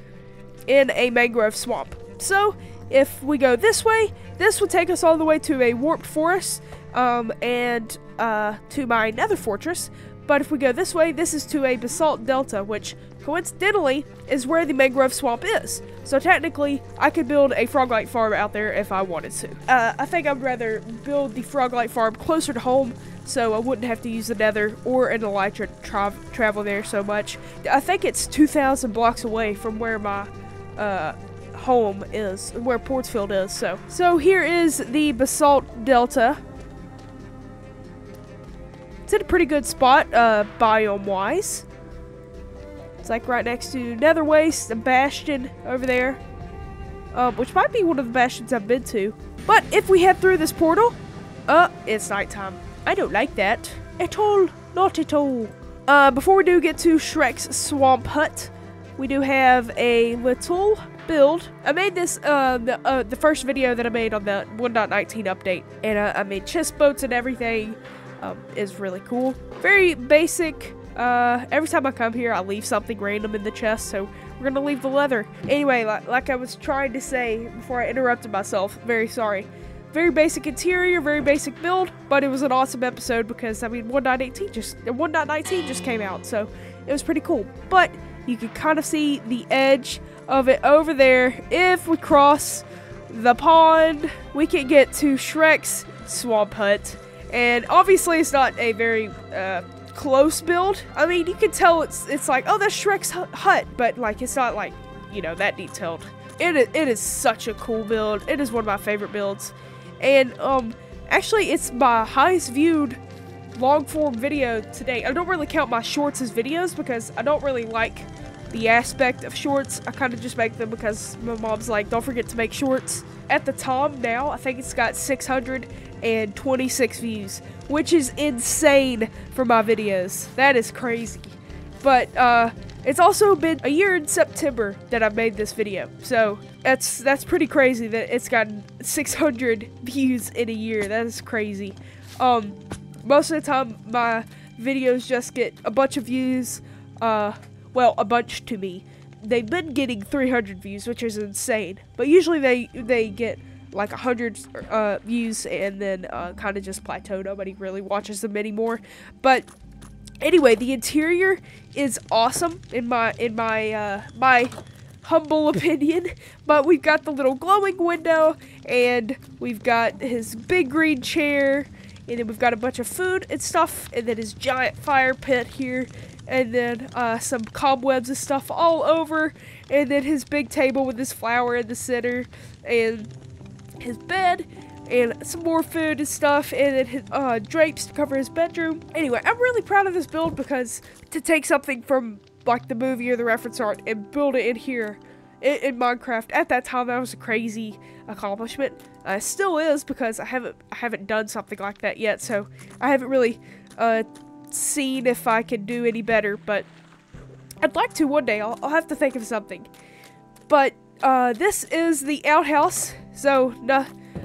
in a mangrove swamp. So, if we go this way, this will take us all the way to a warped forest, and to my nether fortress. But if we go this way, this is to a basalt delta, which coincidentally is where the mangrove swamp is. So technically, I could build a froglight farm out there if I wanted to. I think I'd rather build the froglight farm closer to home, so I wouldn't have to use the nether or an elytra to travel there so much. I think it's 2,000 blocks away from where my home is, where Portsfield is. So here is the basalt delta. It's in a pretty good spot, biome wise. It's like right next to Nether Waste, a bastion over there. Which might be one of the bastions I've been to. But if we head through this portal, it's nighttime. I don't like that at all. Not at all. Before we do get to Shrek's swamp hut, we do have a little build. I made this the first video that I made on the 1.19 update, and I made chest boats and everything. Is really cool. Very basic. Every time I come here, I leave something random in the chest, so we're gonna leave the leather. Anyway, like I was trying to say before I interrupted myself, very sorry. Very basic interior, very basic build, but it was an awesome episode because, I mean, 1.19 just came out, so it was pretty cool. But you can kind of see the edge of it over there. If we cross the pond, we can get to Shrek's swamp hut. And obviously it's not a very close build. I mean, you can tell it's like, oh, that's Shrek's hut, but like it's not like, you know, that detailed. It is such a cool build. It is one of my favorite builds. And actually it's my highest viewed long form video today. I don't really count my shorts as videos because I don't really like the aspect of shorts. I kind of just make them because my mom's like, don't forget to make shorts. At the time now, I think it's got 626 views, which is insane for my videos. That is crazy. But it's also been a year in September that I made this video, so that's pretty crazy that it's gotten 600 views in a year. That is crazy. Most of the time my videos just get a bunch of views. Well, a bunch to me. They've been getting 300 views, which is insane. But usually they get like 100 views and then kind of just plateau. Nobody really watches them anymore. But anyway, the interior is awesome in my humble opinion. But we've got the little glowing window, and we've got his big green chair, and then we've got a bunch of food and stuff, and then his giant fire pit here. And then some cobwebs and stuff all over, and then his big table with his flower in the center, and his bed, and some more food and stuff, and then his drapes to cover his bedroom. Anyway, I'm really proud of this build because to take something from like the movie or the reference art and build it in here in Minecraft at that time, that was a crazy accomplishment. It still is because I haven't done something like that yet, so I haven't really seen if I can do any better, but I'd like to one day. I'll have to think of something. But this is the outhouse, so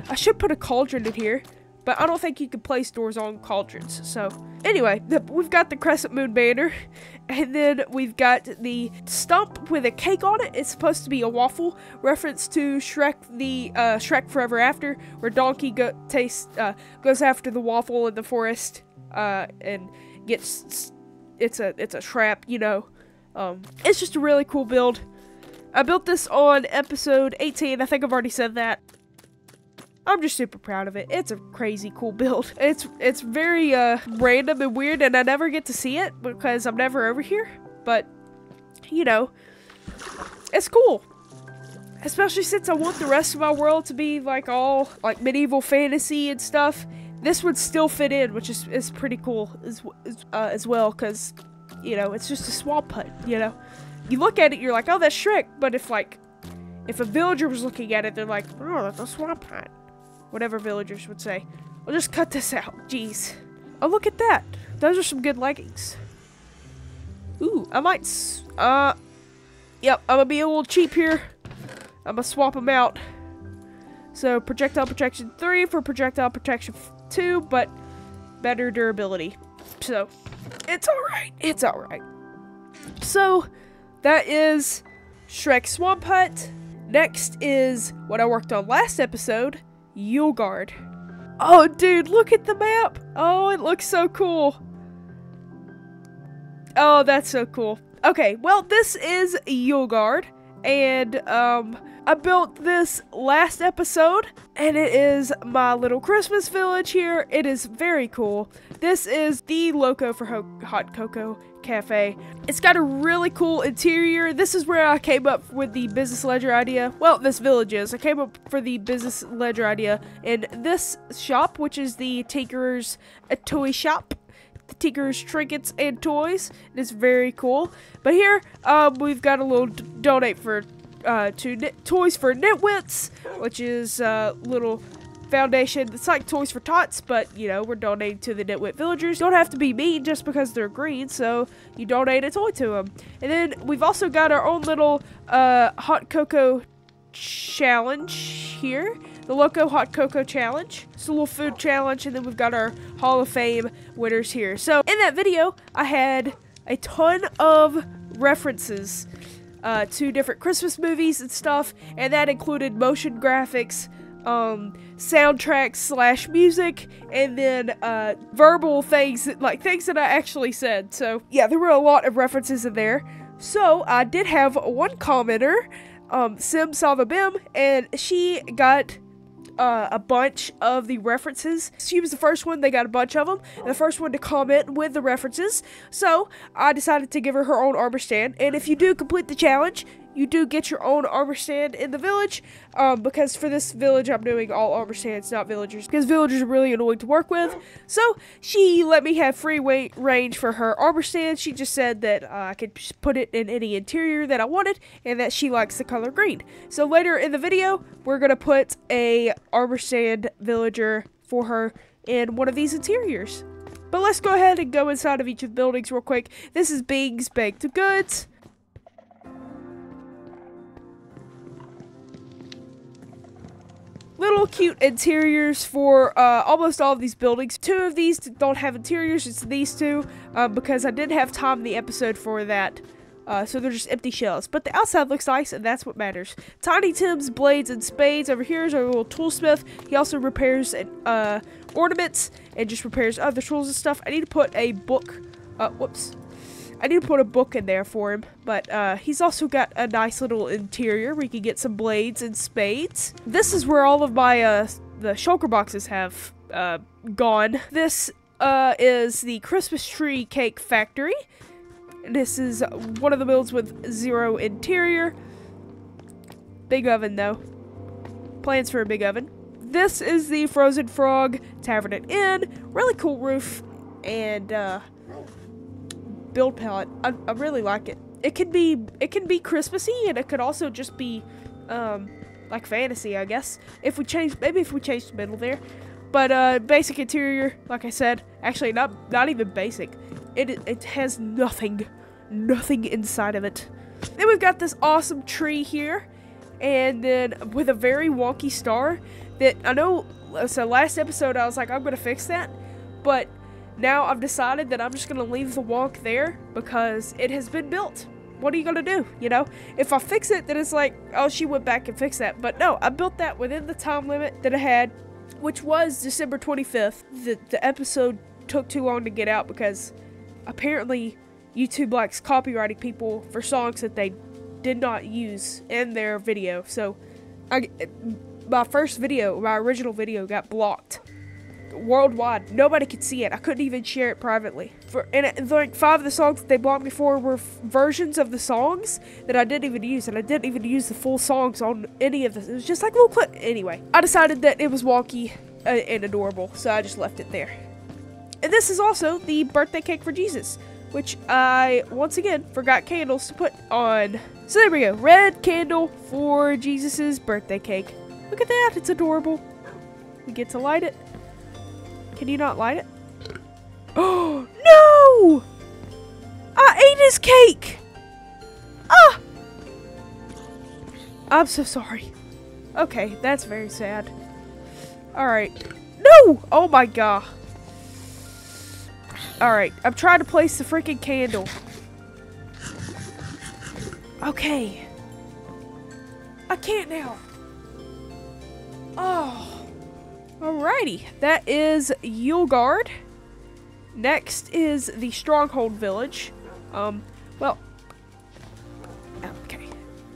I should put a cauldron in here, but I don't think you can place doors on cauldrons. So anyway, we've got the crescent moon banner, and then we've got the stump with a cake on it. It's supposed to be a waffle, reference to Shrek, the Shrek Forever After, where Donkey goes after the waffle in the forest and gets it's a trap, you know. It's just a really cool build. I built this on episode 18. I think I've already said that. I'm just super proud of it. It's a crazy cool build. It's very random and weird, and I never get to see it because I'm never over here. But you know, it's cool. Especially since I want the rest of my world to be like all like medieval fantasy and stuff. This would still fit in, which is pretty cool as well, because, you know, it's just a swamp hut, you know. You look at it, you're like, oh, that's Shrek, but if a villager was looking at it, they're like, oh, that's a swamp hut. Whatever villagers would say. I'll just cut this out, jeez. Oh, look at that. Those are some good leggings. Ooh, I might, yep, I'm gonna be a little cheap here. I'm gonna swap them out. So, projectile protection 3 for projectile protection 2, but better durability. So, it's alright. It's alright. So, that is Shrek's Swamp Hut. Next is what I worked on last episode, Yule Guard. Oh, dude, look at the map. Oh, it looks so cool. Oh, that's so cool. Okay, well, this is Yule Guard, and I built this last episode, and it is my little Christmas village here. It is very cool. This is the loco for Hot Cocoa Cafe. It's got a really cool interior. This is where I came up with the business ledger idea. Well, this village is. I came up for the business ledger idea in this shop, which is the Tinkerer's Toy Shop. the Tinker's trinkets and toys. It is very cool. But here, we've got a little donate for toys for nitwits, which is a little foundation. It's like Toys for Tots, but you know, we're donating to the nitwit villagers. Don't have to be mean just because they're green, so you donate a toy to them. And then we've also got our own little hot cocoa challenge here. The Loco Hot Cocoa Challenge. It's a little food challenge, and then we've got our Hall of Fame winners here. So in that video, I had a ton of references to different Christmas movies and stuff, and that included motion graphics, soundtracks / music, and then verbal things, like things that I actually said. So yeah, there were a lot of references in there. So I did have one commenter, SimSavaBim, and she got a bunch of the references. She was the first one, they got a bunch of them, and the first one to comment with the references. So I decided to give her her own armor stand, and if you do complete the challenge, you do get your own armor stand in the village, because for this village I'm doing all armor stands, not villagers, because villagers are really annoying to work with. So she let me have free range for her armor stand. She just said that I could just put it in any interior that I wanted, and that she likes the color green. So later in the video, we're going to put a armor stand villager for her in one of these interiors. But let's go ahead and go inside of each of the buildings real quick. This is Bing's Baked Goods. Little cute interiors for almost all of these buildings. 2 of these don't have interiors, it's these 2, because I didn't have time in the episode for that. So they're just empty shells. But the outside looks nice, and that's what matters. Tiny Tim's Blades and Spades. Over here is our little toolsmith. He also repairs ornaments and just repairs other tools and stuff. I need to put a book. I need to put a book in there for him, but he's also got a nice little interior where you can get some blades and spades. This is where all of my the shulker boxes have gone. This is the Christmas tree cake factory. This is one of the builds with 0 interior. Big oven though. Plans for a big oven. This is the Frozen Frog Tavern and Inn. Really cool roof and build palette. I really like it. It can be Christmassy, and it could also just be like fantasy, I guess. If we change the middle there. But basic interior, like I said, actually not even basic. It has nothing inside of it. Then we've got this awesome tree here, and then with a very wonky star that I know. So last episode I was like, I'm gonna fix that, but now I've decided that I'm just going to leave the wonk there because it has been built. What are you going to do, you know? If I fix it, then it's like, oh, she went back and fixed that. But no, I built that within the time limit that I had, which was December 25th. The episode took too long to get out because apparently YouTube likes copyrighting people for songs that they did not use in their video. So my original video got blocked. Worldwide, nobody could see it. I couldn't even share it privately. And like 5 of the songs that they blocked me for were versions of the songs that I didn't even use, and I didn't even use the full songs on any of this. It was just like a little clip. Anyway, I decided that it was wonky and adorable, so I just left it there. And this is also the birthday cake for Jesus, which I once again forgot candles to put on. So there we go, red candle for Jesus's birthday cake. Look at that, it's adorable. We get to light it. Can you not light it? Oh, no! I ate his cake! Ah! I'm so sorry. Okay, that's very sad. Alright. No! Oh my god. Alright, I'm trying to place the freaking candle. Okay. I can't now. Oh. Alrighty, that is Yuleguard. Next is the Stronghold Village. Well, okay.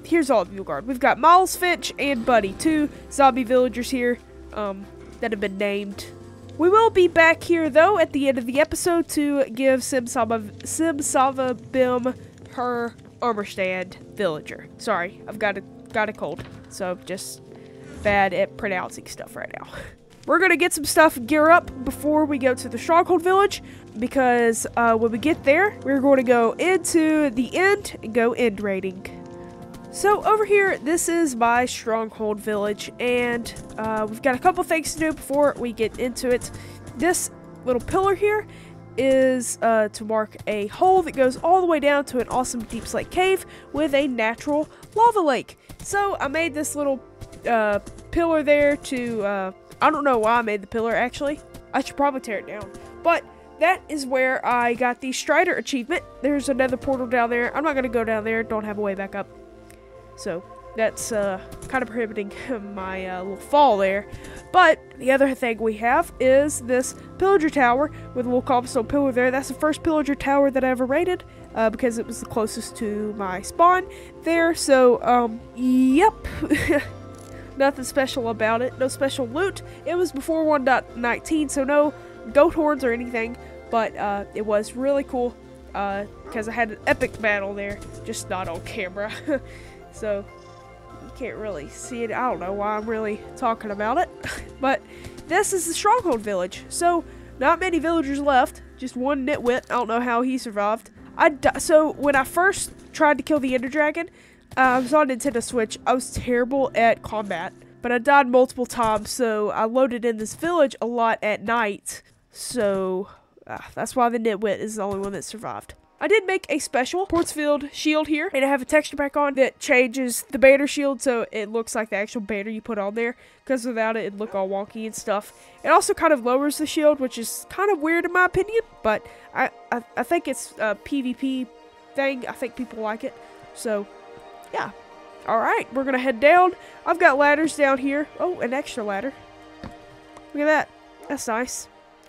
Here's all of Yuleguard. We've got Miles, Finch, and Buddy, 2 zombie villagers here, that have been named. We will be back here, though, at the end of the episode to give SimSavaBim her armor stand villager. Sorry, I've got a cold, so just bad at pronouncing stuff right now. we're gonna get some stuff, gear up before we go to the Stronghold Village, because when we get there, we're going to go into the end and go end raiding. So over here, this is my Stronghold Village, and we've got a couple things to do before we get into it. This little pillar here is to mark a hole that goes all the way down to an awesome deep slate cave with a natural lava lake. So I made this little pillar there to, I don't know why I made the pillar actually. I should probably tear it down. But that is where I got the Strider achievement. There's another portal down there. I'm not going to go down there. Don't have a way back up. So that's kind of prohibiting my little fall there. But the other thing we have is this pillager tower with a little cobblestone pillar there. That's the first pillager tower that I ever raided because it was the closest to my spawn there. So, yep. Nothing special about it. No special loot. It was before 1.19, so no goat horns or anything. But it was really cool because I had an epic battle there, just not on camera. So you can't really see it. I don't know why I'm really talking about it. But this is the Stronghold Village. So not many villagers left. Just one nitwit. I don't know how he survived. So when I first tried to kill the Ender Dragon, I was on Nintendo Switch. I was terrible at combat, but I died multiple times. So I loaded in this village a lot at night. So that's why the nitwit is the only one that survived. I did make a special Portsfield shield here, and I have a texture pack on that changes the banner shield so it looks like the actual banner you put on there, because without it, it'd look all wonky and stuff. It also kind of lowers the shield, which is kind of weird in my opinion, but I think it's a PvP thing. I think people like it. So, yeah. Alright, we're going to head down. I've got ladders down here. Oh, an extra ladder. Look at that. That's nice.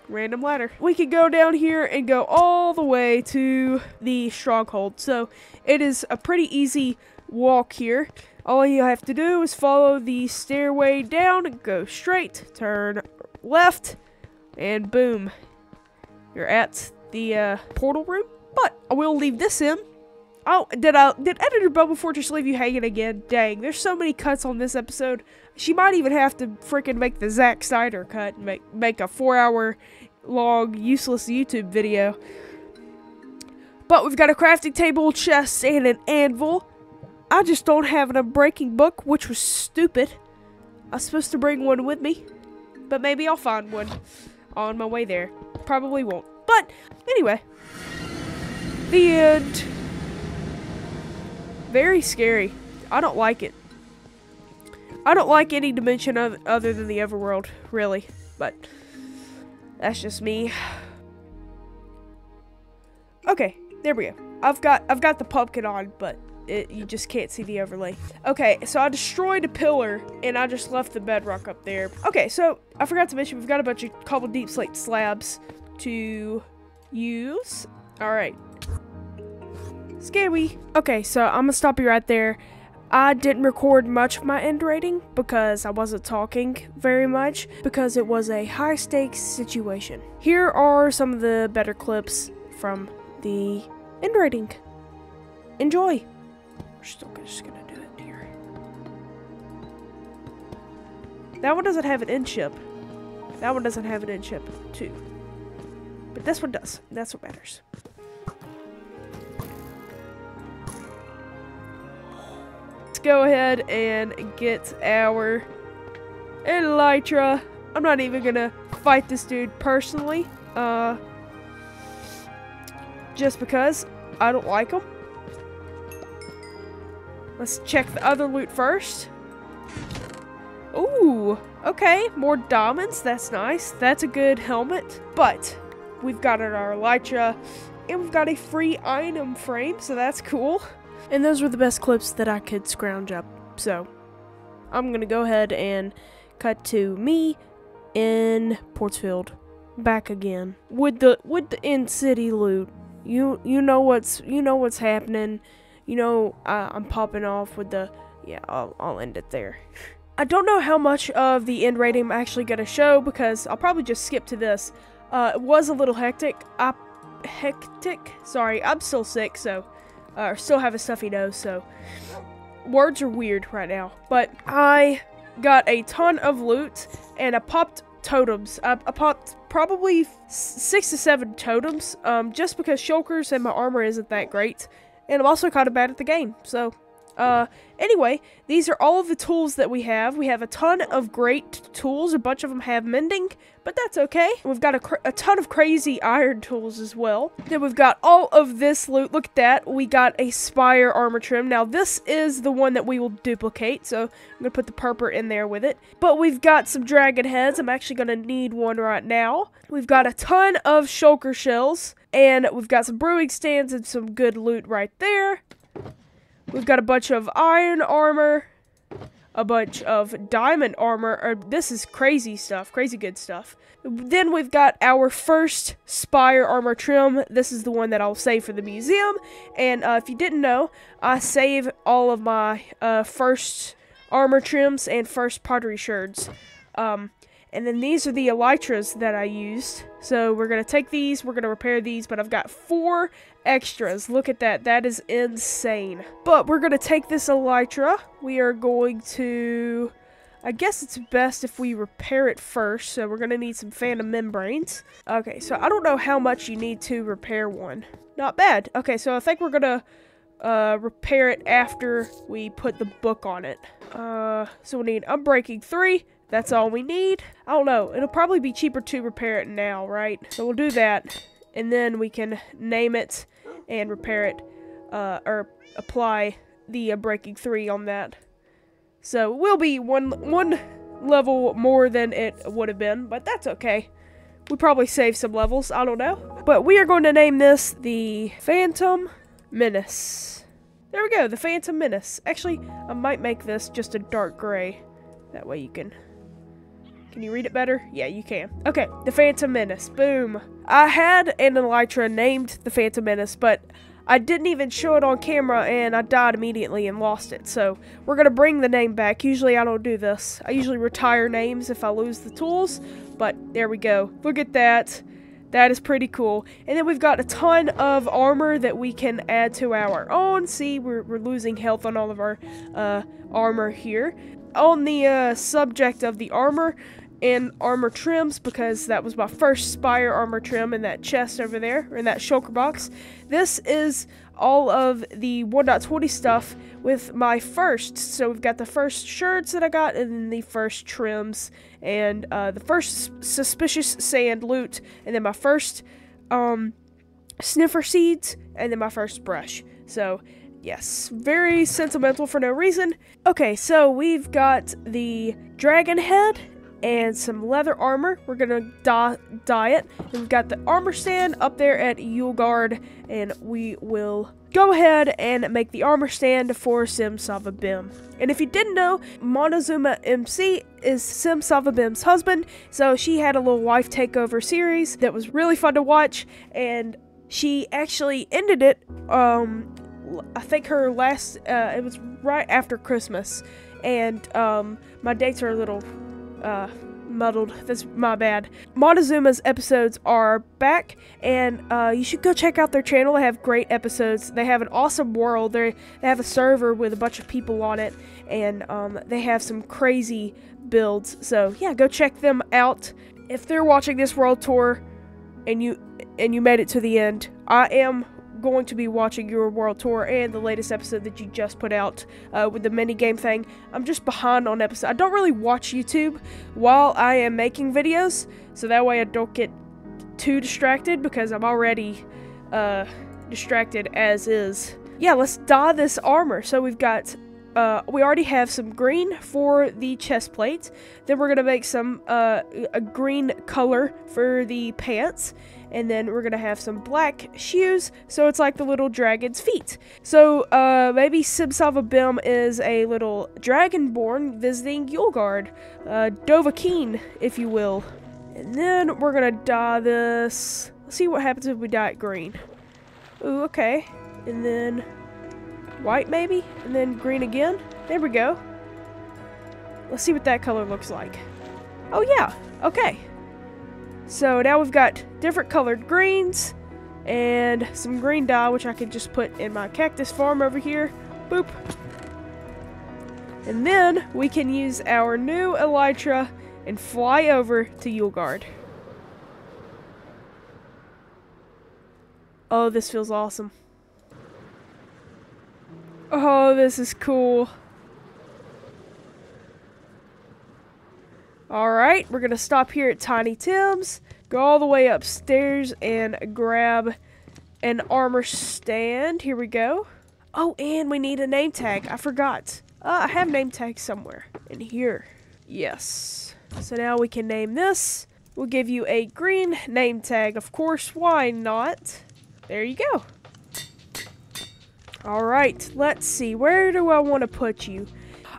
Random ladder. We can go down here and go all the way to the Stronghold. So it is a pretty easy walk here. All you have to do is follow the stairway down and go straight, turn left, and boom, you're at the portal room. But I will leave this in. Oh, did editor BubbleFortress leave you hanging again? Dang, there's so many cuts on this episode. She might even have to freaking make the Zack Snyder cut and make a 4-hour long useless YouTube video. But we've got a crafting table, chest, and an anvil. I just don't have an unbreaking book, which was stupid. I was supposed to bring one with me, but maybe I'll find one on my way there. Probably won't. But anyway, the end. Very scary. I don't like it. I don't like any dimension other than the overworld, really. But that's just me. Okay, there we go. I've got the pumpkin on, but you just can't see the overlay. Okay, so I destroyed a pillar and I just left the bedrock up there. Okay, so I forgot to mention we've got a bunch of cobbled deep slate slabs to use. All right. Scary. Okay, so I'm gonna stop you right there. I didn't record much of my end rating because I wasn't talking very much because it was a high stakes situation. Here are some of the better clips from the end rating. Enjoy. We're still just gonna do it here. That one doesn't have an end ship. That one doesn't have an end ship too. But this one does. That's what matters. Go ahead and get our Elytra. I'm not even gonna fight this dude personally, just because I don't like him. Let's check the other loot first. Ooh, okay, more diamonds. That's nice. That's a good helmet. But we've got our Elytra, and we've got a free item frame, so that's cool. And those were the best clips that I could scrounge up. So I'm going to go ahead and cut to me in Portsfield back again with the in city loot. You know what's happening. You know I'm popping off with the I'll end it there. I don't know how much of the end rating I'm actually going to show because I'll probably just skip to this. It was a little hectic. Sorry, I'm still sick, so still have a stuffy nose, so words are weird right now. But I got a ton of loot, and I popped totems. I popped probably 6 to 7 totems, just because shulkers and my armor isn't that great. And I'm also kind of bad at the game, so... anyway, these are all of the tools that we have. We have a ton of great tools. A bunch of them have mending, but that's okay. We've got a ton of crazy iron tools as well. Then we've got all of this loot. Look at that. We got a spire armor trim. Now, this is the one that we will duplicate, so I'm going to put the purple in there with it. But we've got some dragon heads. I'm actually going to need one right now. We've got a ton of shulker shells, and we've got some brewing stands and some good loot right there. We've got a bunch of iron armor, a bunch of diamond armor. This is crazy stuff, crazy good stuff. Then we've got our first spire armor trim. This is the one that I'll save for the museum. And if you didn't know, I save all of my first armor trims and first pottery sherds. And then these are the elytras that I used. So we're going to take these, we're going to repair these, but I've got 4 extras. Look at that. That is insane. But we're going to take this elytra. We are going to... I guess it's best if we repair it first. So we're going to need some phantom membranes. Okay, so I don't know how much you need to repair one. Not bad. Okay, so I think we're going to repair it after we put the book on it. So we need unbreaking 3. That's all we need. I don't know. It'll probably be cheaper to repair it now, right? So we'll do that. And then we can name it and repair it. Or apply the breaking 3 on that. So it will be one level more than it would have been. But that's okay. We probably saved some levels. I don't know. But we are going to name this the Phantom Menace. There we go. The Phantom Menace. Actually, I might make this just a dark gray. That way you can... Can you read it better? Yeah, you can. Okay, the Phantom Menace. Boom. I had an elytra named the Phantom Menace, but I didn't even show it on camera, and I died immediately and lost it. So we're going to bring the name back. Usually I don't do this. I usually retire names if I lose the tools, but there we go. Look at that. That is pretty cool. And then we've got a ton of armor that we can add to our own. See, we're losing health on all of our armor here. On the subject of the armor and armor trims, because that was my first spire armor trim in that chest over there, or in that shulker box. This is all of the 1.20 stuff with my first. So we've got the first sherds that I got, and then the first trims, and the first suspicious sand loot, and then my first sniffer seeds, and then my first brush. So yes, very sentimental for no reason. Okay, so we've got the dragon head and some leather armor. We're gonna dye it. And we've got the armor stand up there at Yuleguard, and we will go ahead and make the armor stand for Simsalvabim. And if you didn't know, Montezuma MC is Simsalvabim's husband, so she had a little wife takeover series that was really fun to watch, and she actually ended it, I think her last, it was right after Christmas, and my dates are a little muddled. That's my bad. Montezuma's episodes are back, and you should go check out their channel. They have great episodes. They have an awesome world. They have a server with a bunch of people on it, and they have some crazy builds. So yeah, go check them out. If they're watching this world tour and you made it to the end, I am going to be watching your world tour and the latest episode that you just put out with the mini game thing. I'm just behind on episodes. I don't really watch YouTube while I am making videos, so that way I don't get too distracted, because I'm already distracted as is. Yeah, let's dye this armor. So we've got we already have some green for the chest plate. Then we're gonna make some a green color for the pants. And then we're going to have some black shoes, so it's like the little dragon's feet. So, maybe Simsalvabim is a little dragonborn visiting Yuleguard. Dovahkiin, if you will. And then we're going to dye this. Let's see what happens if we dye it green. Ooh, okay. And then white, maybe? And then green again. There we go. Let's see what that color looks like. Oh, yeah. Okay. So now we've got different colored greens and some green dye, which I can just put in my cactus farm over here. Boop. And then we can use our new elytra and fly over to Yuleguard. Oh, this feels awesome. Oh, this is cool. Alright, we're gonna stop here at Tiny Tim's, go all the way upstairs and grab an armor stand. Here we go. Oh, and we need a name tag. I forgot. I have name tags somewhere in here. Yes. So now we can name this. We'll give you a green name tag, of course. Why not? There you go. Alright, let's see. Where do I want to put you?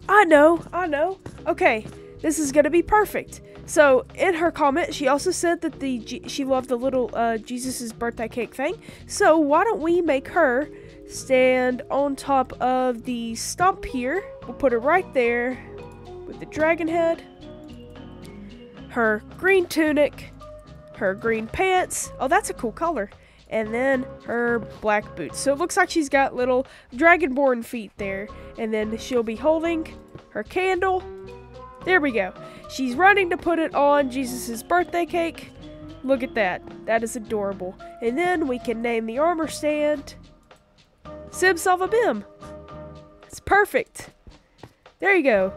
I know. Okay, this is going to be perfect. So, in her comment, she also said that she loved the little Jesus' birthday cake thing. So, why don't we make her stand on top of the stump here. We'll put her right there with the dragon head, her green tunic, her green pants. Oh, that's a cool color. And then her black boots. So, it looks like she's got little dragonborn feet there. And then she'll be holding her candle. There we go. She's running to put it on Jesus' birthday cake. Look at that. That is adorable. And then we can name the armor stand Sim Salva Bim. It's perfect. There you go.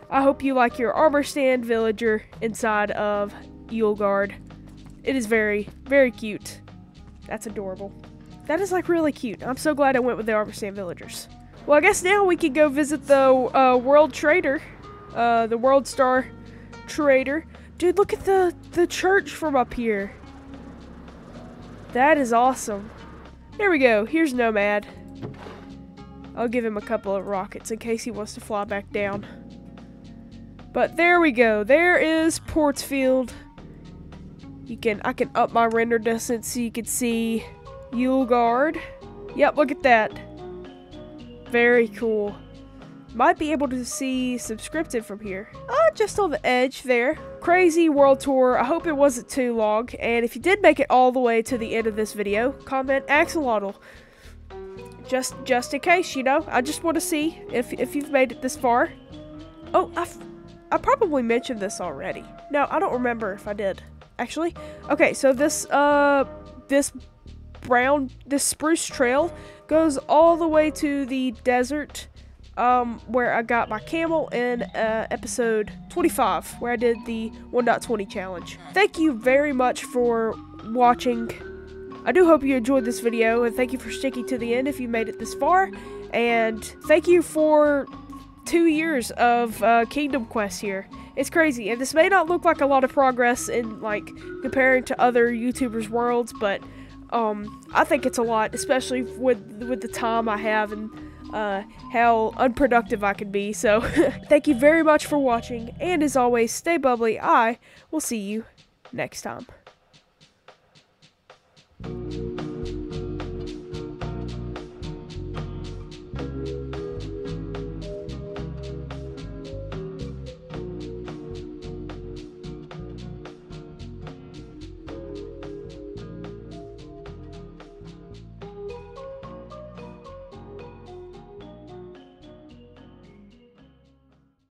I hope you like your armor stand villager inside of Yuleguard. It is very, very cute. That's adorable. That is like really cute. I'm so glad I went with the armor stand villagers. Well, I guess now we can go visit the World Trader. The World Star Trader. Dude, look at the church from up here. That is awesome. There we go. Here's Nomad. I'll give him a couple of rockets in case he wants to fly back down. But there we go. There is Portsfield. I can up my render distance so you can see Yuleguard. Yep, look at that. Very cool. Might be able to see Subscripted from here. Just on the edge there. Crazy world tour. I hope it wasn't too long. And if you did make it all the way to the end of this video, comment Axolotl. Just in case, you know. I just want to see if you've made it this far. Oh, I probably mentioned this already. No, I don't remember if I did. Actually. Okay, so this spruce trail goes all the way to the desert. Where I got my camel in episode 25, where I did the 1.20 challenge. Thank you very much for watching. I do hope you enjoyed this video, and thank you for sticking to the end if you made it this far. And thank you for 2 years of Kingdom Quest here. It's crazy, and this may not look like a lot of progress in like comparing to other YouTubers' worlds, but I think it's a lot, especially with the time I have and how unproductive I can be. So thank you very much for watching, and as always, stay bubbly. I will see you next time.